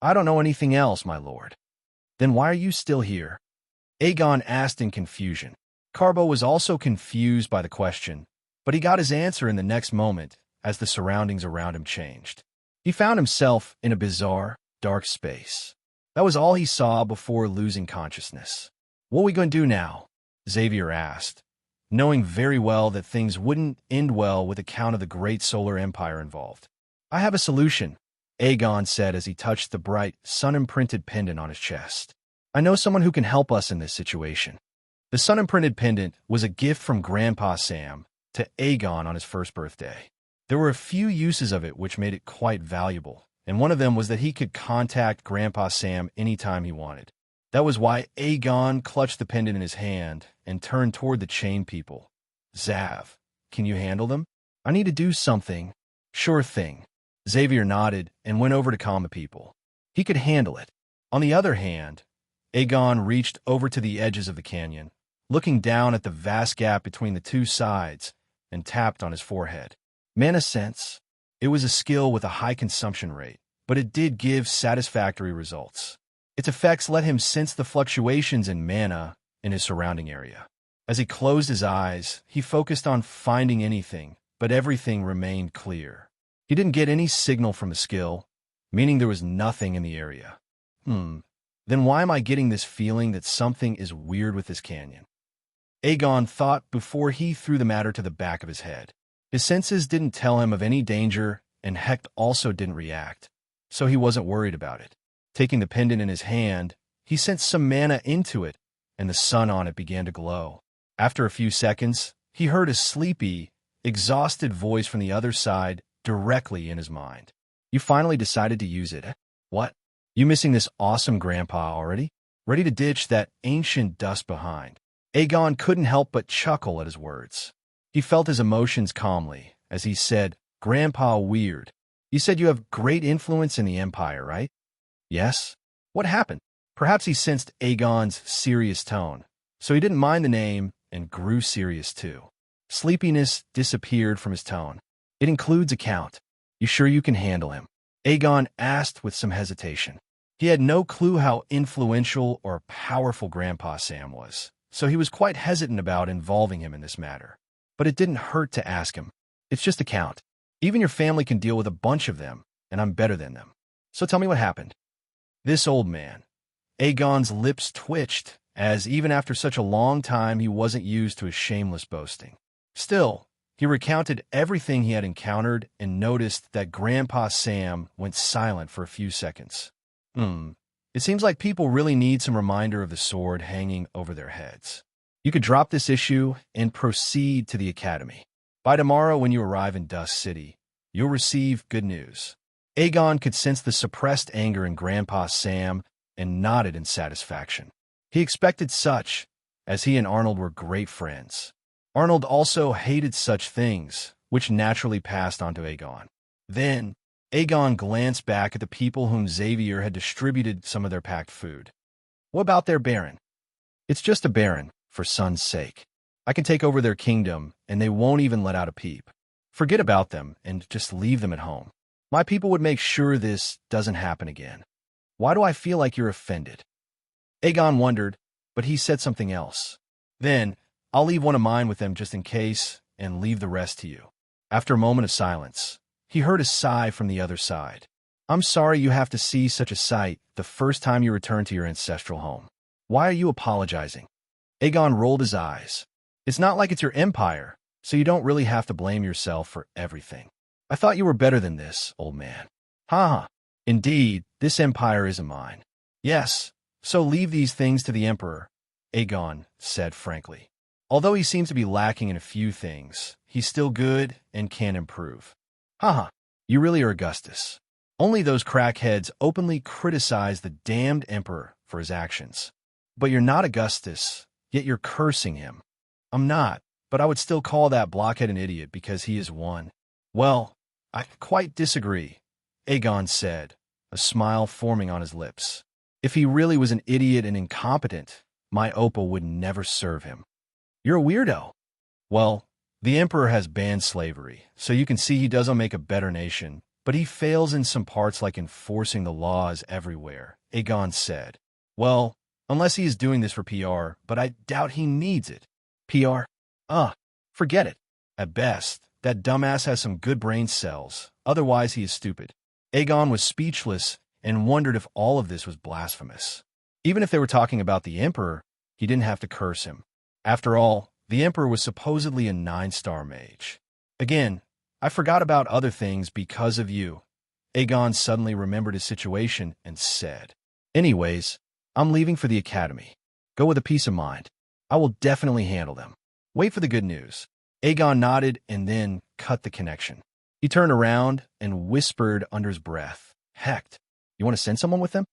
"I don't know anything else, my lord." "Then why are you still here?" Aegon asked in confusion. Carbo was also confused by the question, but he got his answer in the next moment as the surroundings around him changed. He found himself in a bizarre, dark space. That was all he saw before losing consciousness. "What are we going to do now?" Xavier asked, knowing very well that things wouldn't end well with account of the great solar empire involved. "I have a solution," Aegon said as he touched the bright, sun-imprinted pendant on his chest. "I know someone who can help us in this situation." The sun-imprinted pendant was a gift from Grandpa Sam to Aegon on his first birthday. There were a few uses of it which made it quite valuable, and one of them was that he could contact Grandpa Sam anytime he wanted. That was why Aegon clutched the pendant in his hand and turned toward the chain people. "Zav, can you handle them?" "I need to do something." "Sure thing." Xavier nodded and went over to calm the people. He could handle it. On the other hand, Aegon reached over to the edges of the canyon, looking down at the vast gap between the two sides, and tapped on his forehead. Mana sense. It was a skill with a high consumption rate, but it did give satisfactory results. Its effects let him sense the fluctuations in mana in his surrounding area. As he closed his eyes, he focused on finding anything, but everything remained clear. He didn't get any signal from the skill, meaning there was nothing in the area. Then why am I getting this feeling that something is weird with this canyon? Aegon thought before he threw the matter to the back of his head. His senses didn't tell him of any danger, and Hecht also didn't react, so he wasn't worried about it. Taking the pendant in his hand, he sent some mana into it, and the sun on it began to glow. After a few seconds, he heard a sleepy, exhausted voice from the other side directly in his mind. "You finally decided to use it, eh? What? You missing this awesome grandpa already? Ready to ditch that ancient dust behind?" Aegon couldn't help but chuckle at his words. He felt his emotions calmly as he said, "Grandpa weird. You said you have great influence in the Empire, right?" "Yes." "What happened?" Perhaps he sensed Aegon's serious tone, so he didn't mind the name and grew serious too. Sleepiness disappeared from his tone. "It includes a Count. You sure you can handle him?" Aegon asked with some hesitation. He had no clue how influential or powerful Grandpa Sam was, so he was quite hesitant about involving him in this matter. But it didn't hurt to ask him. "It's just a Count. Even your family can deal with a bunch of them, and I'm better than them. So tell me what happened." This old man. Aegon's lips twitched, as even after such a long time he wasn't used to his shameless boasting. Still, he recounted everything he had encountered and noticed that Grandpa Sam went silent for a few seconds. It seems like people really need some reminder of the sword hanging over their heads. You could drop this issue and proceed to the academy. By tomorrow, when you arrive in Dust City, you'll receive good news. Aegon could sense the suppressed anger in Grandpa Sam and nodded in satisfaction. He expected such, as he and Arnold were great friends. Arnold also hated such things, which naturally passed on to Aegon. Then, Aegon glanced back at the people whom Xavier had distributed some of their packed food. "What about their baron?" "It's just a baron, for son's sake. I can take over their kingdom, and they won't even let out a peep. Forget about them, and just leave them at home. My people would make sure this doesn't happen again." "Why do I feel like you're offended?" Aegon wondered, but he said something else. "Then, I'll leave one of mine with them just in case, and leave the rest to you." After a moment of silence, he heard a sigh from the other side. "I'm sorry you have to see such a sight the first time you return to your ancestral home. Why are you apologizing?" Aegon rolled his eyes. "It's not like it's your empire, so you don't really have to blame yourself for everything. I thought you were better than this, old man." "Ha ha. Indeed, this empire isn't mine." "Yes, so leave these things to the emperor," Aegon said frankly. Although he seems to be lacking in a few things, he's still good and can improve. "Haha, you really are Augustus." Only those crackheads openly criticize the damned emperor for his actions. But you're not Augustus, yet you're cursing him. I'm not, but I would still call that blockhead an idiot because he is one. Well, I quite disagree, Aegon said, a smile forming on his lips. If he really was an idiot and incompetent, my opal would never serve him. You're a weirdo. Well, the emperor has banned slavery, so you can see he doesn't make a better nation, but he fails in some parts like enforcing the laws everywhere, Aegon said. Well, unless he is doing this for PR, but I doubt he needs it. PR? Forget it. At best, that dumbass has some good brain cells, otherwise he is stupid. Aegon was speechless and wondered if all of this was blasphemous. Even if they were talking about the emperor, he didn't have to curse him. After all, the emperor was supposedly a 9-star mage. Again, I forgot about other things because of you. Aegon suddenly remembered his situation and said, Anyways, I'm leaving for the academy. Go with a peace of mind. I will definitely handle them. Wait for the good news. Aegon nodded and then cut the connection. He turned around and whispered under his breath, Hecht, you want to send someone with them?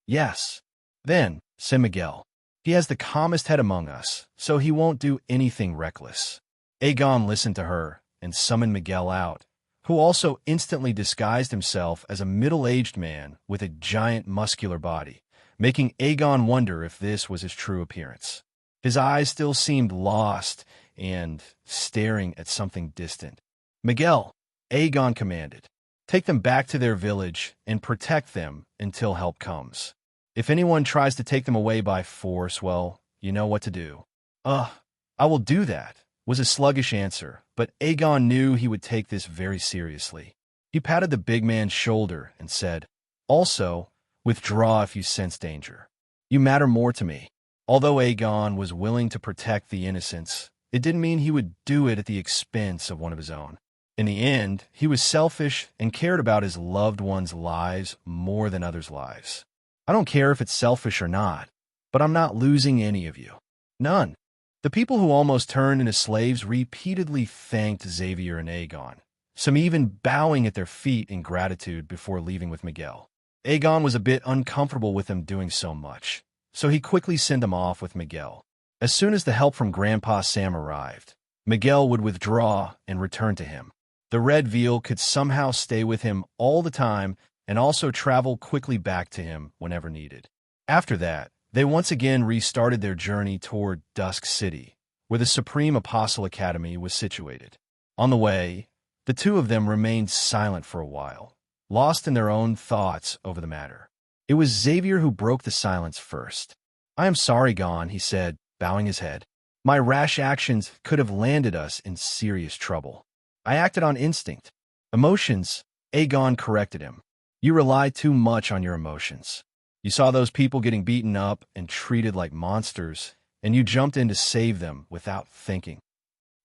Yes. Then, send Miguel. He has the calmest head among us, so he won't do anything reckless. Aegon listened to her and summoned Miguel out, who also instantly disguised himself as a middle-aged man with a giant muscular body, making Aegon wonder if this was his true appearance. His eyes still seemed lost and staring at something distant. Miguel, Aegon commanded, take them back to their village and protect them until help comes. If anyone tries to take them away by force, well, you know what to do. I will do that, was a sluggish answer, but Aegon knew he would take this very seriously. He patted the big man's shoulder and said, Also, withdraw if you sense danger. You matter more to me. Although Aegon was willing to protect the innocents, it didn't mean he would do it at the expense of one of his own. In the end, he was selfish and cared about his loved ones' lives more than others' lives. I don't care if it's selfish or not, but I'm not losing any of you. None. The people who almost turned into slaves repeatedly thanked Xavier and Aegon, some even bowing at their feet in gratitude before leaving with Miguel. Aegon was a bit uncomfortable with them doing so much, so he quickly sent them off with Miguel. As soon as the help from Grandpa Sam arrived, Miguel would withdraw and return to him. The red veal could somehow stay with him all the time and also travel quickly back to him whenever needed. After that, they once again restarted their journey toward Dusk City, where the Supreme Apostle Academy was situated. On the way, the two of them remained silent for a while, lost in their own thoughts over the matter. It was Xavier who broke the silence first. I am sorry, Gon, he said, bowing his head. My rash actions could have landed us in serious trouble. I acted on instinct. Emotions, Aegon corrected him. You rely too much on your emotions. You saw those people getting beaten up and treated like monsters, and you jumped in to save them without thinking.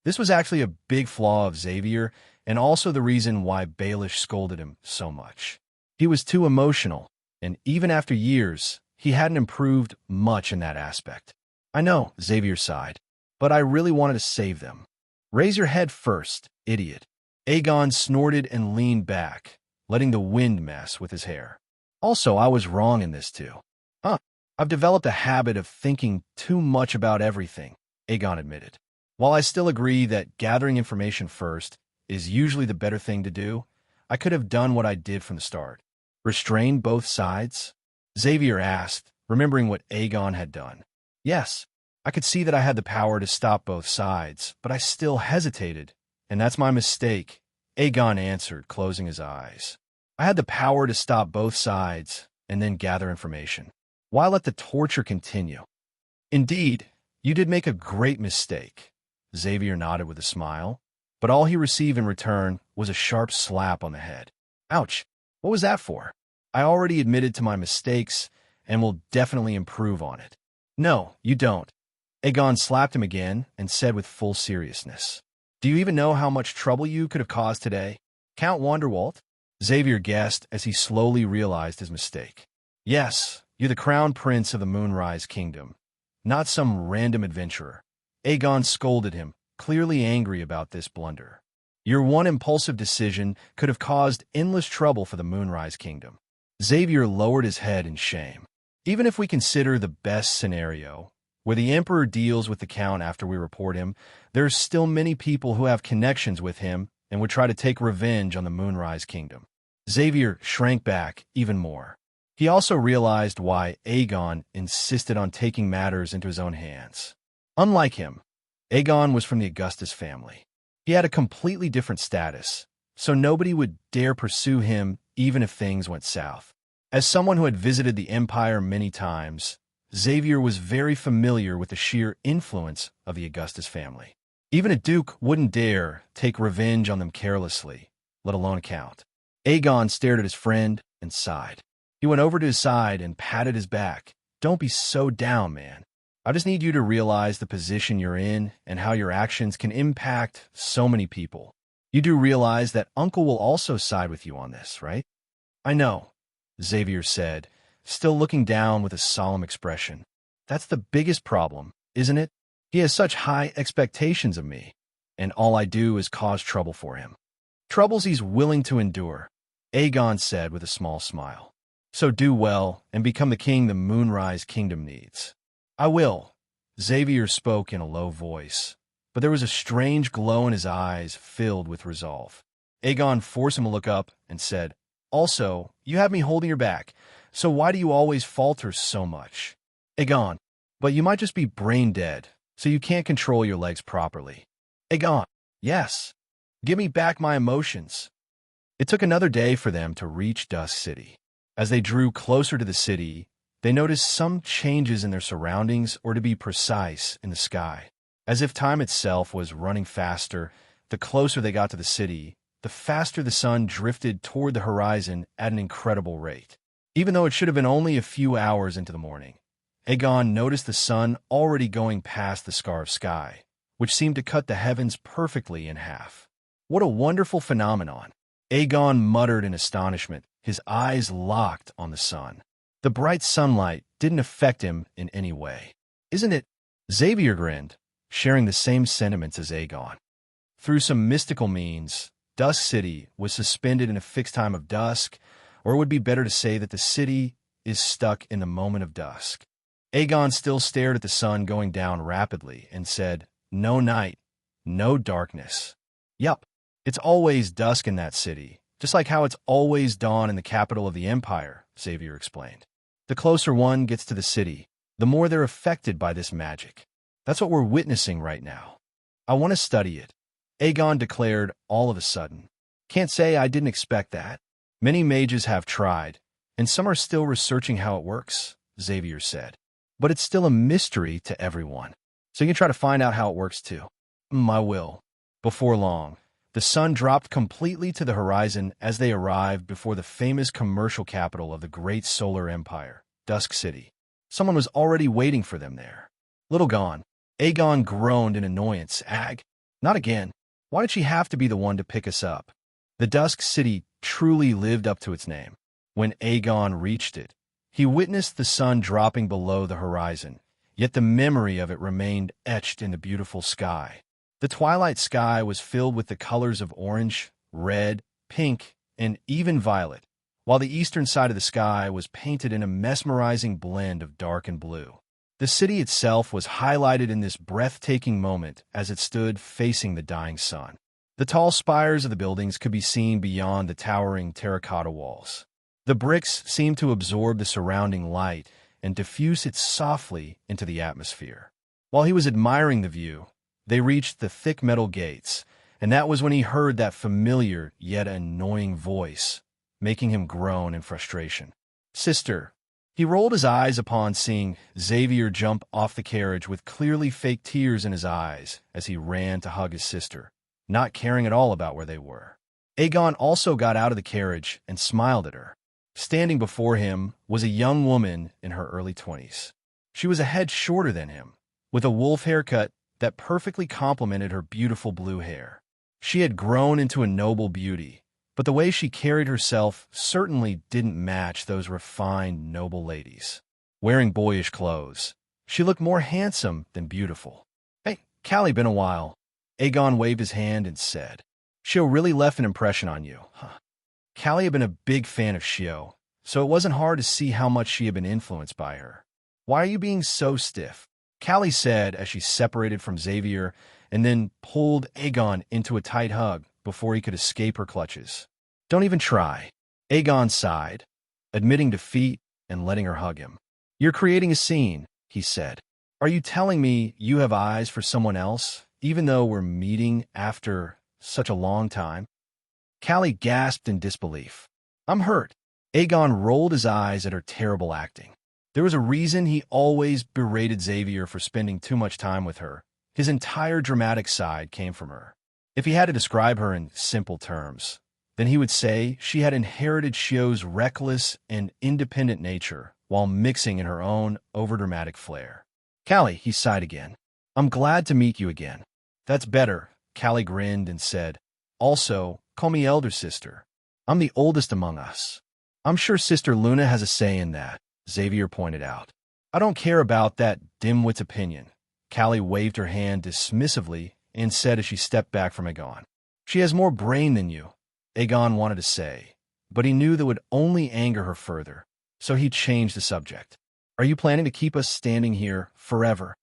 This was actually a big flaw of Xavier, and also the reason why Baelish scolded him so much. He was too emotional, and even after years, he hadn't improved much in that aspect. I know, Xavier sighed, but I really wanted to save them. Raise your head first, idiot. Aegon snorted and leaned back, letting the wind mess with his hair. Also, I was wrong in this too. I've developed a habit of thinking too much about everything, Aegon admitted. While I still agree that gathering information first is usually the better thing to do, I could have done what I did from the start. Restrain both sides? Xavier asked, remembering what Aegon had done. Yes, I could see that I had the power to stop both sides, but I still hesitated, and that's my mistake, Aegon answered, closing his eyes. I had the power to stop both sides and then gather information. Why let the torture continue? Indeed, you did make a great mistake, Xavier nodded with a smile, but all he received in return was a sharp slap on the head. Ouch, what was that for? I already admitted to my mistakes and will definitely improve on it. No, you don't. Aegon slapped him again and said with full seriousness, Do you even know how much trouble you could have caused today? Count Wanderwalt? Xavier guessed as he slowly realized his mistake. Yes, you're the crown prince of the Moonrise Kingdom, not some random adventurer. Aegon scolded him, clearly angry about this blunder. Your one impulsive decision could have caused endless trouble for the Moonrise Kingdom. Xavier lowered his head in shame. Even if we consider the best scenario, where the Emperor deals with the Count after we report him, there's still many people who have connections with him and would try to take revenge on the Moonrise Kingdom. Xavier shrank back even more. He also realized why Aegon insisted on taking matters into his own hands. Unlike him, Aegon was from the Augustus family. He had a completely different status, so nobody would dare pursue him even if things went south. As someone who had visited the Empire many times, Xavier was very familiar with the sheer influence of the Augustus family. Even a duke wouldn't dare take revenge on them carelessly, let alone a count. Aegon stared at his friend and sighed. He went over to his side and patted his back. "Don't be so down, man. I just need you to realize the position you're in and how your actions can impact so many people. You do realize that Uncle will also side with you on this, right?" "I know," Xavier said, still looking down with a solemn expression. "That's the biggest problem, isn't it? He has such high expectations of me, and all I do is cause trouble for him. Troubles he's willing to endure," Aegon said with a small smile. "So do well and become the king the Moonrise Kingdom needs." "I will," Xavier spoke in a low voice, but there was a strange glow in his eyes filled with resolve. Aegon forced him to look up and said, "Also, you have me holding your back, so why do you always falter so much?" "Aegon, but you might just be brain dead, so you can't control your legs properly." "Aegon, yes. Give me back my emotions." It took another day for them to reach Dusk City. As they drew closer to the city, they noticed some changes in their surroundings, or to be precise, in the sky. As if time itself was running faster, the closer they got to the city, the faster the sun drifted toward the horizon at an incredible rate. Even though it should have been only a few hours into the morning, Aegon noticed the sun already going past the scar of sky, which seemed to cut the heavens perfectly in half. "What a wonderful phenomenon," Aegon muttered in astonishment, his eyes locked on the sun. The bright sunlight didn't affect him in any way. "Isn't it?" Xavier grinned, sharing the same sentiments as Aegon. Through some mystical means, Dusk City was suspended in a fixed time of dusk, or it would be better to say that the city is stuck in the moment of dusk. Aegon still stared at the sun going down rapidly and said, "No night, no darkness." "Yup, it's always dusk in that city, just like how it's always dawn in the capital of the Empire," Xavier explained. "The closer one gets to the city, the more they're affected by this magic. That's what we're witnessing right now. I want to study it," Aegon declared all of a sudden. "Can't say I didn't expect that. Many mages have tried, and some are still researching how it works," Xavier said. "But it's still a mystery to everyone. So you can try to find out how it works too." "I will." Before long, the sun dropped completely to the horizon as they arrived before the famous commercial capital of the great solar empire, Dusk City. Someone was already waiting for them there. "Little gone." Aegon groaned in annoyance. "Ag, not again. Why did she have to be the one to pick us up?" The Dusk City truly lived up to its name. When Aegon reached it, he witnessed the sun dropping below the horizon, yet the memory of it remained etched in the beautiful sky. The twilight sky was filled with the colors of orange, red, pink, and even violet, while the eastern side of the sky was painted in a mesmerizing blend of dark and blue. The city itself was highlighted in this breathtaking moment as it stood facing the dying sun. The tall spires of the buildings could be seen beyond the towering terracotta walls. The bricks seemed to absorb the surrounding light and diffuse it softly into the atmosphere. While he was admiring the view, they reached the thick metal gates, and that was when he heard that familiar yet annoying voice, making him groan in frustration. "Sister." He rolled his eyes upon seeing Xavier jump off the carriage with clearly fake tears in his eyes as he ran to hug his sister, not caring at all about where they were. Aegon also got out of the carriage and smiled at her. Standing before him was a young woman in her early 20s. She was a head shorter than him, with a wolf haircut that perfectly complemented her beautiful blue hair. She had grown into a noble beauty, but the way she carried herself certainly didn't match those refined, noble ladies. Wearing boyish clothes, she looked more handsome than beautiful. "Hey, Callie, been a while." Aegon waved his hand and said. Shio really left an impression on you. Huh. Callie had been a big fan of Shio, so it wasn't hard to see how much she had been influenced by her. Why are you being so stiff? Callie said as she separated from Xavier and then pulled Aegon into a tight hug before he could escape her clutches. Don't even try. Aegon sighed, admitting defeat and letting her hug him. You're creating a scene, he said. Are you telling me you have eyes for someone else, even though we're meeting after such a long time? Callie gasped in disbelief. I'm hurt. Aegon rolled his eyes at her terrible acting. There was a reason he always berated Xavier for spending too much time with her. His entire dramatic side came from her. If he had to describe her in simple terms, then he would say she had inherited Shio's reckless and independent nature while mixing in her own overdramatic flair. Callie, he sighed again. I'm glad to meet you again. That's better, Callie grinned and said. Also, call me elder sister. I'm the oldest among us. I'm sure Sister Luna has a say in that, Xavier pointed out. I don't care about that dimwit's opinion. Callie waved her hand dismissively and said as she stepped back from Aegon. She has more brain than you, Aegon wanted to say, but he knew that would only anger her further, so he changed the subject. Are you planning to keep us standing here forever?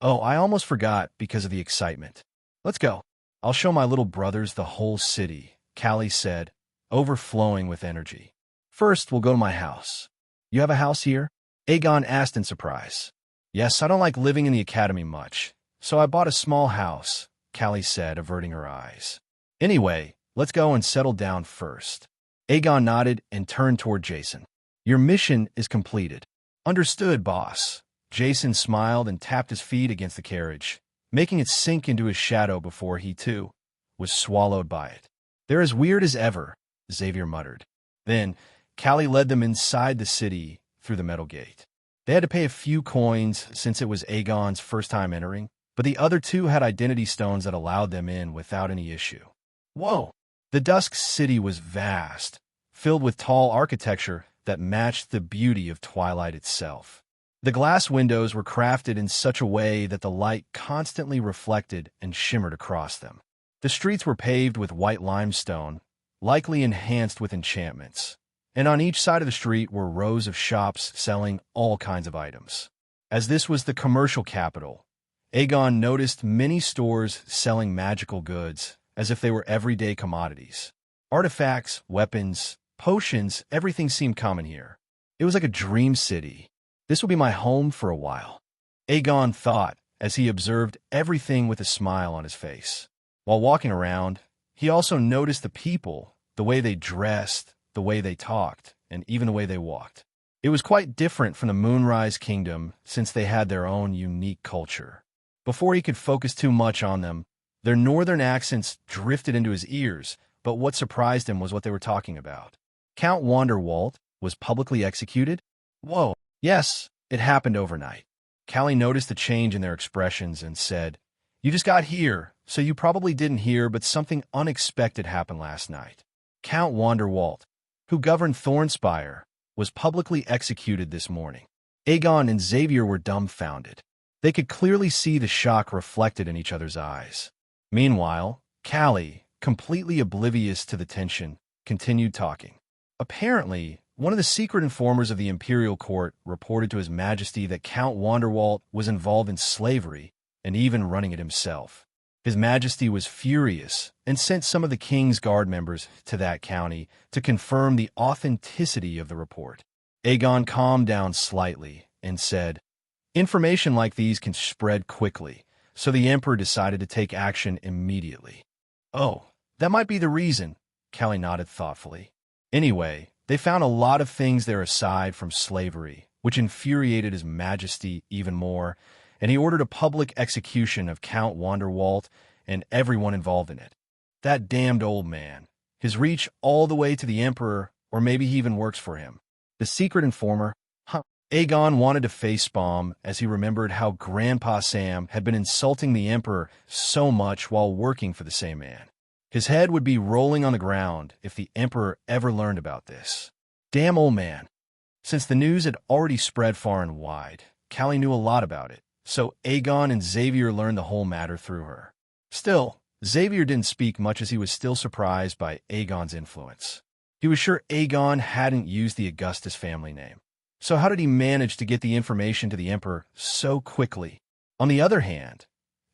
Oh, I almost forgot because of the excitement. Let's go. I'll show my little brothers the whole city, Callie said, overflowing with energy. First, we'll go to my house. You have a house here? Aegon asked in surprise. Yes, I don't like living in the academy much, so I bought a small house, Callie said, averting her eyes. Anyway, let's go and settle down first. Aegon nodded and turned toward Jason. Your mission is completed. Understood, boss. Jason smiled and tapped his feet against the carriage, making it sink into his shadow before he, too, was swallowed by it. They're as weird as ever, Xavier muttered. Then, Callie led them inside the city through the metal gate. They had to pay a few coins since it was Aegon's first time entering, but the other two had identity stones that allowed them in without any issue. Whoa! The Dusk City was vast, filled with tall architecture that matched the beauty of twilight itself. The glass windows were crafted in such a way that the light constantly reflected and shimmered across them. The streets were paved with white limestone, likely enhanced with enchantments, and on each side of the street were rows of shops selling all kinds of items. As this was the commercial capital, Aegon noticed many stores selling magical goods as if they were everyday commodities. Artifacts, weapons, potions, everything seemed common here. It was like a dream city. This will be my home for a while, Aegon thought as he observed everything with a smile on his face. While walking around, he also noticed the people, the way they dressed, the way they talked, and even the way they walked. It was quite different from the Moonrise Kingdom since they had their own unique culture. Before he could focus too much on them, their northern accents drifted into his ears, but what surprised him was what they were talking about. Count Wanderwalt was publicly executed? Whoa, yes, it happened overnight. Callie noticed the change in their expressions and said, You just got here, so you probably didn't hear, but something unexpected happened last night. Count Wanderwalt, who governed Thornspire, was publicly executed this morning. Aegon and Xavier were dumbfounded. They could clearly see the shock reflected in each other's eyes. Meanwhile, Callie, completely oblivious to the tension, continued talking. Apparently, one of the secret informers of the Imperial Court reported to His Majesty that Count Wanderwalt was involved in slavery and even running it himself. His Majesty was furious and sent some of the King's Guard members to that county to confirm the authenticity of the report. Aegon calmed down slightly and said, Information like these can spread quickly, so the Emperor decided to take action immediately. Oh, that might be the reason, Callie nodded thoughtfully. Anyway, they found a lot of things there aside from slavery, which infuriated His Majesty even more, and he ordered a public execution of Count Wanderwalt and everyone involved in it. That damned old man. His reach all the way to the Emperor, or maybe he even works for him. The secret informer? Huh. Aegon wanted to facepalm as he remembered how Grandpa Sam had been insulting the Emperor so much while working for the same man. His head would be rolling on the ground if the Emperor ever learned about this. Damn old man. Since the news had already spread far and wide, Callie knew a lot about it, so Aegon and Xavier learned the whole matter through her. Still, Xavier didn't speak much as he was still surprised by Aegon's influence. He was sure Aegon hadn't used the Augustus family name. So how did he manage to get the information to the Emperor so quickly? On the other hand,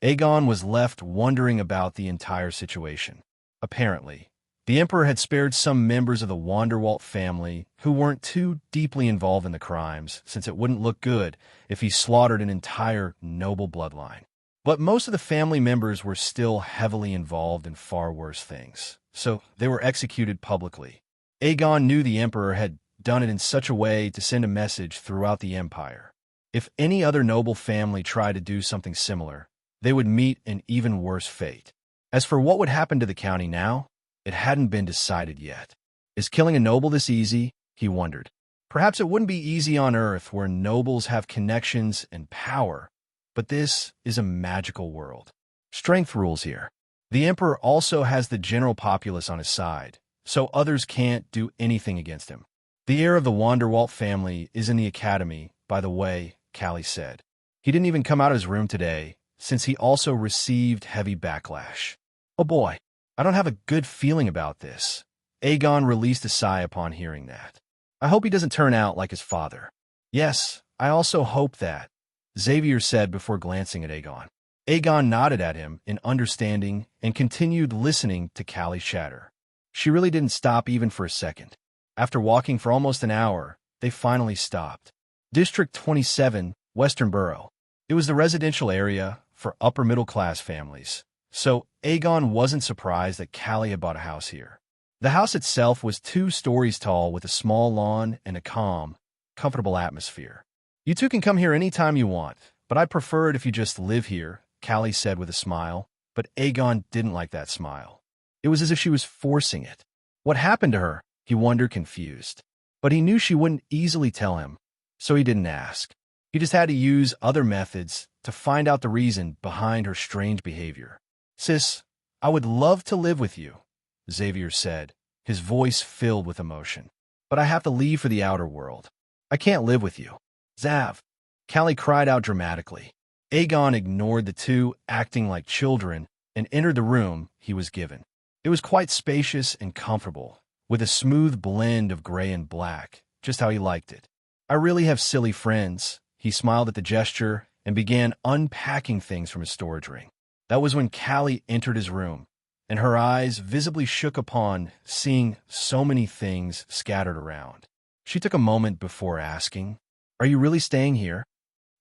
Aegon was left wondering about the entire situation. Apparently, the Emperor had spared some members of the Wanderwalt family who weren't too deeply involved in the crimes, since it wouldn't look good if he slaughtered an entire noble bloodline. But most of the family members were still heavily involved in far worse things, so they were executed publicly. Aegon knew the Emperor had done it in such a way to send a message throughout the Empire. If any other noble family tried to do something similar, they would meet an even worse fate. As for what would happen to the county now, it hadn't been decided yet. Is killing a noble this easy? He wondered. Perhaps it wouldn't be easy on Earth where nobles have connections and power, but this is a magical world. Strength rules here. The Emperor also has the general populace on his side, so others can't do anything against him. The heir of the Wanderwalt family is in the academy, by the way, Callie said. He didn't even come out of his room today, since he also received heavy backlash. Oh boy, I don't have a good feeling about this. Aegon released a sigh upon hearing that. I hope he doesn't turn out like his father. Yes, I also hope that, Xavier said before glancing at Aegon. Aegon nodded at him in understanding and continued listening to Callie's chatter. She really didn't stop even for a second. After walking for almost an hour, they finally stopped. District 27, Western Borough. It was the residential area for upper-middle-class families, so Aegon wasn't surprised that Callie had bought a house here. The house itself was 2 stories tall with a small lawn and a calm, comfortable atmosphere. You two can come here anytime you want, but I'd prefer it if you just live here, Callie said with a smile, but Aegon didn't like that smile. It was as if she was forcing it. What happened to her? He wondered, confused. But he knew she wouldn't easily tell him, so he didn't ask. He just had to use other methods to find out the reason behind her strange behavior. Sis, I would love to live with you, Xavier said, his voice filled with emotion. But I have to leave for the outer world. I can't live with you. Zav, Callie cried out dramatically. Aegon ignored the two, acting like children, and entered the room he was given. It was quite spacious and comfortable, with a smooth blend of gray and black, just how he liked it. I really have silly friends. He smiled at the gesture and began unpacking things from his storage ring. That was when Callie entered his room, and her eyes visibly shook upon seeing so many things scattered around. She took a moment before asking, "Are you really staying here?"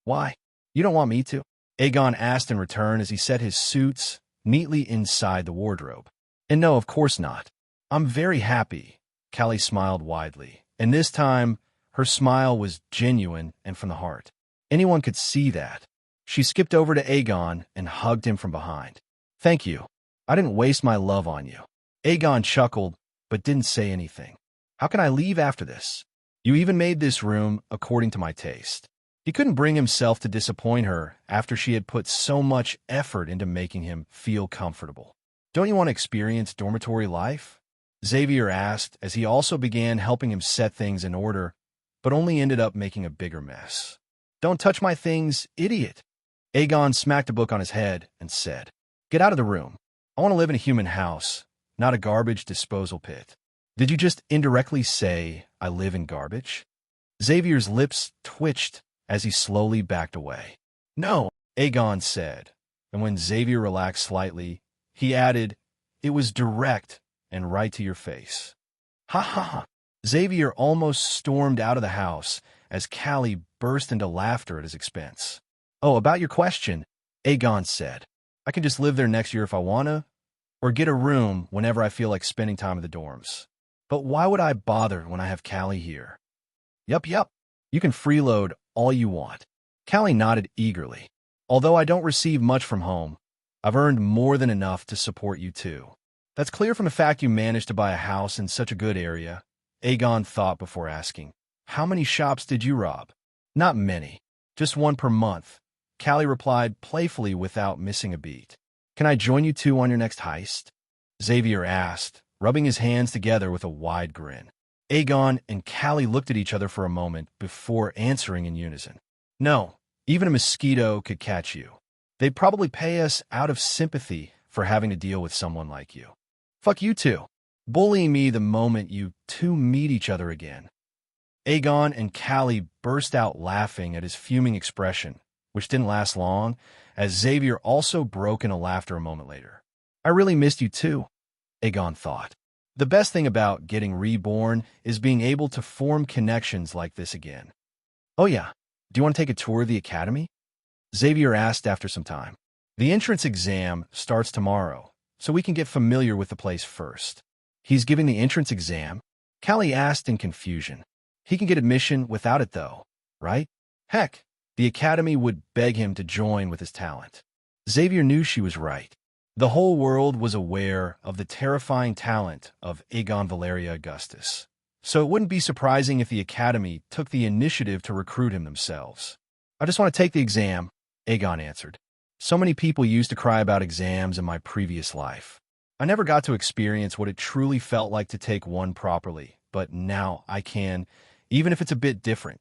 "Why? You don't want me to?" Aegon asked in return as he set his suits neatly inside the wardrobe. "And no, of course not. I'm very happy." Callie smiled widely, and this time her smile was genuine and from the heart. Anyone could see that. She skipped over to Aegon and hugged him from behind. "Thank you. I didn't waste my love on you." Aegon chuckled, but didn't say anything. "How can I leave after this? You even made this room according to my taste." He couldn't bring himself to disappoint her after she had put so much effort into making him feel comfortable. "Don't you want to experience dormitory life?" Xavier asked as he also began helping him set things in order, but only ended up making a bigger mess. "Don't touch my things, idiot." Aegon smacked a book on his head and said, "Get out of the room. I want to live in a human house, not a garbage disposal pit." "Did you just indirectly say I live in garbage?" Xavier's lips twitched as he slowly backed away. "No," Aegon said, and when Xavier relaxed slightly, he added, "It was direct and right to your face." "Ha ha ha." Xavier almost stormed out of the house as Callie burst into laughter at his expense. "Oh, about your question," Aegon said, "I can just live there next year if I want to, or get a room whenever I feel like spending time at the dorms. But why would I bother when I have Callie here?" Yup. You can freeload all you want." Callie nodded eagerly. "Although I don't receive much from home, I've earned more than enough to support you too." "That's clear from the fact you managed to buy a house in such a good area," Aegon thought before asking, "How many shops did you rob?" "Not many. Just one per month," Callie replied playfully without missing a beat. "Can I join you two on your next heist?" Xavier asked, rubbing his hands together with a wide grin. Aegon and Callie looked at each other for a moment before answering in unison. "No, even a mosquito could catch you. They'd probably pay us out of sympathy for having to deal with someone like you. Fuck you too. Bullying me the moment you two meet each other again. Aegon and Callie burst out laughing at his fuming expression, which didn't last long, as Xavier also broke into laughter a moment later. I really missed you too, Aegon thought. The best thing about getting reborn is being able to form connections like this again. Oh yeah, do you want to take a tour of the academy? Xavier asked after some time. The entrance exam starts tomorrow, so we can get familiar with the place first. He's giving the entrance exam? Callie asked in confusion. He can get admission without it though, right? Heck, the academy would beg him to join with his talent. Xavier knew she was right. The whole world was aware of the terrifying talent of Aegon Valeria Augustus, so it wouldn't be surprising if the academy took the initiative to recruit him themselves. I just want to take the exam, Aegon answered. So many people used to cry about exams in my previous life. I never got to experience what it truly felt like to take one properly, but now I can, even if it's a bit different.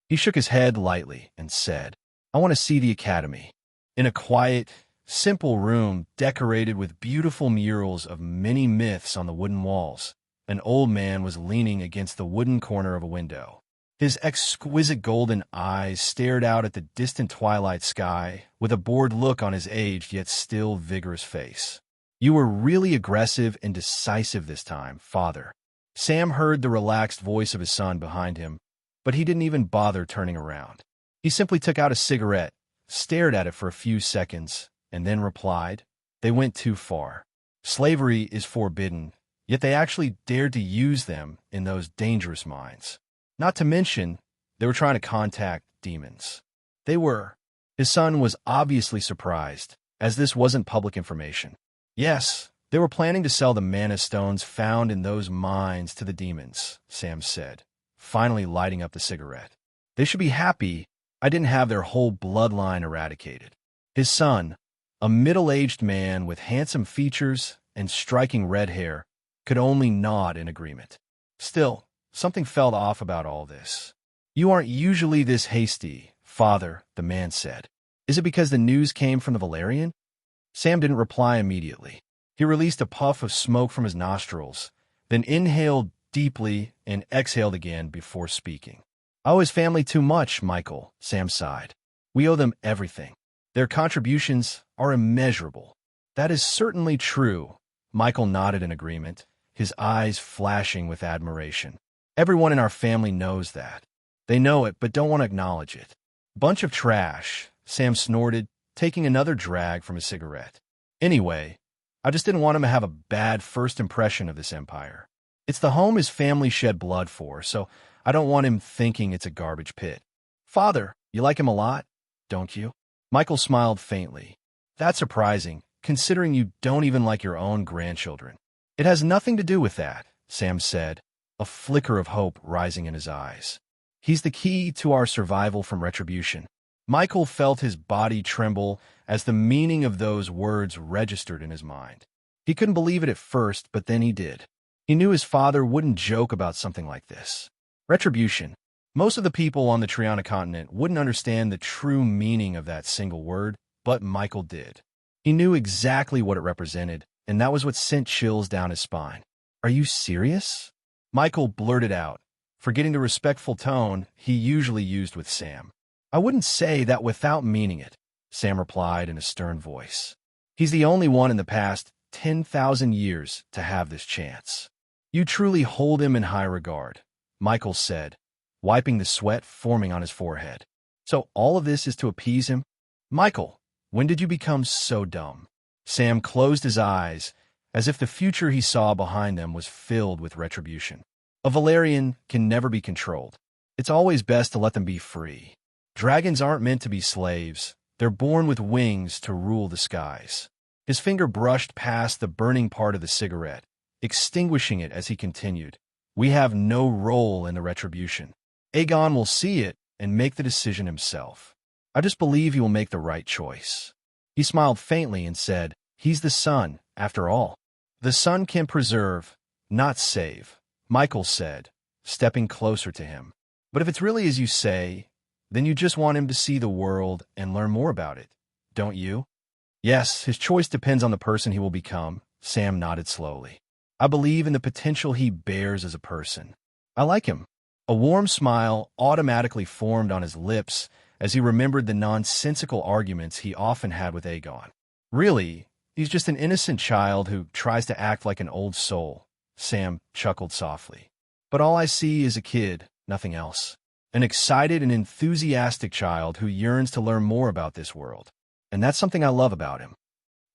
He shook his head lightly and said, I want to see the academy. In a quiet, simple room decorated with beautiful murals of many myths on the wooden walls, an old man was leaning against the wooden corner of a window. His exquisite golden eyes stared out at the distant twilight sky with a bored look on his aged yet still vigorous face. You were really aggressive and decisive this time, father. Sam heard the relaxed voice of his son behind him, but he didn't even bother turning around. He simply took out a cigarette, stared at it for a few seconds, and then replied, They went too far. Slavery is forbidden, yet they actually dared to use them in those dangerous mines. Not to mention, they were trying to contact demons. His son was obviously surprised, as this wasn't public information. Yes, they were planning to sell the mana stones found in those mines to the demons, Sam said, finally lighting up the cigarette. They should be happy I didn't have their whole bloodline eradicated. His son, a middle-aged man with handsome features and striking red hair, could only nod in agreement. Still, something felt off about all this. You aren't usually this hasty, father, the man said. Is it because the news came from the Valerian? Sam didn't reply immediately. He released a puff of smoke from his nostrils, then inhaled deeply and exhaled again before speaking. I owe his family too much, Michael, Sam sighed. We owe them everything. Their contributions are immeasurable. That is certainly true, Michael nodded in agreement, his eyes flashing with admiration. Everyone in our family knows that. They know it, but don't want to acknowledge it. Bunch of trash, Sam snorted, taking another drag from his cigarette. Anyway, I just didn't want him to have a bad first impression of this empire. It's the home his family shed blood for, so I don't want him thinking it's a garbage pit. Father, you like him a lot, don't you? Michael smiled faintly. That's surprising, considering you don't even like your own grandchildren. It has nothing to do with that, Sam said, a flicker of hope rising in his eyes. He's the key to our survival from retribution. Michael felt his body tremble as the meaning of those words registered in his mind. He couldn't believe it at first, but then he did. He knew his father wouldn't joke about something like this. Retribution. Most of the people on the Triana continent wouldn't understand the true meaning of that single word, but Michael did. He knew exactly what it represented, and that was what sent chills down his spine. Are you serious? Michael blurted out, forgetting the respectful tone he usually used with Sam. I wouldn't say that without meaning it, Sam replied in a stern voice. He's the only one in the past 10,000 years to have this chance. You truly hold him in high regard, Michael said, wiping the sweat forming on his forehead. So all of this is to appease him? Michael, when did you become so dumb? Sam closed his eyes, as if the future he saw behind them was filled with retribution. A Valerian can never be controlled. It's always best to let them be free. Dragons aren't meant to be slaves. They're born with wings to rule the skies. His finger brushed past the burning part of the cigarette, extinguishing it as he continued. We have no role in the retribution. Aegon will see it and make the decision himself. I just believe he will make the right choice. He smiled faintly and said, He's the sun, after all. The sun can preserve, not save, Michael said, stepping closer to him. But if it's really as you say, then you just want him to see the world and learn more about it, don't you? Yes, his choice depends on the person he will become. Sam nodded slowly. I believe in the potential he bears as a person. I like him. A warm smile automatically formed on his lips as he remembered the nonsensical arguments he often had with Aegon. Really, he's just an innocent child who tries to act like an old soul. Sam chuckled softly. But all I see is a kid, nothing else. An excited and enthusiastic child who yearns to learn more about this world. And that's something I love about him.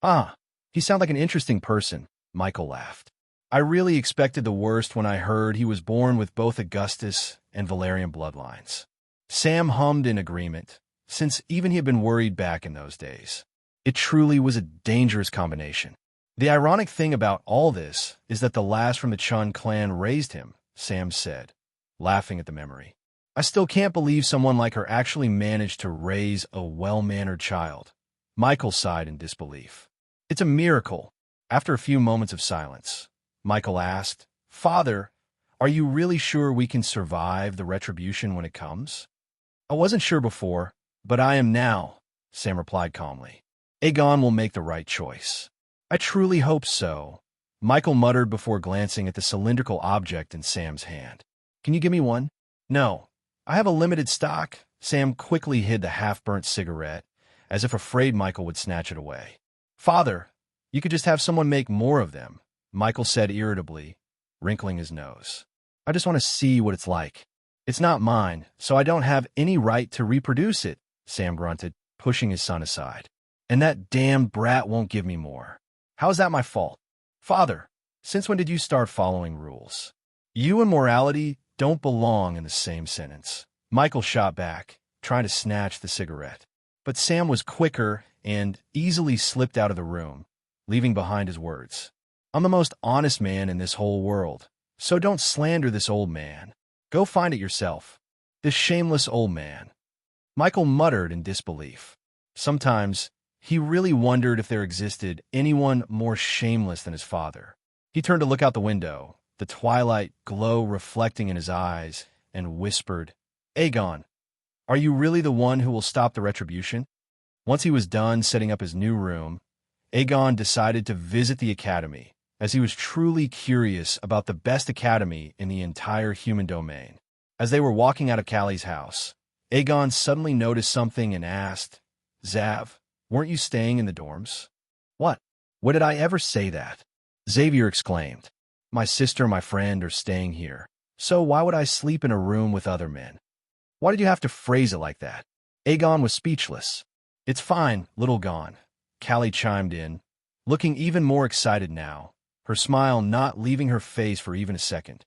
Ah, he sounds like an interesting person, Michael laughed. I really expected the worst when I heard he was born with both Augustus and Valerian bloodlines. Sam hummed in agreement, since even he had been worried back in those days. It truly was a dangerous combination. The ironic thing about all this is that the last from the Chun clan raised him, Sam said, laughing at the memory. I still can't believe someone like her actually managed to raise a well-mannered child. Michael sighed in disbelief. It's a miracle. After a few moments of silence, Michael asked, Father, are you really sure we can survive the retribution when it comes? I wasn't sure before, but I am now, Sam replied calmly. Aegon will make the right choice. I truly hope so, Michael muttered before glancing at the cylindrical object in Sam's hand. Can you give me one? No. I have a limited stock. Sam quickly hid the half-burnt cigarette, as if afraid Michael would snatch it away. Father, you could just have someone make more of them, Michael said irritably, wrinkling his nose. I just want to see what it's like. It's not mine, so I don't have any right to reproduce it, Sam grunted, pushing his son aside. And that damned brat won't give me more. How is that my fault? Father, since when did you start following rules? You and morality don't belong in the same sentence. Michael shot back, trying to snatch the cigarette. But Sam was quicker and easily slipped out of the room, leaving behind his words. I'm the most honest man in this whole world, so don't slander this old man. Go find it yourself. This shameless old man. Michael muttered in disbelief. Sometimes, he really wondered if there existed anyone more shameless than his father. He turned to look out the window, the twilight glow reflecting in his eyes, and whispered, Aegon, are you really the one who will stop the retribution? Once he was done setting up his new room, Aegon decided to visit the academy, as he was truly curious about the best academy in the entire human domain. As they were walking out of Callie's house, Aegon suddenly noticed something and asked, Zav, weren't you staying in the dorms? What? When did I ever say that? Xavier exclaimed. My sister and my friend are staying here, so why would I sleep in a room with other men? Why did you have to phrase it like that? Aegon was speechless. It's fine, little Gon, Callie chimed in, looking even more excited now, her smile not leaving her face for even a second.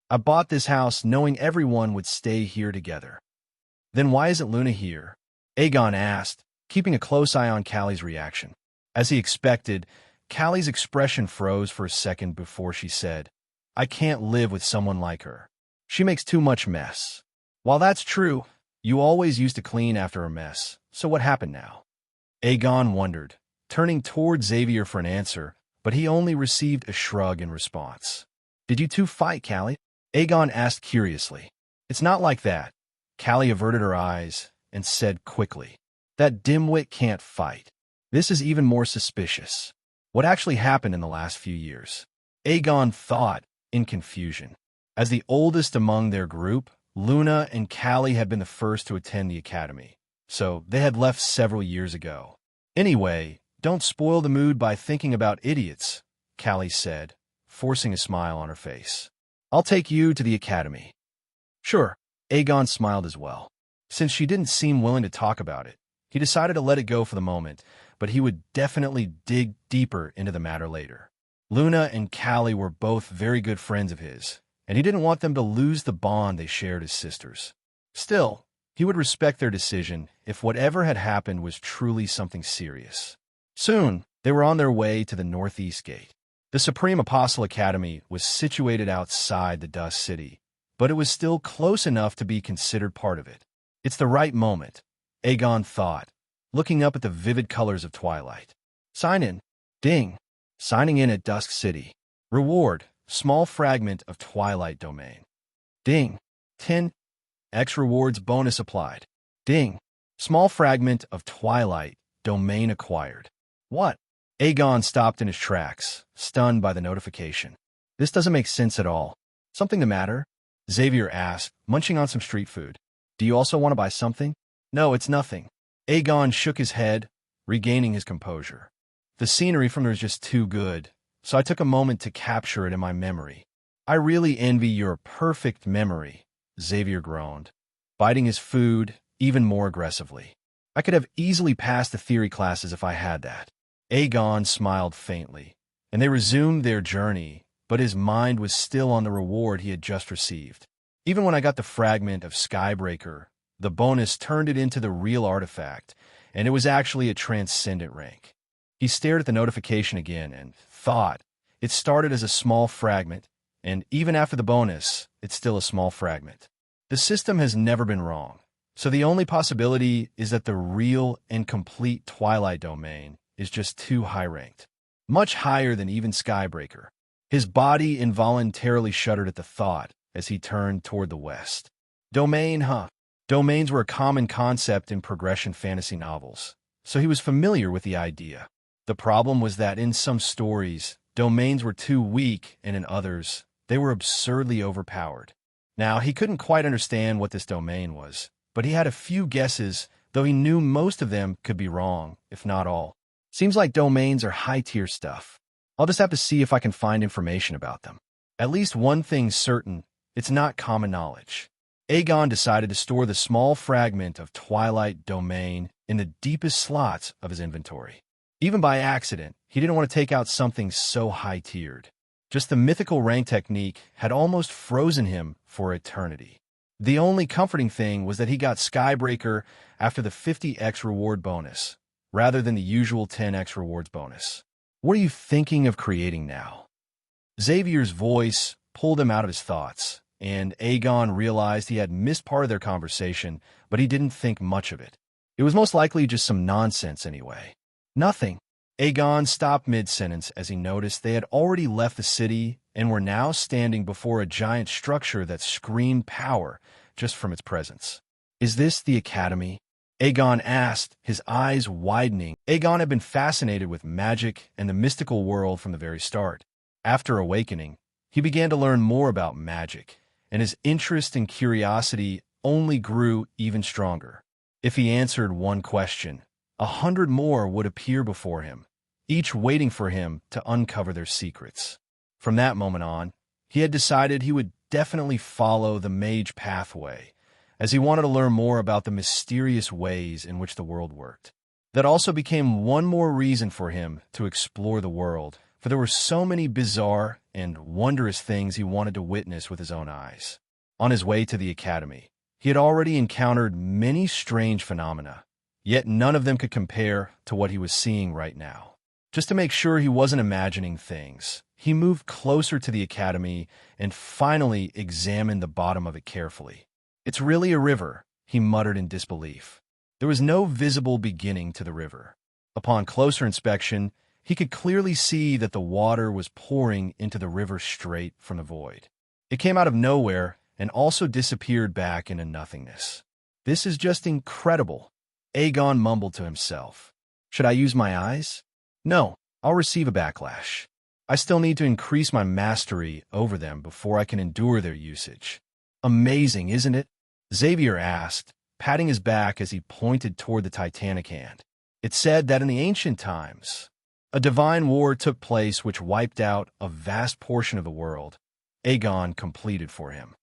I bought this house knowing everyone would stay here together. Then why isn't Luna here? Aegon asked, keeping a close eye on Callie's reaction. As he expected, Callie's expression froze for a second before she said, I can't live with someone like her. She makes too much mess. While that's true, you always used to clean after a mess, so what happened now? Aegon wondered, turning toward Xavier for an answer, but he only received a shrug in response. Did you two fight, Callie? Aegon asked curiously. It's not like that. Callie averted her eyes and said quickly, that dimwit can't fight. This is even more suspicious. What actually happened in the last few years? Aegon thought, in confusion. As the oldest among their group, Luna and Callie had been the first to attend the academy, so they had left several years ago. Anyway, don't spoil the mood by thinking about idiots, Callie said, forcing a smile on her face. I'll take you to the academy. Sure, Aegon smiled as well. Since she didn't seem willing to talk about it, he decided to let it go for the moment, but he would definitely dig deeper into the matter later. Luna and Callie were both very good friends of his, and he didn't want them to lose the bond they shared as sisters. Still, he would respect their decision if whatever had happened was truly something serious. Soon, they were on their way to the Northeast Gate. The Supreme Apostle Academy was situated outside the Dust City, but it was still close enough to be considered part of it. It's the right moment, Aegon thought, looking up at the vivid colors of twilight. Sign in. Ding. Signing in at Dusk City. Reward. Small fragment of Twilight Domain. Ding. 10. X rewards bonus applied. Ding. Small fragment of Twilight Domain acquired. What? Aegon stopped in his tracks, stunned by the notification. This doesn't make sense at all. Something the matter? Xavier asked, munching on some street food. Do you also want to buy something? No, it's nothing. Aegon shook his head, regaining his composure. The scenery from there is just too good, so I took a moment to capture it in my memory. I really envy your perfect memory, Xavier groaned, biting his food even more aggressively. I could have easily passed the theory classes if I had that. Aegon smiled faintly, and they resumed their journey, but his mind was still on the reward he had just received. Even when I got the fragment of Skybreaker, the bonus turned it into the real artifact, and it was actually a transcendent rank. He stared at the notification again and thought, it started as a small fragment, and even after the bonus, it's still a small fragment. The system has never been wrong, so the only possibility is that the real and complete Twilight domain is just too high-ranked, much higher than even Skybreaker. His body involuntarily shuddered at the thought as he turned toward the west. Domain, huh? Domains were a common concept in progression fantasy novels, so he was familiar with the idea. The problem was that in some stories, domains were too weak, and in others, they were absurdly overpowered. Now, he couldn't quite understand what this domain was, but he had a few guesses, though he knew most of them could be wrong, if not all. Seems like domains are high-tier stuff. I'll just have to see if I can find information about them. At least one thing's certain, it's not common knowledge. Aegon decided to store the small fragment of Twilight domain in the deepest slots of his inventory. Even by accident, he didn't want to take out something so high-tiered. Just the Mythical-Rank technique had almost frozen him for eternity. The only comforting thing was that he got Skybreaker after the 50x reward bonus, rather than the usual 10x rewards bonus. What are you thinking of creating now? Xavier's voice pulled him out of his thoughts, and Aegon realized he had missed part of their conversation, but he didn't think much of it. It was most likely just some nonsense anyway. Nothing. Aegon stopped mid-sentence as he noticed they had already left the city and were now standing before a giant structure that screamed power just from its presence. Is this the academy? Aegon asked, his eyes widening. Aegon had been fascinated with magic and the mystical world from the very start. After awakening, he began to learn more about magic, and his interest and curiosity only grew even stronger. If he answered one question, 100 more would appear before him, each waiting for him to uncover their secrets. From that moment on, he had decided he would definitely follow the mage pathway, as he wanted to learn more about the mysterious ways in which the world worked. That also became one more reason for him to explore the world, for there were so many bizarre and wondrous things he wanted to witness with his own eyes. On his way to the academy, he had already encountered many strange phenomena, yet none of them could compare to what he was seeing right now. Just to make sure he wasn't imagining things, he moved closer to the academy and finally examined the bottom of it carefully. It's really a river, he muttered in disbelief. There was no visible beginning to the river. Upon closer inspection, he could clearly see that the water was pouring into the river straight from the void. It came out of nowhere and also disappeared back into nothingness. This is just incredible, Aegon mumbled to himself. Should I use my eyes? No, I'll receive a backlash. I still need to increase my mastery over them before I can endure their usage. Amazing, isn't it? Xavier asked, patting his back as he pointed toward the Titanic hand. It said that in the ancient times, a divine war took place which wiped out a vast portion of the world. Aegon completed for him.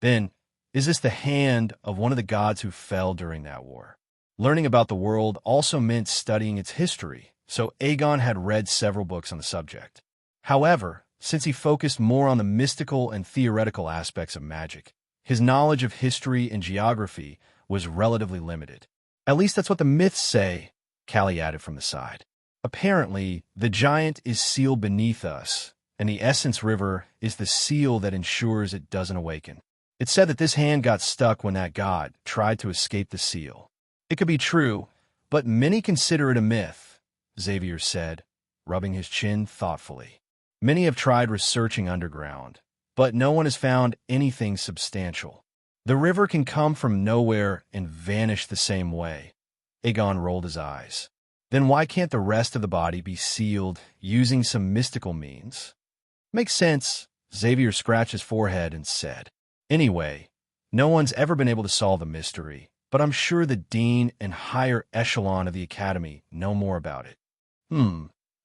Then, is this the hand of one of the gods who fell during that war? Learning about the world also meant studying its history, so Aegon had read several books on the subject. However, since he focused more on the mystical and theoretical aspects of magic, his knowledge of history and geography was relatively limited. At least that's what the myths say, Callie added from the side. Apparently, the giant is sealed beneath us, and the Essence River is the seal that ensures it doesn't awaken. It's said that this hand got stuck when that god tried to escape the seal. It could be true, but many consider it a myth, Xavier said, rubbing his chin thoughtfully. Many have tried researching underground, but no one has found anything substantial. The river can come from nowhere and vanish the same way. Aegon rolled his eyes. Then why can't the rest of the body be sealed using some mystical means? Makes sense, Xavier scratched his forehead and said. Anyway, no one's ever been able to solve the mystery, but I'm sure the dean and higher echelon of the academy know more about it.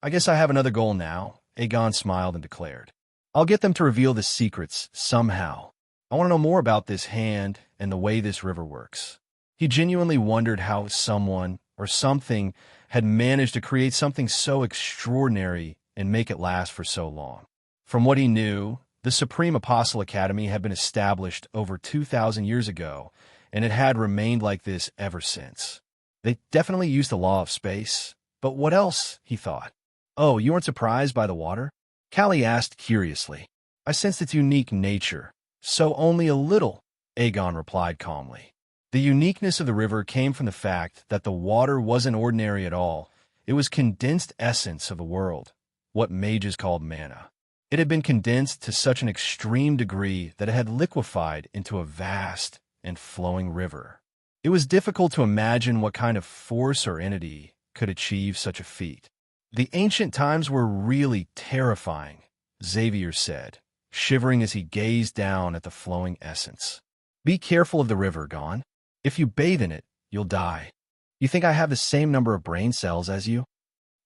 I guess I have another goal now, Aegon smiled and declared. I'll get them to reveal the secrets somehow. I want to know more about this hand and the way this river works. He genuinely wondered how someone or something had managed to create something so extraordinary and make it last for so long. From what he knew, the Supreme Apostle Academy had been established over 2,000 years ago, and it had remained like this ever since. They definitely used the law of space, but what else, he thought. Oh, you weren't surprised by the water? Callie asked curiously. I sensed its unique nature. So only a little, Aegon replied calmly. The uniqueness of the river came from the fact that the water wasn't ordinary at all. It was condensed essence of the world, what mages called mana. It had been condensed to such an extreme degree that it had liquefied into a vast and flowing river. It was difficult to imagine what kind of force or entity could achieve such a feat. The ancient times were really terrifying, Xavier said, shivering as he gazed down at the flowing essence. Be careful of the river, Gon. If you bathe in it, you'll die. You think I have the same number of brain cells as you?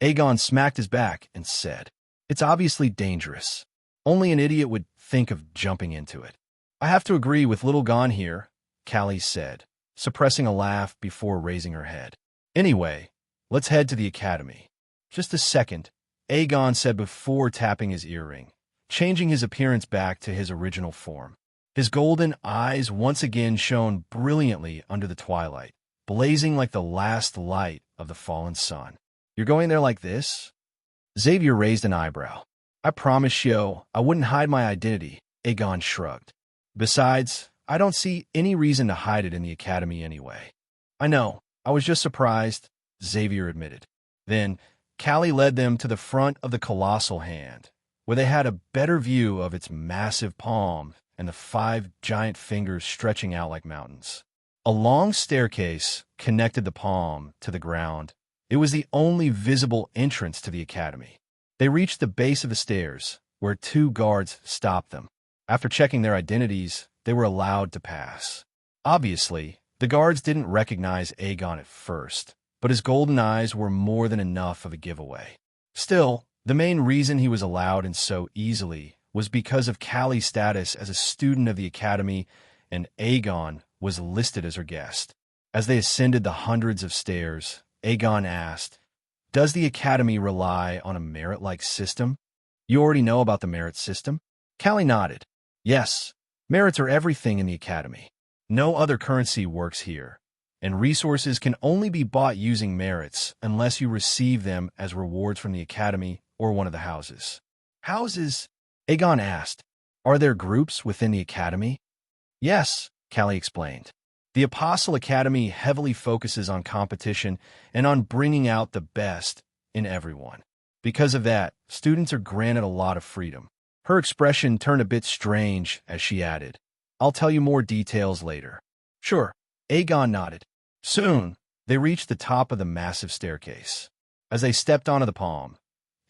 Aegon smacked his back and said, It's obviously dangerous. Only an idiot would think of jumping into it. I have to agree with little Gon here, Callie said, suppressing a laugh before raising her head. Anyway, let's head to the academy. Just a second, Aegon said before tapping his earring, changing his appearance back to his original form. His golden eyes once again shone brilliantly under the twilight, blazing like the last light of the fallen sun. You're going there like this? Xavier raised an eyebrow. I promise you, I wouldn't hide my identity, Aegon shrugged. Besides, I don't see any reason to hide it in the academy anyway. I know, I was just surprised, Xavier admitted. Then, Callie led them to the front of the colossal hand, where they had a better view of its massive palm and the 5 giant fingers stretching out like mountains. A long staircase connected the palm to the ground. It was the only visible entrance to the academy. They reached the base of the stairs, where 2 guards stopped them. After checking their identities, they were allowed to pass. Obviously, the guards didn't recognize Aegon at first, but his golden eyes were more than enough of a giveaway. Still, the main reason he was allowed in so easily was because of Callie's status as a student of the academy, and Aegon was listed as her guest. As they ascended the hundreds of stairs, Aegon asked, Does the academy rely on a merit-like system? You already know about the merit system? Callie nodded. Yes, merits are everything in the academy. No other currency works here, and resources can only be bought using merits unless you receive them as rewards from the academy or one of the houses. Houses? Aegon asked. Are there groups within the academy? Yes, Callie explained. The Apostle Academy heavily focuses on competition and on bringing out the best in everyone. Because of that, students are granted a lot of freedom. Her expression turned a bit strange as she added, I'll tell you more details later. Sure, Aegon nodded. Soon, they reached the top of the massive staircase. As they stepped onto the palm,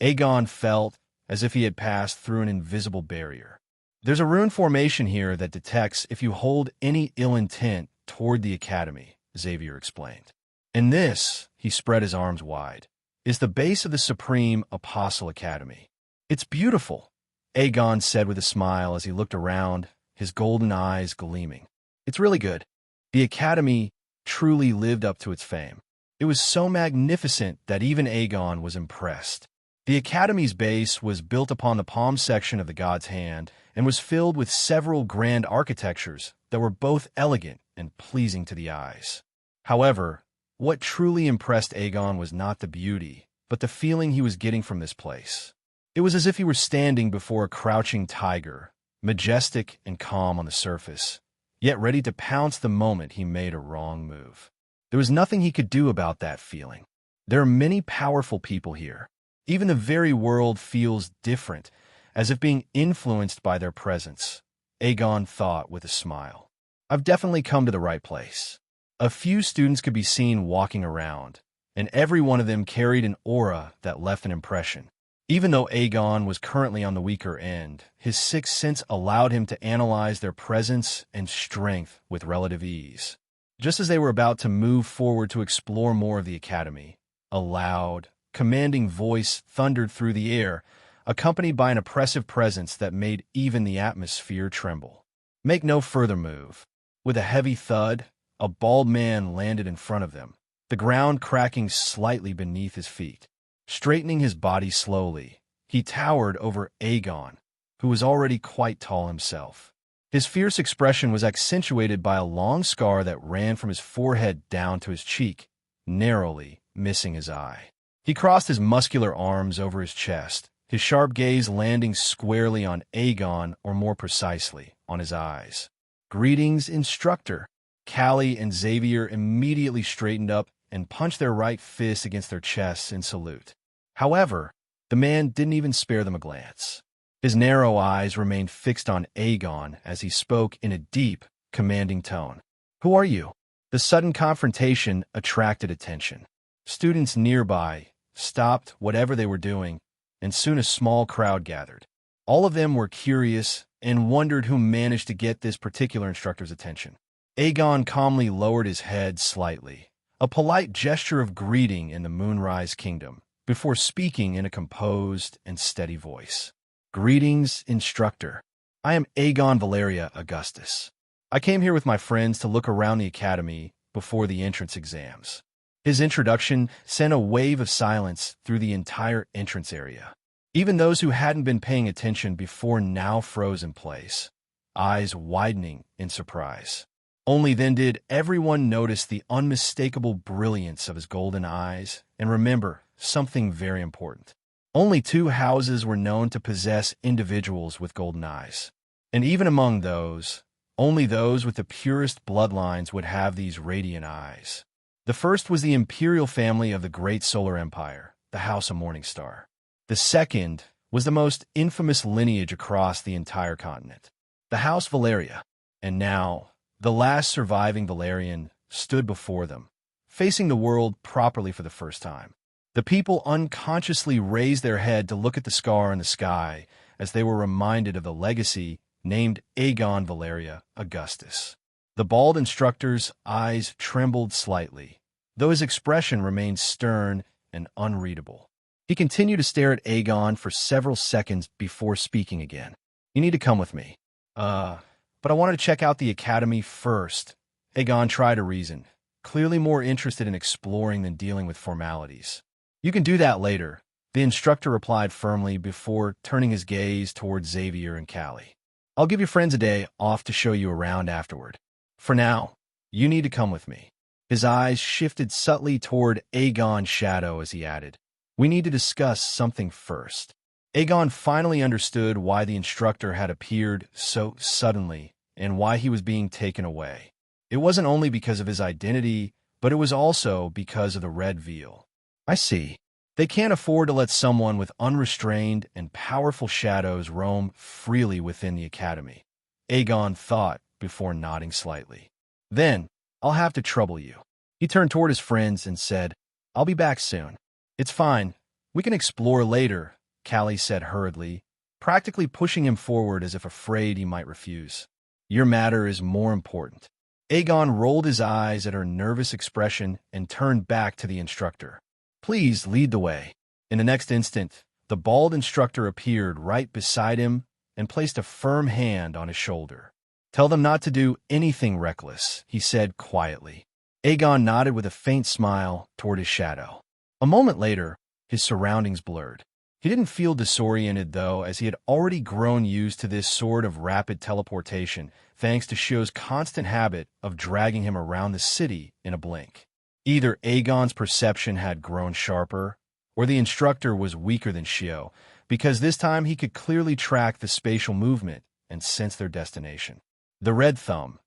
Aegon felt as if he had passed through an invisible barrier. There's a rune formation here that detects if you hold any ill intent toward the academy, Xavier explained. And this, he spread his arms wide, is the base of the Supreme Apostle Academy. It's beautiful, Aegon said with a smile as he looked around, his golden eyes gleaming. It's really good. The academy truly lived up to its fame. It was so magnificent that even Aegon was impressed. The academy's base was built upon the palm section of the god's hand and was filled with several grand architectures that were both elegant and pleasing to the eyes. However, what truly impressed Aegon was not the beauty, but the feeling he was getting from this place. It was as if he were standing before a crouching tiger, majestic and calm on the surface, yet ready to pounce the moment he made a wrong move. There was nothing he could do about that feeling. There are many powerful people here. Even the very world feels different, as if being influenced by their presence, Aegon thought with a smile. I've definitely come to the right place. A few students could be seen walking around, and every one of them carried an aura that left an impression. Even though Aegon was currently on the weaker end, his sixth sense allowed him to analyze their presence and strength with relative ease. Just as they were about to move forward to explore more of the academy, a loud, commanding voice thundered through the air, accompanied by an oppressive presence that made even the atmosphere tremble. Make no further move. With a heavy thud, a bald man landed in front of them, the ground cracking slightly beneath his feet. Straightening his body slowly, he towered over Aegon, who was already quite tall himself. His fierce expression was accentuated by a long scar that ran from his forehead down to his cheek, narrowly missing his eye. He crossed his muscular arms over his chest, his sharp gaze landing squarely on Aegon, or more precisely, on his eyes. "Greetings, instructor." Callie and Xavier immediately straightened up and punched their right fists against their chests in salute. However, the man didn't even spare them a glance. His narrow eyes remained fixed on Aegon as he spoke in a deep, commanding tone. "Who are you?" The sudden confrontation attracted attention. Students nearby stopped whatever they were doing, and soon a small crowd gathered. All of them were curious and wondered who managed to get this particular instructor's attention. Aegon calmly lowered his head slightly, a polite gesture of greeting in the Moonrise Kingdom, before speaking in a composed and steady voice. "Greetings, instructor. I am Aegon Valeria Augustus. I came here with my friends to look around the academy before the entrance exams." His introduction sent a wave of silence through the entire entrance area. Even those who hadn't been paying attention before now froze in place, eyes widening in surprise. Only then did everyone notice the unmistakable brilliance of his golden eyes and remember something very important. Only 2 houses were known to possess individuals with golden eyes. And even among those, only those with the purest bloodlines would have these radiant eyes. The first was the imperial family of the Great Solar Empire, the House of Morningstar. The second was the most infamous lineage across the entire continent, the House Valeria. And now, the last surviving Valerian stood before them, facing the world properly for the first time. The people unconsciously raised their head to look at the scar in the sky as they were reminded of the legacy named Aegon Valeria Augustus. The bald instructor's eyes trembled slightly, though his expression remained stern and unreadable. He continued to stare at Aegon for several seconds before speaking again. "You need to come with me." But I wanted to check out the academy first." Aegon tried to reason, clearly more interested in exploring than dealing with formalities. "You can do that later," the instructor replied firmly before turning his gaze towards Xavier and Callie. "I'll give your friends a day off to show you around afterward. For now, you need to come with me." His eyes shifted subtly toward Aegon's shadow as he added, "We need to discuss something first." Aegon finally understood why the instructor had appeared so suddenly and why he was being taken away. It wasn't only because of his identity, but it was also because of the red veil. "I see. They can't afford to let someone with unrestrained and powerful shadows roam freely within the academy," Aegon thought before nodding slightly. "Then, I'll have to trouble you." He turned toward his friends and said, "I'll be back soon." "It's fine. We can explore later," Callie said hurriedly, practically pushing him forward as if afraid he might refuse. "Your matter is more important." Aegon rolled his eyes at her nervous expression and turned back to the instructor. "Please lead the way." In the next instant, the bald instructor appeared right beside him and placed a firm hand on his shoulder. "Tell them not to do anything reckless," he said quietly. Aegon nodded with a faint smile toward his shadow. A moment later, his surroundings blurred. He didn't feel disoriented, though, as he had already grown used to this sort of rapid teleportation, thanks to Shio's constant habit of dragging him around the city in a blink. Either Aegon's perception had grown sharper, or the instructor was weaker than Shio, because this time he could clearly track the spatial movement and sense their destination. The red thumb,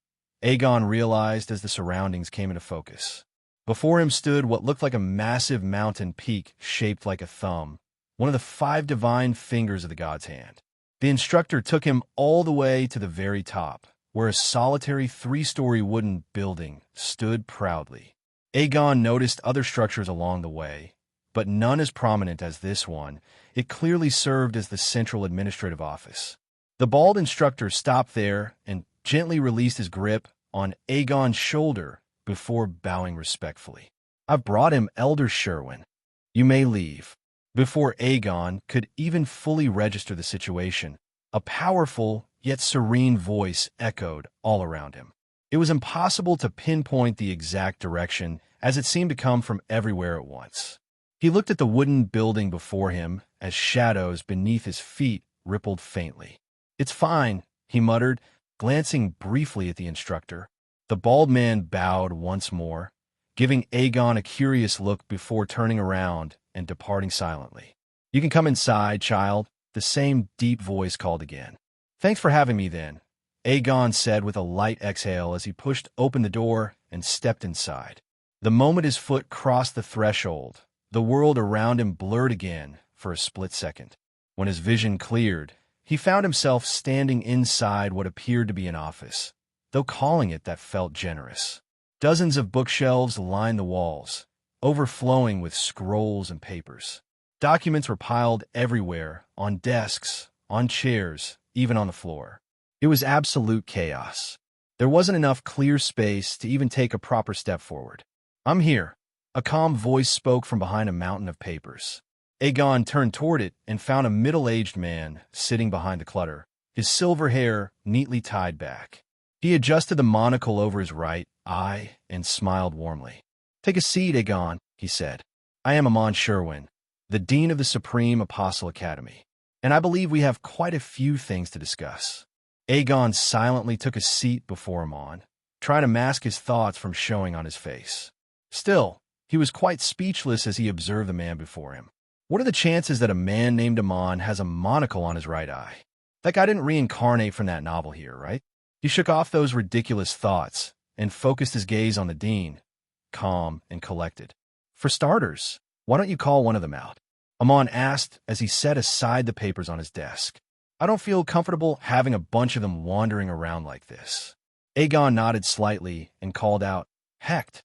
Aegon realized as the surroundings came into focus. Before him stood what looked like a massive mountain peak shaped like a thumb, one of the 5 divine fingers of the god's hand. The instructor took him all the way to the very top, where a solitary 3-story wooden building stood proudly. Aegon noticed other structures along the way, but none as prominent as this one. It clearly served as the central administrative office. The bald instructor stopped there and gently released his grip on Aegon's shoulder before bowing respectfully. "I've brought him, Elder Sherwin. You may leave." Before Aegon could even fully register the situation, a powerful yet serene voice echoed all around him. It was impossible to pinpoint the exact direction, as it seemed to come from everywhere at once. He looked at the wooden building before him as shadows beneath his feet rippled faintly. "It's fine," he muttered, glancing briefly at the instructor. The bald man bowed once more, giving Aegon a curious look before turning around and departing silently. "You can come inside, child," the same deep voice called again. "Thanks for having me then," Aegon said with a light exhale as he pushed open the door and stepped inside. The moment his foot crossed the threshold, the world around him blurred again for a split second. When his vision cleared, he found himself standing inside what appeared to be an office, though calling it that felt generous. Dozens of bookshelves lined the walls, overflowing with scrolls and papers. Documents were piled everywhere, on desks, on chairs, even on the floor. It was absolute chaos. There wasn't enough clear space to even take a proper step forward. "I'm here," a calm voice spoke from behind a mountain of papers. Aegon turned toward it and found a middle-aged man sitting behind the clutter, his silver hair neatly tied back. He adjusted the monocle over his right eye and smiled warmly. "Take a seat, Aegon," he said. "I am Aemon Sherwin, the Dean of the Supreme Apostle Academy, and I believe we have quite a few things to discuss." Aegon silently took a seat before Aemon, trying to mask his thoughts from showing on his face. Still, he was quite speechless as he observed the man before him. What are the chances that a man named Aemon has a monocle on his right eye? That guy didn't reincarnate from that novel here, right? He shook off those ridiculous thoughts and focused his gaze on the Dean, calm and collected. "For starters, why don't you call one of them out?" Aemon asked as he set aside the papers on his desk. "I don't feel comfortable having a bunch of them wandering around like this." Aegon nodded slightly and called out, "Hecht."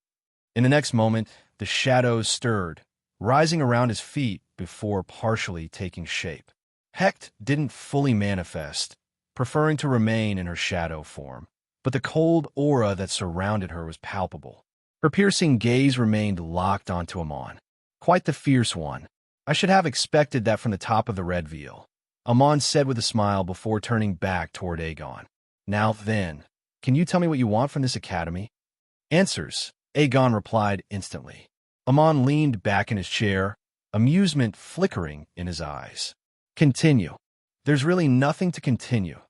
In the next moment, the shadows stirred, rising around his feet before partially taking shape. Hecht didn't fully manifest, preferring to remain in her shadow form, but the cold aura that surrounded her was palpable. Her piercing gaze remained locked onto Aemon. Quite the fierce one. "I should have expected that from the top of the red veil," Aemon said with a smile before turning back toward Aegon. "Now then, can you tell me what you want from this academy?" "Answers," Aegon replied instantly. Aemon leaned back in his chair, amusement flickering in his eyes. "Continue." "There's really nothing to continue,"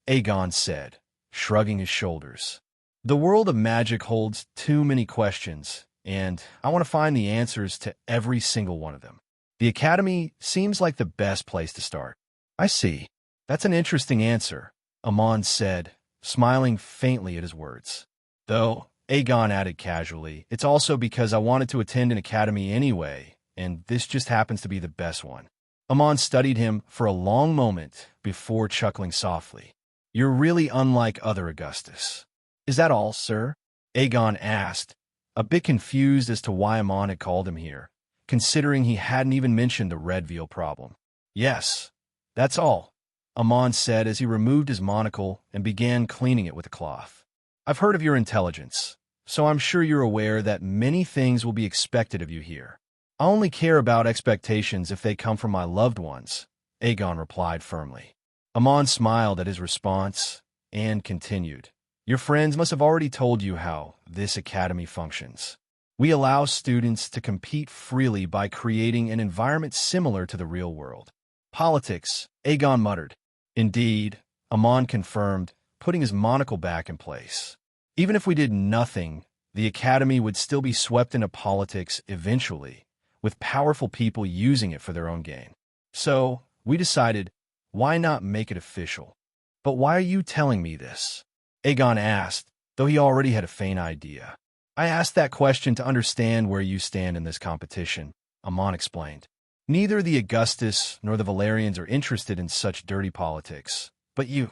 Aegon said, shrugging his shoulders. "The world of magic holds too many questions, and I want to find the answers to every single one of them. The academy seems like the best place to start." "I see. That's an interesting answer," Aemon said, smiling faintly at his words. "Though," Aegon added casually, "it's also because I wanted to attend an academy anyway, and this just happens to be the best one." Aemon studied him for a long moment before chuckling softly. "You're really unlike other Augustus." "Is that all, sir?" Aegon asked, a bit confused as to why Aemon had called him here, considering he hadn't even mentioned the red veil problem. "Yes, that's all," Aemon said as he removed his monocle and began cleaning it with a cloth. "I've heard of your intelligence, so I'm sure you're aware that many things will be expected of you here." "I only care about expectations if they come from my loved ones," Aegon replied firmly. Aemon smiled at his response and continued. "Your friends must have already told you how this academy functions. We allow students to compete freely by creating an environment similar to the real world." "Politics," Aegon muttered. "Indeed," Aemon confirmed, putting his monocle back in place. "Even if we did nothing, the academy would still be swept into politics eventually, with powerful people using it for their own gain. So, we decided, why not make it official?" "But why are you telling me this?" Aegon asked, though he already had a faint idea. "I asked that question to understand where you stand in this competition," Aemon explained. "Neither the Augustus nor the Valerians are interested in such dirty politics, but you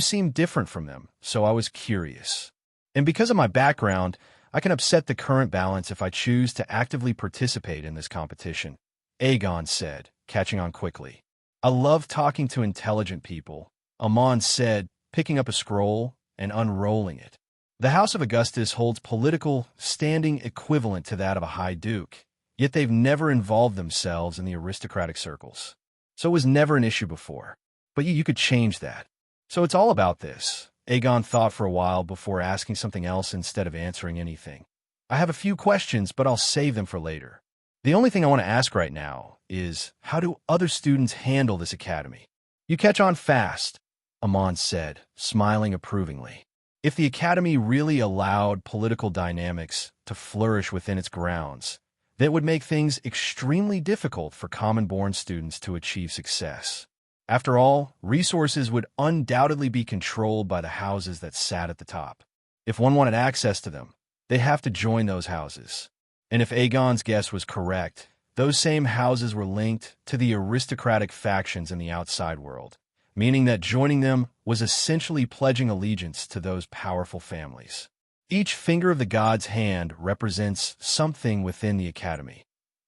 seem different from them, so I was curious. And because of my background, I can upset the current balance if I choose to actively participate in this competition, Aegon said, catching on quickly. I love talking to intelligent people, Amon said, picking up a scroll and unrolling it. The House of Augustus holds political standing equivalent to that of a High Duke, yet they've never involved themselves in the aristocratic circles. So it was never an issue before. But you could change that. So it's all about this. Aegon thought for a while before asking something else instead of answering anything. I have a few questions, but I'll save them for later. The only thing I want to ask right now is, how do other students handle this academy? You catch on fast, Amon said, smiling approvingly. If the academy really allowed political dynamics to flourish within its grounds, that would make things extremely difficult for common-born students to achieve success. After all, resources would undoubtedly be controlled by the houses that sat at the top. If one wanted access to them, they'd have to join those houses. And if Aegon's guess was correct, those same houses were linked to the aristocratic factions in the outside world, meaning that joining them was essentially pledging allegiance to those powerful families. Each finger of the god's hand represents something within the academy,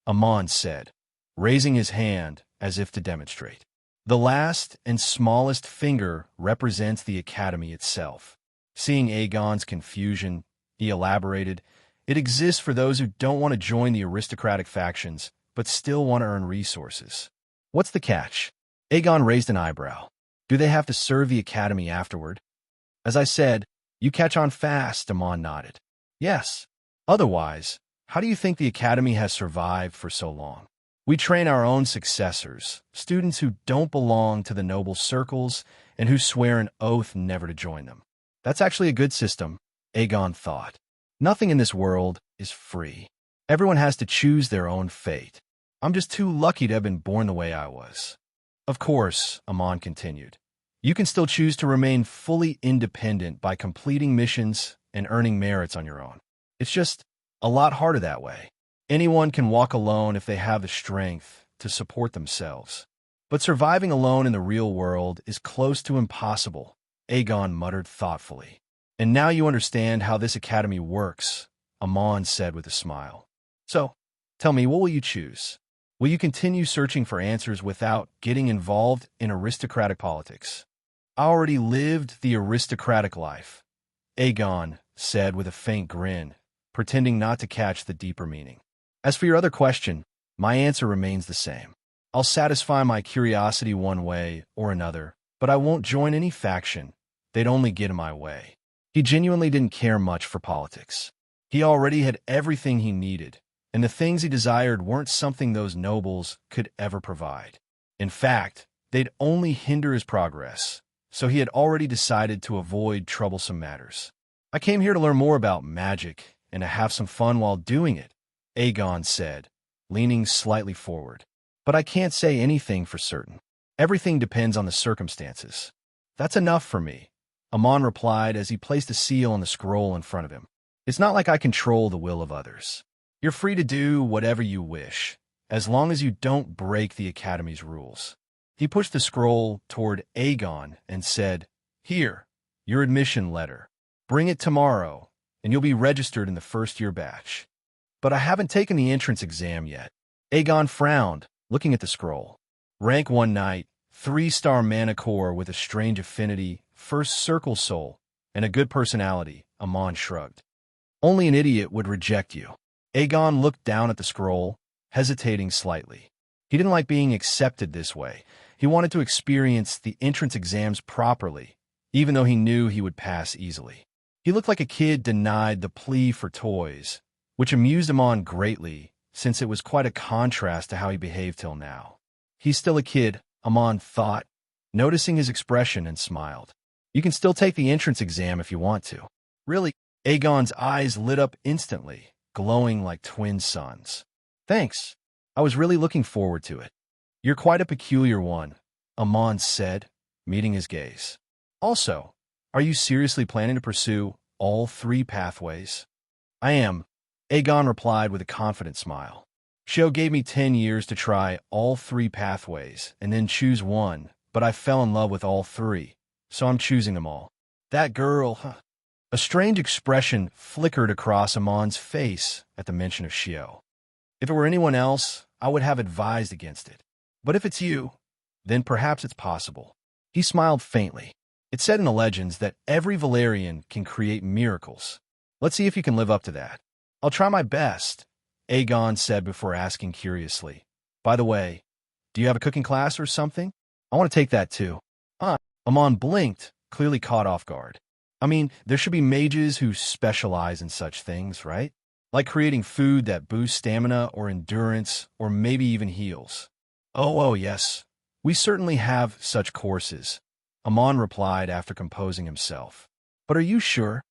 Amon said, raising his hand as if to demonstrate. The last and smallest finger represents the academy itself. Seeing Aegon's confusion, he elaborated, it exists for those who don't want to join the aristocratic factions, but still want to earn resources. What's the catch? Aegon raised an eyebrow. Do they have to serve the academy afterward? As I said, you catch on fast, Amon nodded. Yes. Otherwise, how do you think the academy has survived for so long? We train our own successors, students who don't belong to the noble circles and who swear an oath never to join them. That's actually a good system, Aegon thought. Nothing in this world is free. Everyone has to choose their own fate. I'm just too lucky to have been born the way I was. Of course, Amon continued, you can still choose to remain fully independent by completing missions and earning merits on your own. It's just a lot harder that way. Anyone can walk alone if they have the strength to support themselves. But surviving alone in the real world is close to impossible, Aegon muttered thoughtfully. And now you understand how this academy works, Amon said with a smile. So, tell me, what will you choose? Will you continue searching for answers without getting involved in aristocratic politics? I already lived the aristocratic life, Aegon said with a faint grin, pretending not to catch the deeper meaning. As for your other question, my answer remains the same. I'll satisfy my curiosity one way or another, but I won't join any faction. They'd only get in my way. He genuinely didn't care much for politics. He already had everything he needed, and the things he desired weren't something those nobles could ever provide. In fact, they'd only hinder his progress, so he had already decided to avoid troublesome matters. I came here to learn more about magic and to have some fun while doing it, Aegon said, leaning slightly forward. But I can't say anything for certain. Everything depends on the circumstances. That's enough for me, Amon replied as he placed a seal on the scroll in front of him. It's not like I control the will of others. You're free to do whatever you wish, as long as you don't break the academy's rules. He pushed the scroll toward Aegon and said, Here, your admission letter. Bring it tomorrow, and you'll be registered in the first-year batch. But I haven't taken the entrance exam yet. Aegon frowned, looking at the scroll. Rank 1 Knight, 3-star mana core with a strange affinity, first circle soul, and a good personality, Amon shrugged. Only an idiot would reject you. Aegon looked down at the scroll, hesitating slightly. He didn't like being accepted this way. He wanted to experience the entrance exams properly, even though he knew he would pass easily. He looked like a kid denied the plea for toys, which amused Amon greatly, since it was quite a contrast to how he behaved till now. He's still a kid, Amon thought, noticing his expression, and smiled. You can still take the entrance exam if you want to. Really? Aegon's eyes lit up instantly, glowing like twin suns. Thanks. I was really looking forward to it. You're quite a peculiar one, Amon said, meeting his gaze. Also, are you seriously planning to pursue all 3 pathways? I am, Aegon replied with a confident smile. Shio gave me 10 years to try all 3 pathways and then choose one, but I fell in love with all 3, so I'm choosing them all. That girl, A strange expression flickered across Amon's face at the mention of Shio. If it were anyone else, I would have advised against it. But if it's you, then perhaps it's possible. He smiled faintly. It's said in the legends that every Valerian can create miracles. Let's see if you can live up to that. I'll try my best, Aegon said before asking curiously. By the way, do you have a cooking class or something? I want to take that too. Amon blinked, clearly caught off guard. I mean, there should be mages who specialize in such things, right? Like creating food that boosts stamina or endurance or maybe even heals. Oh, yes. We certainly have such courses, Amon replied after composing himself. But are you sure?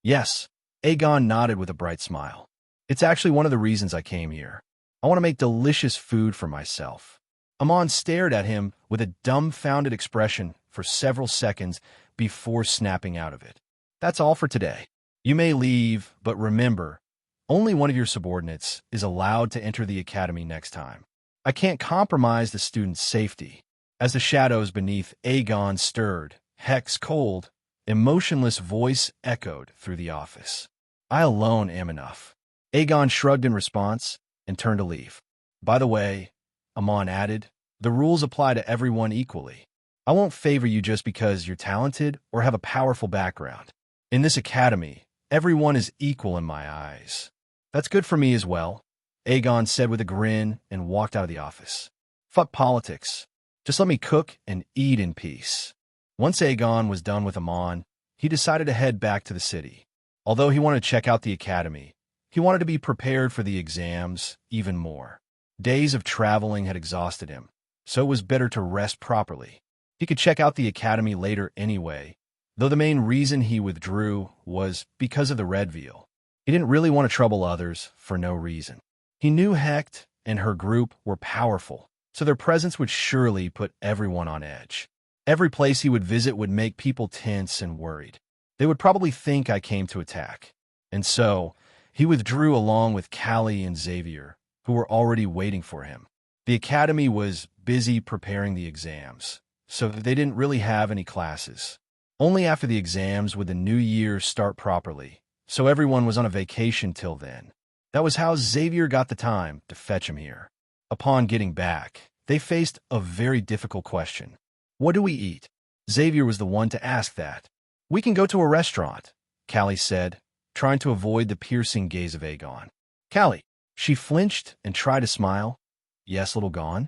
Yes. Aegon nodded with a bright smile. It's actually one of the reasons I came here. I want to make delicious food for myself. Amon stared at him with a dumbfounded expression for several seconds before snapping out of it. That's all for today. You may leave, but remember, only one of your subordinates is allowed to enter the academy next time. I can't compromise the student's safety. As the shadows beneath Aegon stirred, Heck's cold, emotionless voice echoed through the office. I alone am enough. Aegon shrugged in response and turned to leave. By the way, Amon added, the rules apply to everyone equally. I won't favor you just because you're talented or have a powerful background. In this academy, everyone is equal in my eyes. That's good for me as well, Aegon said with a grin and walked out of the office. Fuck politics. Just let me cook and eat in peace. Once Aegon was done with Amon, he decided to head back to the city. Although he wanted to check out the academy, he wanted to be prepared for the exams even more. Days of traveling had exhausted him, so it was better to rest properly. He could check out the academy later anyway, though the main reason he withdrew was because of the red veil. He didn't really want to trouble others for no reason. He knew Hecht and her group were powerful, so their presence would surely put everyone on edge. Every place he would visit would make people tense and worried. They would probably think I came to attack. And so, he withdrew along with Callie and Xavier, who were already waiting for him. The academy was busy preparing the exams, so they didn't really have any classes. Only after the exams would the new year start properly, so everyone was on a vacation till then. That was how Xavier got the time to fetch him here. Upon getting back, they faced a very difficult question. What do we eat? Xavier was the one to ask that. We can go to a restaurant, Callie said, trying to avoid the piercing gaze of Aegon. Callie, she flinched and tried to smile. Yes, little Gon?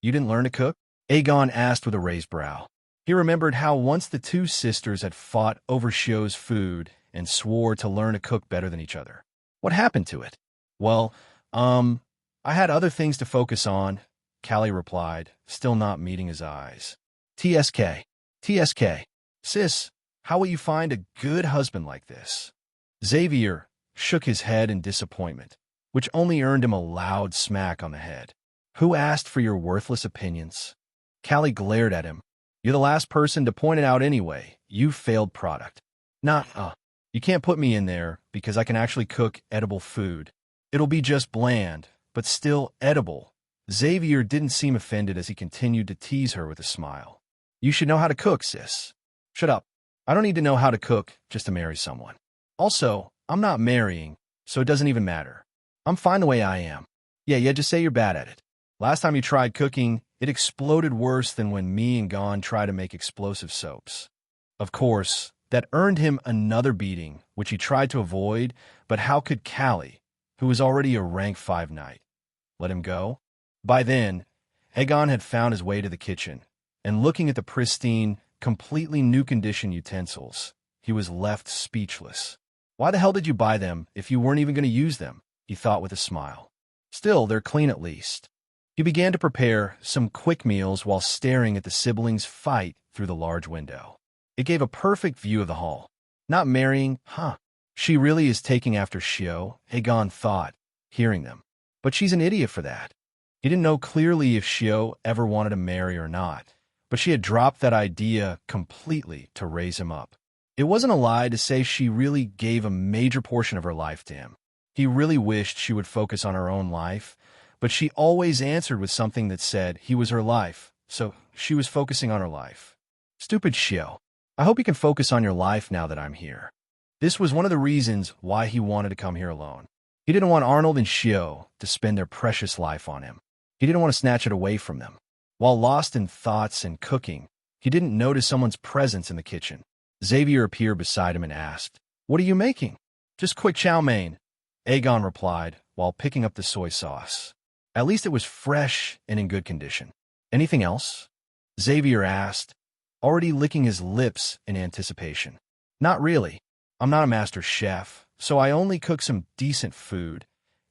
You didn't learn to cook? Aegon asked with a raised brow. He remembered how once the two sisters had fought over Shio's food and swore to learn to cook better than each other. What happened to it? Well, I had other things to focus on, Callie replied, still not meeting his eyes. TSK. Sis, how will you find a good husband like this? Xavier shook his head in disappointment, which only earned him a loud smack on the head. Who asked for your worthless opinions? Callie glared at him. You're the last person to point it out anyway. You failed product. You can't put me in there because I can actually cook edible food. It'll be just bland, but still edible. Xavier didn't seem offended as he continued to tease her with a smile. You should know how to cook, sis. Shut up. I don't need to know how to cook just to marry someone. Also, I'm not marrying, so it doesn't even matter. I'm fine the way I am. Yeah, just say you're bad at it. Last time you tried cooking, it exploded worse than when me and Gon tried to make explosive soaps. Of course, that earned him another beating, which he tried to avoid, but how could Callie, who was already a rank 5 knight, let him go? By then, Aegon had found his way to the kitchen, and looking at the pristine, completely new condition utensils, he was left speechless. Why the hell did you buy them if you weren't even going to use them? He thought with a smile. Still, they're clean at least. He began to prepare some quick meals while staring at the siblings fight through the large window. It gave a perfect view of the hall. Not marrying, She really is taking after Shio, Aegon thought, hearing them. But she's an idiot for that. He didn't know clearly if Shio ever wanted to marry or not, but she had dropped that idea completely to raise him up. It wasn't a lie to say she really gave a major portion of her life to him. He really wished she would focus on her own life, but she always answered with something that said he was her life, so she was focusing on her life. Stupid Shio. I hope you can focus on your life now that I'm here. This was one of the reasons why he wanted to come here alone. He didn't want Arnold and Shio to spend their precious life on him. He didn't want to snatch it away from them. While lost in thoughts and cooking, he didn't notice someone's presence in the kitchen. Xavier appeared beside him and asked, "What are you making?" "Just quick chow mein," Aegon replied while picking up the soy sauce. At least it was fresh and in good condition. "Anything else?" Xavier asked, already licking his lips in anticipation. "Not really. I'm not a master chef, so I only cook some decent food,"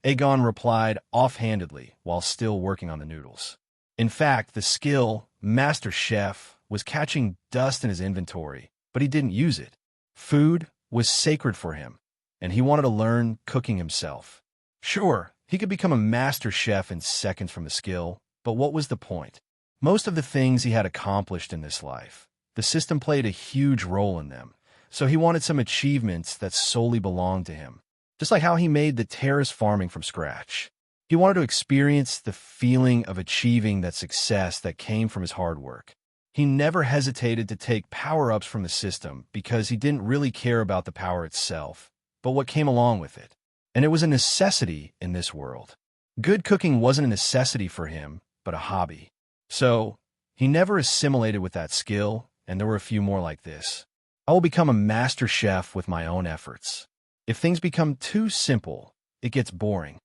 Aegon replied offhandedly while still working on the noodles. In fact, the skill, master chef, was catching dust in his inventory, but he didn't use it. Food was sacred for him, and he wanted to learn cooking himself. Sure, he could become a master chef in seconds from the skill, but what was the point? Most of the things he had accomplished in this life, the system played a huge role in them, so he wanted some achievements that solely belonged to him. Just like how he made the terrace farming from scratch. He wanted to experience the feeling of achieving that success that came from his hard work. He never hesitated to take power-ups from the system because he didn't really care about the power itself, but what came along with it. And it was a necessity in this world. Good cooking wasn't a necessity for him, but a hobby. So, he never assimilated with that skill, and there were a few more like this. "I will become a master chef with my own efforts. If things become too simple, it gets boring."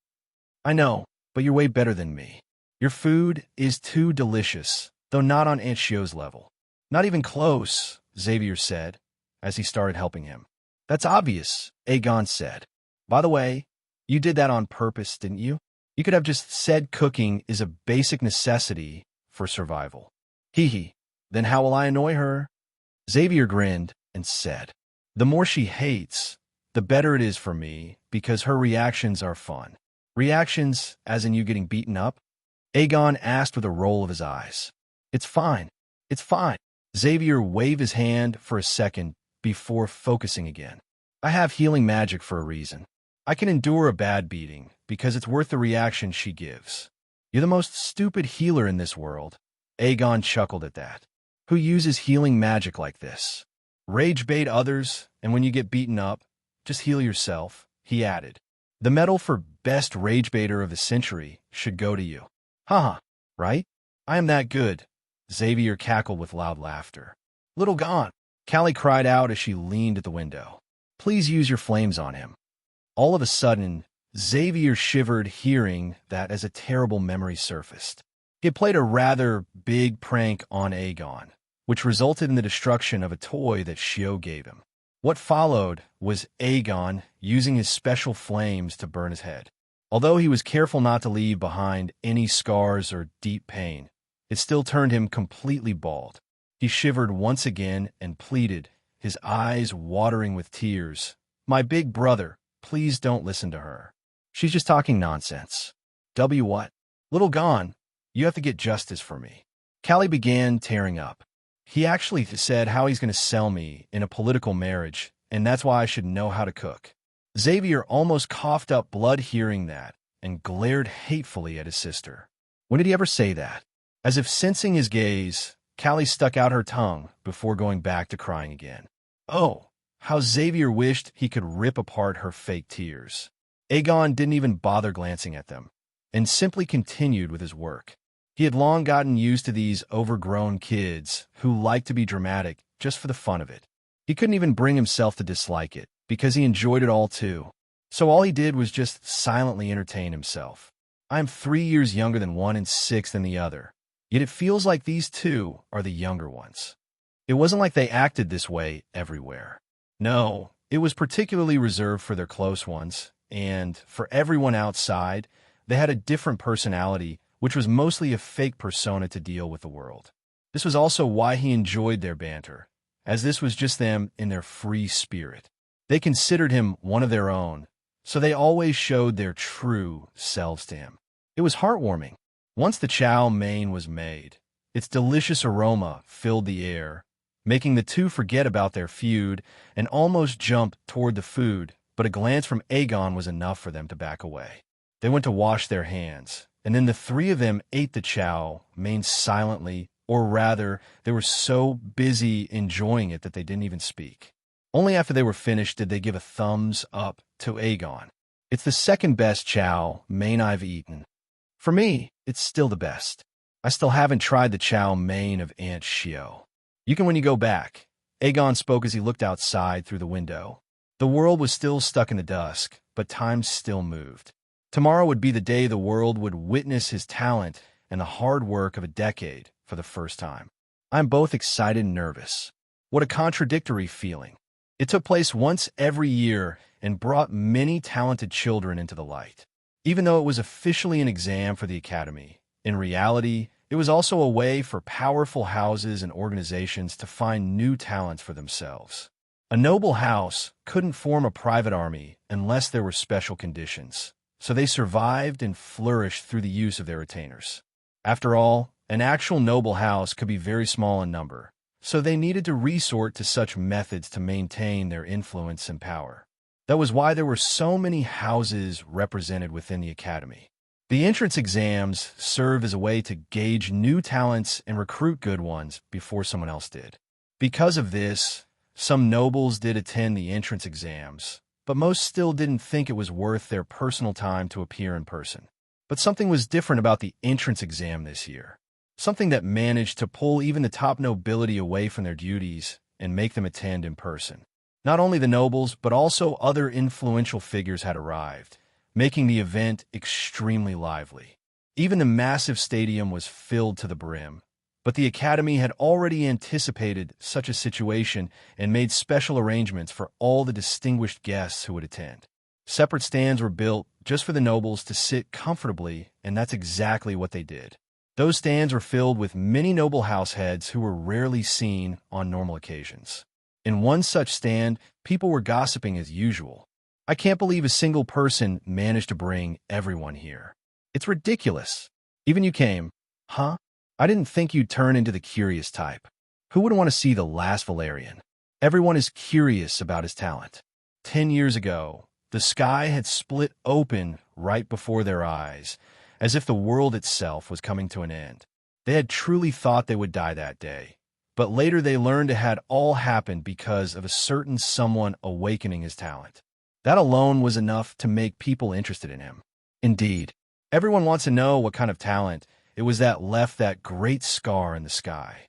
"I know, but you're way better than me. Your food is too delicious, though not on Aunt Shio's level." "Not even close," Xavier said, as he started helping him. "That's obvious," Aegon said. "By the way, you did that on purpose, didn't you? You could have just said cooking is a basic necessity for survival." "Hee. Then how will I annoy her?" Xavier grinned and said, "The more she hates, the better it is for me, because her reactions are fun." "Reactions, as in you getting beaten up?" Aegon asked with a roll of his eyes. It's fine. Xavier waved his hand for a second before focusing again. "I have healing magic for a reason. I can endure a bad beating, because it's worth the reaction she gives." "You're the most stupid healer in this world." Aegon chuckled at that. "Who uses healing magic like this? Rage bait others, and when you get beaten up, just heal yourself," he added. "The medal for best rage baiter of the century should go to you." "Haha, right? I am that good." Xavier cackled with loud laughter. "Little Gon," Callie cried out as she leaned at the window. "Please use your flames on him." All of a sudden, Xavier shivered hearing that as a terrible memory surfaced. He had played a rather big prank on Aegon, which resulted in the destruction of a toy that Shio gave him. What followed was Aegon using his special flames to burn his head. Although he was careful not to leave behind any scars or deep pain, it still turned him completely bald. He shivered once again and pleaded, his eyes watering with tears, "My big brother, please don't listen to her. She's just talking nonsense." What? "Little Gon, you have to get justice for me." Callie began tearing up. "He actually said how he's going to sell me in a political marriage, and that's why I should know how to cook." Xavier almost coughed up blood hearing that and glared hatefully at his sister. When did he ever say that? As if sensing his gaze, Callie stuck out her tongue before going back to crying again. Oh, how Xavier wished he could rip apart her fake tears. Aegon didn't even bother glancing at them, and simply continued with his work. He had long gotten used to these overgrown kids who liked to be dramatic just for the fun of it. He couldn't even bring himself to dislike it, because he enjoyed it all too. So all he did was just silently entertain himself. I am 3 years younger than one and 6 than the other, yet it feels like these two are the younger ones. It wasn't like they acted this way everywhere. No, it was particularly reserved for their close ones, and for everyone outside, they had a different personality, which was mostly a fake persona to deal with the world. This was also why he enjoyed their banter, as this was just them in their free spirit. They considered him one of their own, so they always showed their true selves to him. It was heartwarming. Once the chow mein was made, its delicious aroma filled the air, making the two forget about their feud and almost jump toward the food, but a glance from Aegon was enough for them to back away. They went to wash their hands, and then the three of them ate the chow mein silently, or rather, they were so busy enjoying it that they didn't even speak. Only after they were finished did they give a thumbs up to Aegon. It's the second best chow mein I've eaten. For me, it's still the best. I still haven't tried the chow mein of Aunt Shio. You can when you go back. Aegon spoke as he looked outside through the window. The world was still stuck in the dusk, but time still moved. Tomorrow would be the day the world would witness his talent and the hard work of a decade for the first time. I'm both excited and nervous. What a contradictory feeling. It took place once every year and brought many talented children into the light. Even though it was officially an exam for the Academy, in reality, it was also a way for powerful houses and organizations to find new talents for themselves. A noble house couldn't form a private army unless there were special conditions, so they survived and flourished through the use of their retainers. After all, an actual noble house could be very small in number, so they needed to resort to such methods to maintain their influence and power. That was why there were so many houses represented within the Academy. The entrance exams serve as a way to gauge new talents and recruit good ones before someone else did. Because of this, some nobles did attend the entrance exams, but most still didn't think it was worth their personal time to appear in person. But something was different about the entrance exam this year. Something that managed to pull even the top nobility away from their duties and make them attend in person. Not only the nobles, but also other influential figures had arrived, making the event extremely lively. Even the massive stadium was filled to the brim, but the Academy had already anticipated such a situation and made special arrangements for all the distinguished guests who would attend. Separate stands were built just for the nobles to sit comfortably, and that's exactly what they did. Those stands were filled with many noble house heads who were rarely seen on normal occasions. In one such stand, people were gossiping as usual. I can't believe a single person managed to bring everyone here. It's ridiculous. Even you came. Huh? I didn't think you'd turn into the curious type. Who would want to see the last Valerian? Everyone is curious about his talent. 10 years ago, the sky had split open right before their eyes, as if the world itself was coming to an end. They had truly thought they would die that day. But later they learned it had all happened because of a certain someone awakening his talent. That alone was enough to make people interested in him. Indeed, everyone wants to know what kind of talent it was that left that great scar in the sky.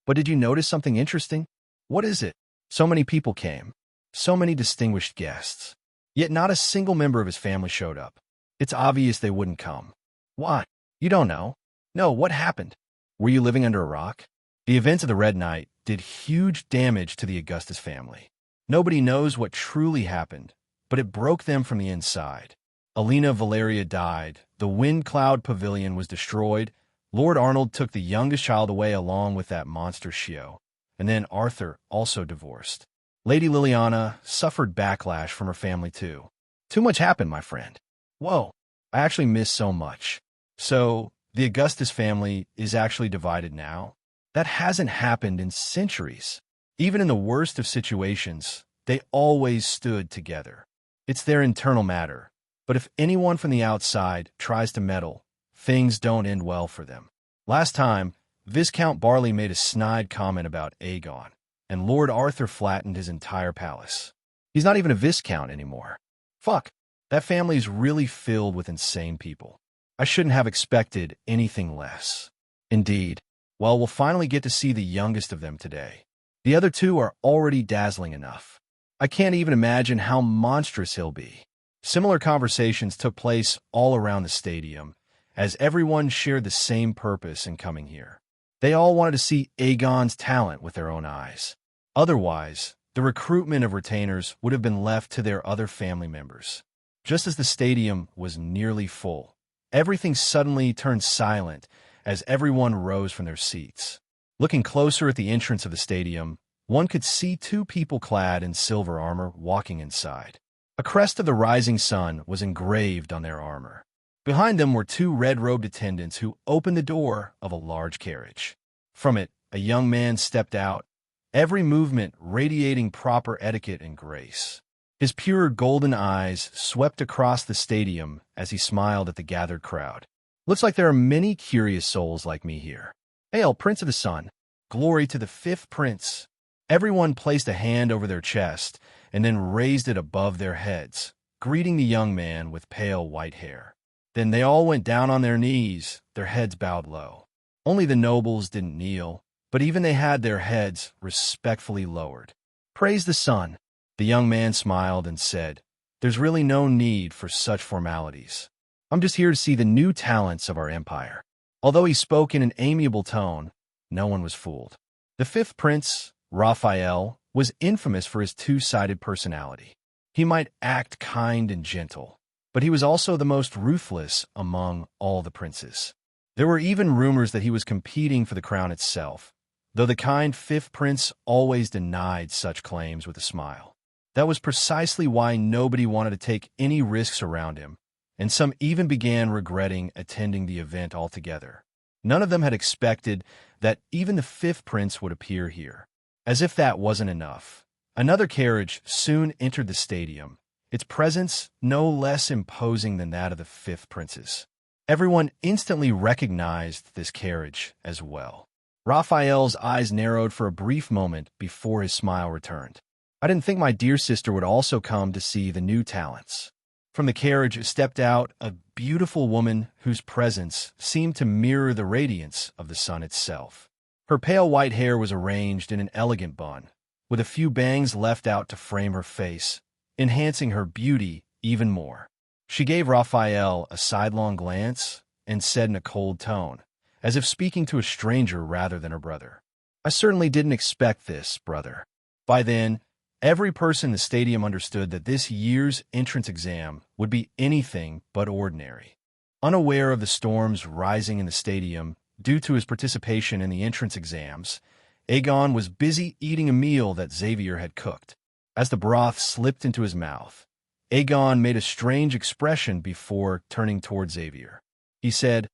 But did you notice something interesting? What is it? So many people came. So many distinguished guests. Yet not a single member of his family showed up. It's obvious they wouldn't come. Why? You don't know. No, what happened? Were you living under a rock? The events of the Red Night did huge damage to the Augustus family. Nobody knows what truly happened, but it broke them from the inside. Aegon Valeria died, the Wind Cloud Pavilion was destroyed, Lord Arnold took the youngest child away along with that monster Shio, and then Arthur also divorced. Lady Liliana suffered backlash from her family too. Too much happened, my friend. Whoa, I actually missed so much. So, the Augustus family is actually divided now? That hasn't happened in centuries. Even in the worst of situations, they always stood together. It's their internal matter. But if anyone from the outside tries to meddle, things don't end well for them. Last time, Viscount Barley made a snide comment about Aegon, and Lord Arthur flattened his entire palace. He's not even a Viscount anymore. Fuck, that family's really filled with insane people. I shouldn't have expected anything less. Indeed. Well, we'll finally get to see the youngest of them today. The other two are already dazzling enough. I can't even imagine how monstrous he'll be. Similar conversations took place all around the stadium, as everyone shared the same purpose in coming here. They all wanted to see Aegon's talent with their own eyes. Otherwise, the recruitment of retainers would have been left to their other family members. Just as the stadium was nearly full, everything suddenly turned silent as everyone rose from their seats. Looking closer at the entrance of the stadium, one could see two people clad in silver armor walking inside. A crest of the rising sun was engraved on their armor. Behind them were two red-robed attendants who opened the door of a large carriage. From it, a young man stepped out, every movement radiating proper etiquette and grace. His pure golden eyes swept across the stadium as he smiled at the gathered crowd. Looks like there are many curious souls like me here. Hail, Prince of the Sun! Glory to the fifth prince! Everyone placed a hand over their chest and then raised it above their heads, greeting the young man with pale white hair. Then they all went down on their knees, their heads bowed low. Only the nobles didn't kneel, but even they had their heads respectfully lowered. Praise the sun! The young man smiled and said, There's really no need for such formalities. I'm just here to see the new talents of our empire. Although he spoke in an amiable tone, no one was fooled. The fifth prince, Raphael, was infamous for his two-sided personality. He might act kind and gentle, but he was also the most ruthless among all the princes. There were even rumors that he was competing for the crown itself, though the kind fifth prince always denied such claims with a smile. That was precisely why nobody wanted to take any risks around him, and some even began regretting attending the event altogether. None of them had expected that even the fifth prince would appear here. As if that wasn't enough, another carriage soon entered the stadium, its presence no less imposing than that of the fifth prince's. Everyone instantly recognized this carriage as well. Raphael's eyes narrowed for a brief moment before his smile returned. I didn't think my dear sister would also come to see the new talents. From the carriage stepped out a beautiful woman whose presence seemed to mirror the radiance of the sun itself. Her pale white hair was arranged in an elegant bun, with a few bangs left out to frame her face, enhancing her beauty even more. She gave Raphael a sidelong glance and said in a cold tone, as if speaking to a stranger rather than her brother, I certainly didn't expect this, brother. By then, every person in the stadium understood that this year's entrance exam would be anything but ordinary. Unaware of the storms rising in the stadium due to his participation in the entrance exams, Aegon was busy eating a meal that Xavier had cooked. As the broth slipped into his mouth, Aegon made a strange expression before turning toward Xavier. He said,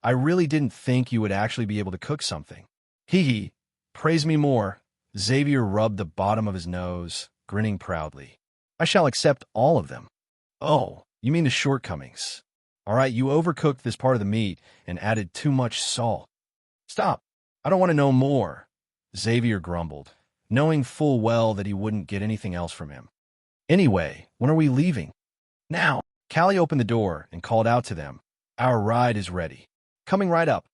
I really didn't think you would actually be able to cook something. Hee, praise me more. Xavier rubbed the bottom of his nose, grinning proudly. I shall accept all of them. Oh, you mean the shortcomings. All right, you overcooked this part of the meat and added too much salt. Stop. I don't want to know more, Xavier grumbled, knowing full well that he wouldn't get anything else from him. Anyway, when are we leaving? Now. Callie opened the door and called out to them, Our ride is ready. Coming right up.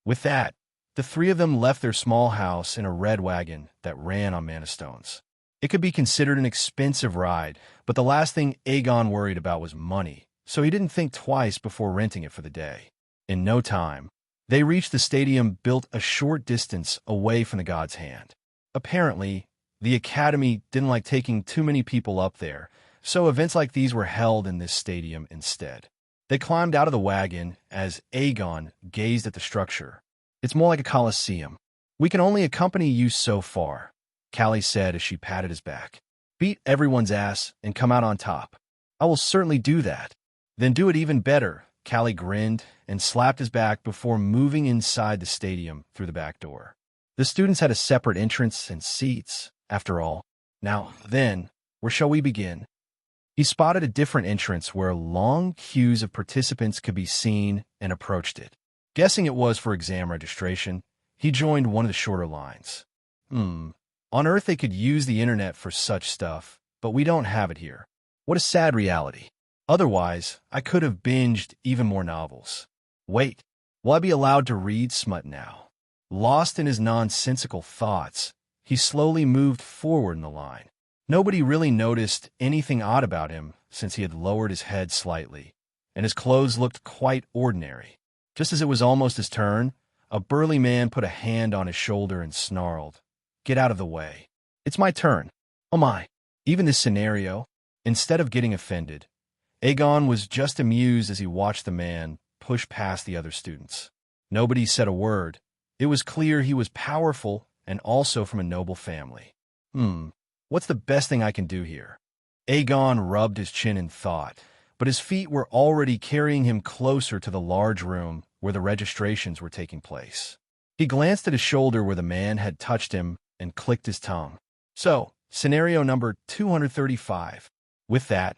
With that, the three of them left their small house in a red wagon that ran on mana stones. It could be considered an expensive ride, but the last thing Aegon worried about was money, so he didn't think twice before renting it for the day. In no time, they reached the stadium built a short distance away from the God's Hand. Apparently, the Academy didn't like taking too many people up there, so events like these were held in this stadium instead. They climbed out of the wagon as Aegon gazed at the structure. It's more like a coliseum. We can only accompany you so far, Callie said as she patted his back. Beat everyone's ass and come out on top. I will certainly do that. Then do it even better, Callie grinned and slapped his back before moving inside the stadium through the back door. The students had a separate entrance and seats, after all. Now, then, where shall we begin? He spotted a different entrance where long queues of participants could be seen and approached it. Guessing it was for exam registration, he joined one of the shorter lines. On Earth they could use the internet for such stuff, but we don't have it here. What a sad reality. Otherwise, I could have binged even more novels. Wait, will I be allowed to read smut now? Lost in his nonsensical thoughts, he slowly moved forward in the line. Nobody really noticed anything odd about him since he had lowered his head slightly, and his clothes looked quite ordinary. Just as it was almost his turn, a burly man put a hand on his shoulder and snarled, Get out of the way. It's my turn. Oh my. Even this scenario, instead of getting offended, Aegon was just amused as he watched the man push past the other students. Nobody said a word. It was clear he was powerful and also from a noble family. What's the best thing I can do here? Aegon rubbed his chin in thought, but his feet were already carrying him closer to the large room where the registrations were taking place. He glanced at his shoulder where the man had touched him and clicked his tongue. So, scenario number 235. With that,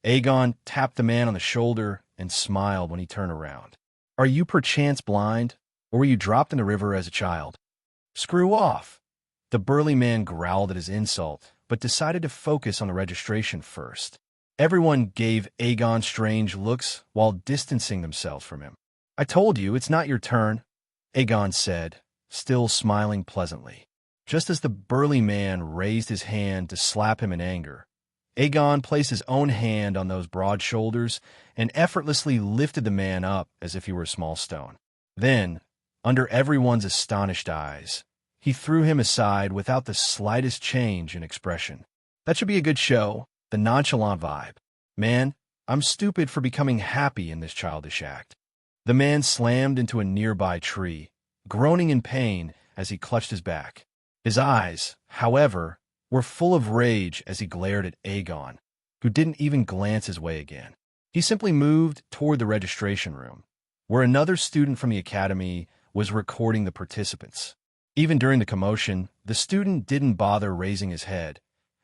Aegon tapped the man on the shoulder and smiled when he turned around. Are you perchance blind, Or were you dropped in the river as a child? Screw off. The burly man growled at his insult, but decided to focus on the registration first. Everyone gave Aegon strange looks while distancing themselves from him. I told you, it's not your turn, Aegon said, still smiling pleasantly. Just as the burly man raised his hand to slap him in anger, Aegon placed his own hand on those broad shoulders and effortlessly lifted the man up as if he were a small stone. Then, under everyone's astonished eyes, he threw him aside without the slightest change in expression. That should be a good show, the nonchalant vibe. Man, I'm stupid for becoming happy in this childish act. The man slammed into a nearby tree, groaning in pain as he clutched his back. His eyes, however, were full of rage as he glared at Aegon, who didn't even glance his way again. He simply moved toward the registration room, where another student from the academy was recording the participants. Even during the commotion, the student didn't bother raising his head,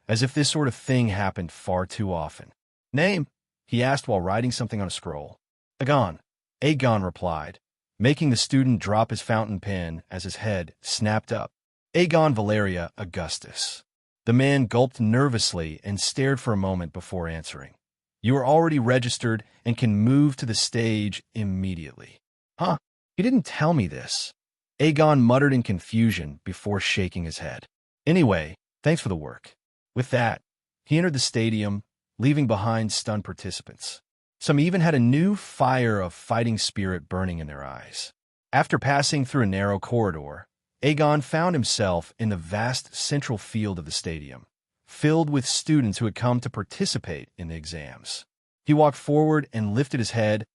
as if this sort of thing happened far too often. Name? He asked while writing something on a scroll. Aegon replied, making the student drop his fountain pen as his head snapped up. Aegon Valeria Augustus. The man gulped nervously and stared for a moment before answering. You are already registered and can move to the stage immediately. Huh? He didn't tell me this. Aegon muttered in confusion before shaking his head. Anyway, thanks for the work. With that, he entered the stadium, leaving behind stunned participants. Some even had a new fire of fighting spirit burning in their eyes. After passing through a narrow corridor, Aegon found himself in the vast central field of the stadium, filled with students who had come to participate in the exams. He walked forward and lifted his head,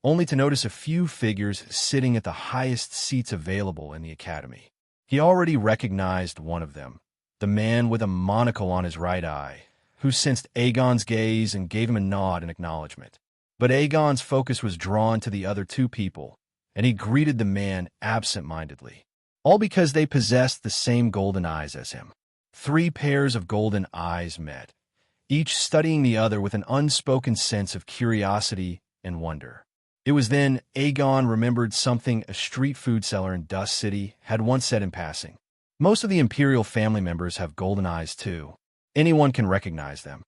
only to notice a few figures sitting at the highest seats available in the academy. He already recognized one of them, the man with a monocle on his right eye, who sensed Aegon's gaze and gave him a nod in acknowledgement. But Aegon's focus was drawn to the other two people, and he greeted the man absent-mindedly. All because they possessed the same golden eyes as him. 3 pairs of golden eyes met, each studying the other with an unspoken sense of curiosity and wonder. It was then Aegon remembered something a street food seller in Dust City had once said in passing. Most of the Imperial family members have golden eyes too. Anyone can recognize them.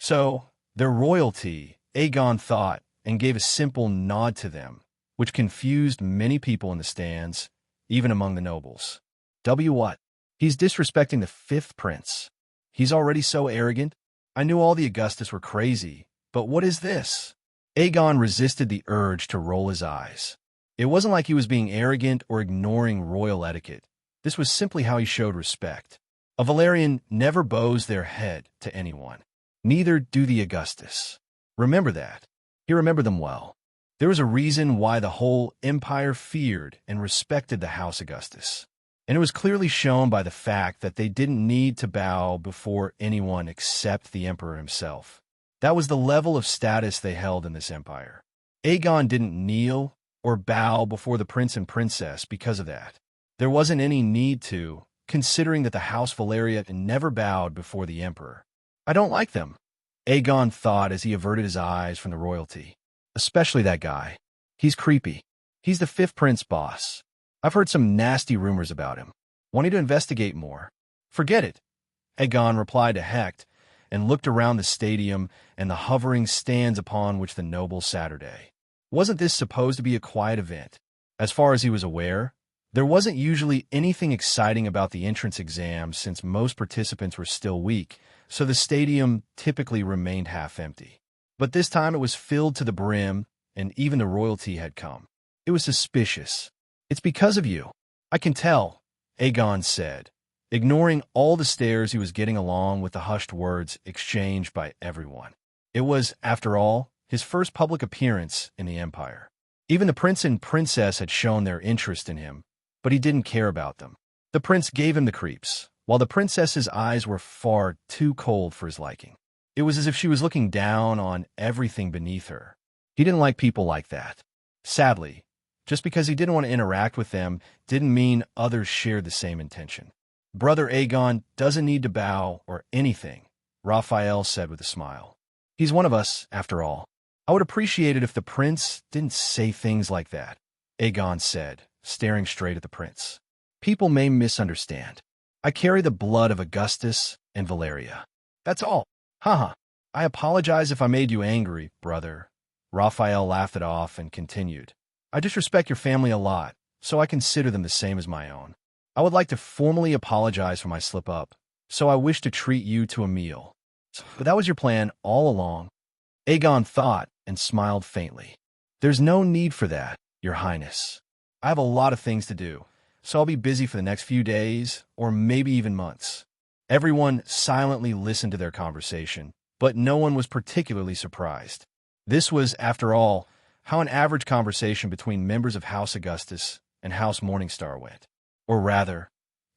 So, they're royalty, Aegon thought, and gave a simple nod to them, which confused many people in the stands, even among the nobles. What? He's disrespecting the 5th prince. He's already so arrogant. I knew all the Augustus were crazy, but what is this? Aegon resisted the urge to roll his eyes. It wasn't like he was being arrogant or ignoring royal etiquette. This was simply how he showed respect. A Valerian never bows their head to anyone. Neither do the Augustus. Remember that. He remembered them well. There was a reason why the whole empire feared and respected the House Augustus, and it was clearly shown by the fact that they didn't need to bow before anyone except the emperor himself. That was the level of status they held in this empire. Aegon didn't kneel or bow before the prince and princess because of that. There wasn't any need to, considering that the House Valeria never bowed before the emperor. I don't like them, Aegon thought as he averted his eyes from the royalty. Especially that guy. He's creepy. He's the 5th prince boss. I've heard some nasty rumors about him. Wanting to investigate more. Forget it, Aegon replied to Hecht, and looked around the stadium and the hovering stands upon which the nobles sat today. Wasn't this supposed to be a quiet event? As far as he was aware, there wasn't usually anything exciting about the entrance exams since most participants were still weak, so the stadium typically remained half empty. But this time it was filled to the brim, and even the royalty had come. It was suspicious. It's because of you. I can tell, Aegon said, ignoring all the stares he was getting along with the hushed words exchanged by everyone. It was, after all, his first public appearance in the Empire. Even the prince and princess had shown their interest in him, but he didn't care about them. The prince gave him the creeps, while the princess's eyes were far too cold for his liking. It was as if she was looking down on everything beneath her. He didn't like people like that. Sadly, just because he didn't want to interact with them didn't mean others shared the same intention. Brother Aegon doesn't need to bow or anything, Raphael said with a smile. He's one of us, after all. I would appreciate it if the prince didn't say things like that, Aegon said, staring straight at the prince. People may misunderstand. I carry the blood of Augustus and Valeria. That's all. Haha. I apologize if I made you angry, brother. Raphael laughed it off and continued. I just respect your family a lot, so I consider them the same as my own. I would like to formally apologize for my slip-up, so I wish to treat you to a meal. But that was your plan all along. Aegon thought and smiled faintly. There's no need for that, Your Highness. I have a lot of things to do, so I'll be busy for the next few days, or maybe even months. Everyone silently listened to their conversation, but no one was particularly surprised. This was, after all, how an average conversation between members of House Augustus and House Morningstar went. Or rather,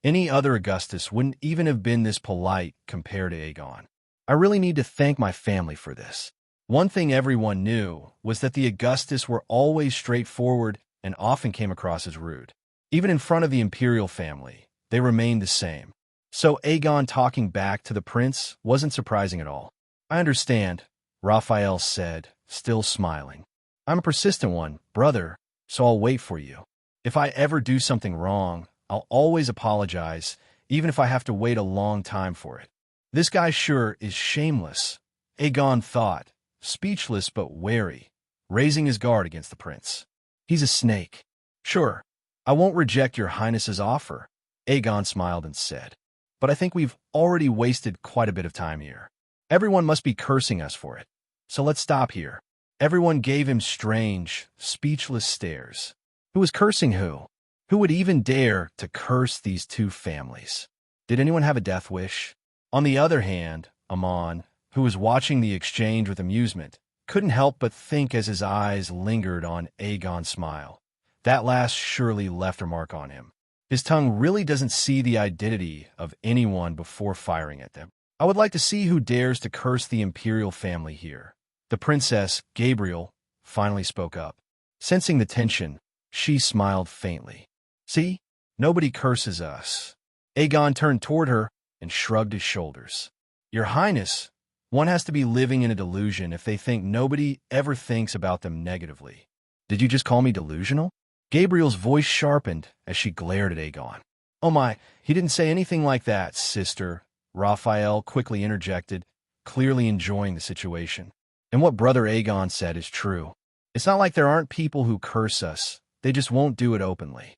any other Augustus wouldn't even have been this polite compared to Aegon. I really need to thank my family for this. One thing everyone knew was that the Augustus were always straightforward and often came across as rude. Even in front of the imperial family, they remained the same. So Aegon talking back to the prince wasn't surprising at all. I understand, Raphael said, still smiling. I'm a persistent one, brother, so I'll wait for you. If I ever do something wrong, I'll always apologize, even if I have to wait a long time for it. This guy sure is shameless, Aegon thought, speechless but wary, raising his guard against the prince. He's a snake. Sure, I won't reject your highness's offer, Aegon smiled and said. But I think we've already wasted quite a bit of time here. Everyone must be cursing us for it. So let's stop here. Everyone gave him strange, speechless stares. Who was cursing who? Who would even dare to curse these two families? Did anyone have a death wish? On the other hand, Aemon, who was watching the exchange with amusement, couldn't help but think as his eyes lingered on Aegon's smile. That last surely left a mark on him. His tongue really doesn't see the identity of anyone before firing at them. I would like to see who dares to curse the imperial family here. The princess, Gabriel, finally spoke up. Sensing the tension, she smiled faintly. See? Nobody curses us. Aegon turned toward her and shrugged his shoulders. Your Highness, one has to be living in a delusion if they think nobody ever thinks about them negatively. Did you just call me delusional? Gabriel's voice sharpened as she glared at Aegon. Oh my, he didn't say anything like that, sister, Raphael quickly interjected, clearly enjoying the situation. And what Brother Aegon said is true. It's not like there aren't people who curse us, they just won't do it openly.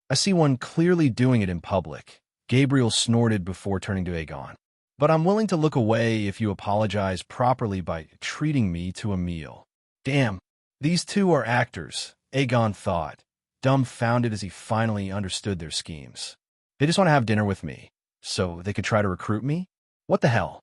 I see one clearly doing it in public, Gabriel snorted before turning to Aegon. But I'm willing to look away if you apologize properly by treating me to a meal. Damn, these two are actors, Aegon thought, dumbfounded as he finally understood their schemes. They just want to have dinner with me, so they could try to recruit me? What the hell?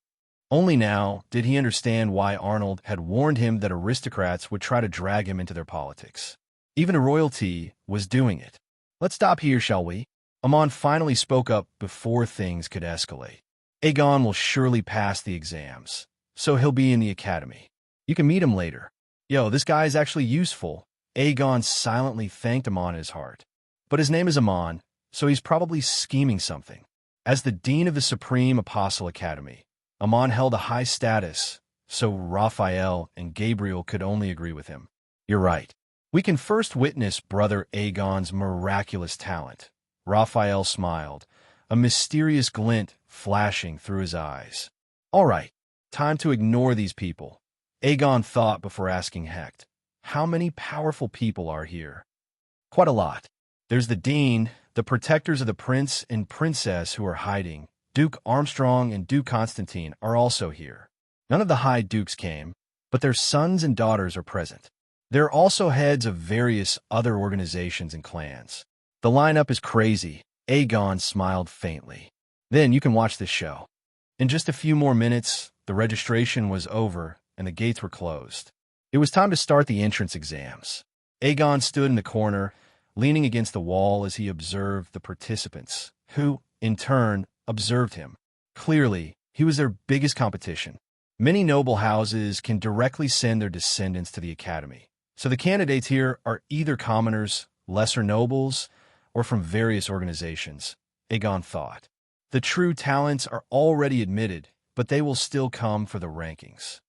Only now did he understand why Arnold had warned him that aristocrats would try to drag him into their politics. Even royalty was doing it. Let's stop here, shall we? Aemon finally spoke up before things could escalate. Aegon will surely pass the exams, so he'll be in the academy. You can meet him later. Yo, this guy is actually useful. Aegon silently thanked Aemon in his heart. But his name is Aemon, so he's probably scheming something. As the Dean of the Supreme Apostle Academy, Aemon held a high status, so Raphael and Gabriel could only agree with him. You're right. We can first witness Brother Aegon's miraculous talent. Raphael smiled, a mysterious glint flashing through his eyes. All right, time to ignore these people. Aegon thought before asking Hecht. How many powerful people are here? Quite a lot. There's the Dean, the protectors of the prince and princess who are hiding. Duke Armstrong and Duke Constantine are also here. None of the High Dukes came, but their sons and daughters are present. There are also heads of various other organizations and clans. The lineup is crazy. Aegon smiled faintly. Then you can watch this show. In just a few more minutes, the registration was over and the gates were closed. It was time to start the entrance exams. Aegon stood in the corner, leaning against the wall as he observed the participants, who, in turn, observed him. Clearly, he was their biggest competition. Many noble houses can directly send their descendants to the academy, so the candidates here are either commoners, lesser nobles, or from various organizations, Aegon thought. The true talents are already admitted, but they will still come for the rankings.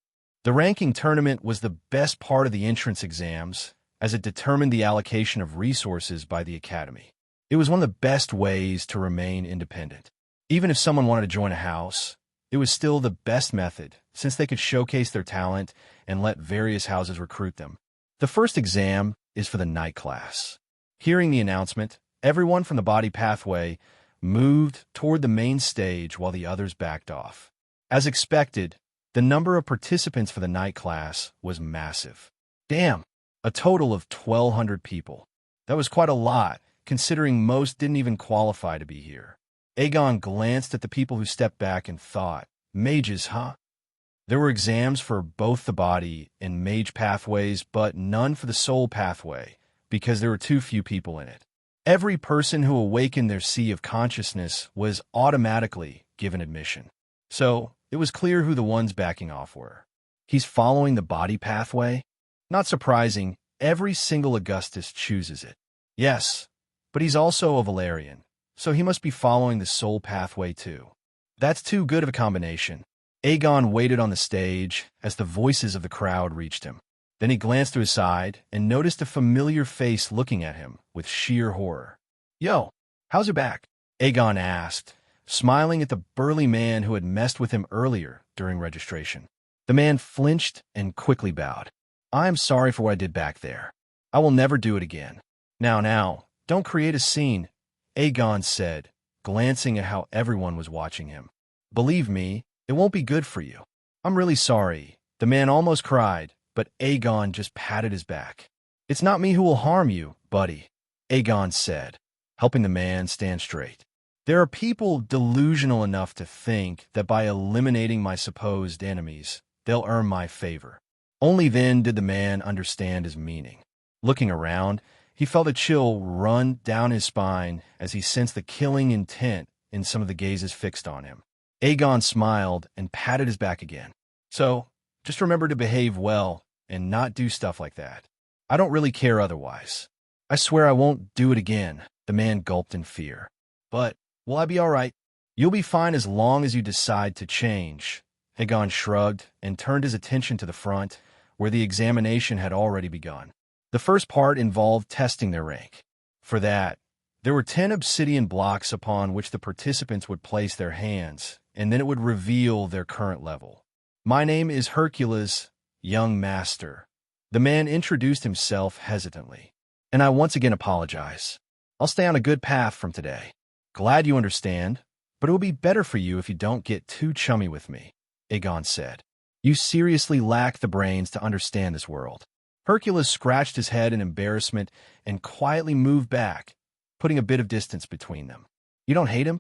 The ranking tournament was the best part of the entrance exams, as it determined the allocation of resources by the Academy. It was one of the best ways to remain independent. Even if someone wanted to join a house, it was still the best method, since they could showcase their talent and let various houses recruit them. The first exam is for the night class. Hearing the announcement, everyone from the body pathway moved toward the main stage while the others backed off. As expected, the number of participants for the night class was massive. Damn, a total of 1,200 people. That was quite a lot, considering most didn't even qualify to be here. Aegon glanced at the people who stepped back and thought, mages, huh? There were exams for both the body and mage pathways, but none for the soul pathway, because there were too few people in it. Every person who awakened their sea of consciousness was automatically given admission. So, it was clear who the ones backing off were. He's following the body pathway? Not surprising, every single Augustus chooses it. Yes, but he's also a Valerian, so he must be following the soul pathway too. That's too good of a combination. Aegon waited on the stage as the voices of the crowd reached him. Then he glanced to his side and noticed a familiar face looking at him with sheer horror. "Yo, how's your back?" Aegon asked, smiling at the burly man who had messed with him earlier during registration. The man flinched and quickly bowed. "I am sorry for what I did back there. I will never do it again." Now, don't create a scene," Aegon said, glancing at how everyone was watching him. "Believe me, it won't be good for you." "I'm really sorry," the man almost cried, but Aegon just patted his back. "It's not me who will harm you, buddy," Aegon said, helping the man stand straight. "There are people delusional enough to think that by eliminating my supposed enemies, they'll earn my favor." Only then did the man understand his meaning. Looking around, he felt a chill run down his spine as he sensed the killing intent in some of the gazes fixed on him. Aegon smiled and patted his back again. "So, just remember to behave well and not do stuff like that. I don't really care otherwise." "I swear I won't do it again," the man gulped in fear. "But will I be all right?" "You'll be fine as long as you decide to change." Aegon shrugged and turned his attention to the front, where the examination had already begun. The first part involved testing their rank. For that, there were 10 obsidian blocks upon which the participants would place their hands, and then it would reveal their current level. "My name is Hercules, young master." The man introduced himself hesitantly. "And I once again apologize. I'll stay on a good path from today. Glad you understand, but it will be better for you if you don't get too chummy with me," Aegon said. "You seriously lack the brains to understand this world." Hercules scratched his head in embarrassment and quietly moved back, putting a bit of distance between them. "You don't hate him?"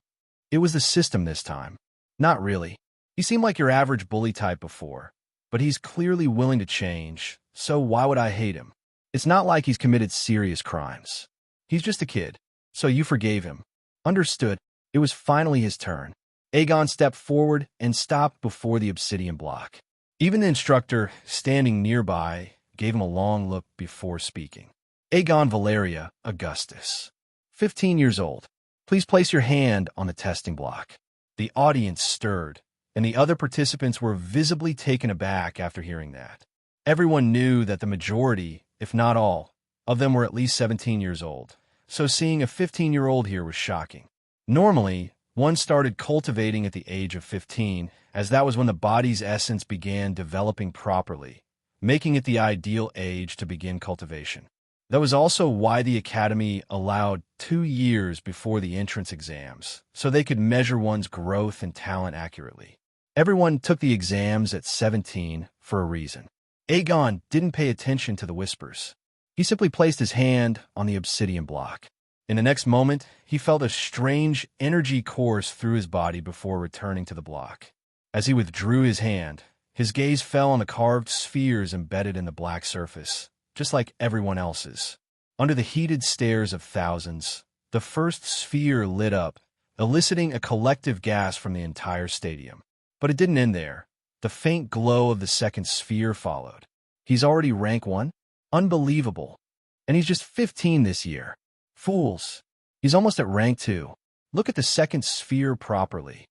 It was the system this time. "Not really. He seemed like your average bully type before, but he's clearly willing to change, so why would I hate him? It's not like he's committed serious crimes. He's just a kid, so you forgave him." "Understood." It was finally his turn. Aegon stepped forward and stopped before the obsidian block. Even the instructor, standing nearby, gave him a long look before speaking. "Aegon Valeria Augustus, 15 years old. Please place your hand on the testing block." The audience stirred, and the other participants were visibly taken aback after hearing that. Everyone knew that the majority, if not all, of them were at least 17 years old, so seeing a 15-year-old here was shocking. Normally, one started cultivating at the age of 15, as that was when the body's essence began developing properly, making it the ideal age to begin cultivation. That was also why the Academy allowed 2 years before the entrance exams, so they could measure one's growth and talent accurately. Everyone took the exams at 17 for a reason. Aegon didn't pay attention to the whispers. He simply placed his hand on the obsidian block. In the next moment, he felt a strange energy course through his body before returning to the block. As he withdrew his hand, his gaze fell on the carved spheres embedded in the black surface, just like everyone else's. Under the heated stares of thousands, the first sphere lit up, eliciting a collective gasp from the entire stadium. But it didn't end there. The faint glow of the second sphere followed. He's already rank 1? Unbelievable. And he's just 15 this year. Fools. He's almost at rank 2. Look at the second sphere properly.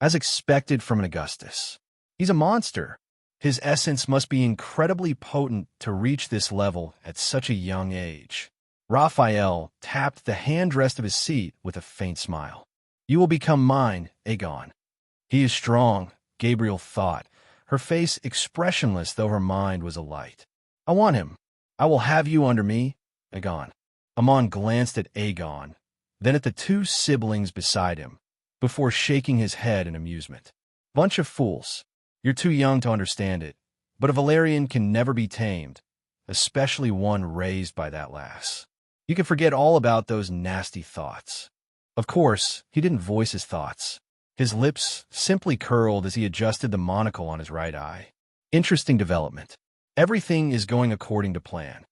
As expected from an Augustus. He's a monster. His essence must be incredibly potent to reach this level at such a young age. Raphael tapped the handrest of his seat with a faint smile. You will become mine, Aegon. He is strong, Gabriel thought, her face expressionless though her mind was alight. I want him. I will have you under me, Aegon. Amon glanced at Aegon, then at the two siblings beside him, before shaking his head in amusement. Bunch of fools. You're too young to understand it, but a Valerian can never be tamed, especially one raised by that lass. You can forget all about those nasty thoughts. Of course, he didn't voice his thoughts. His lips simply curled as he adjusted the monocle on his right eye. Interesting development. Everything is going according to plan.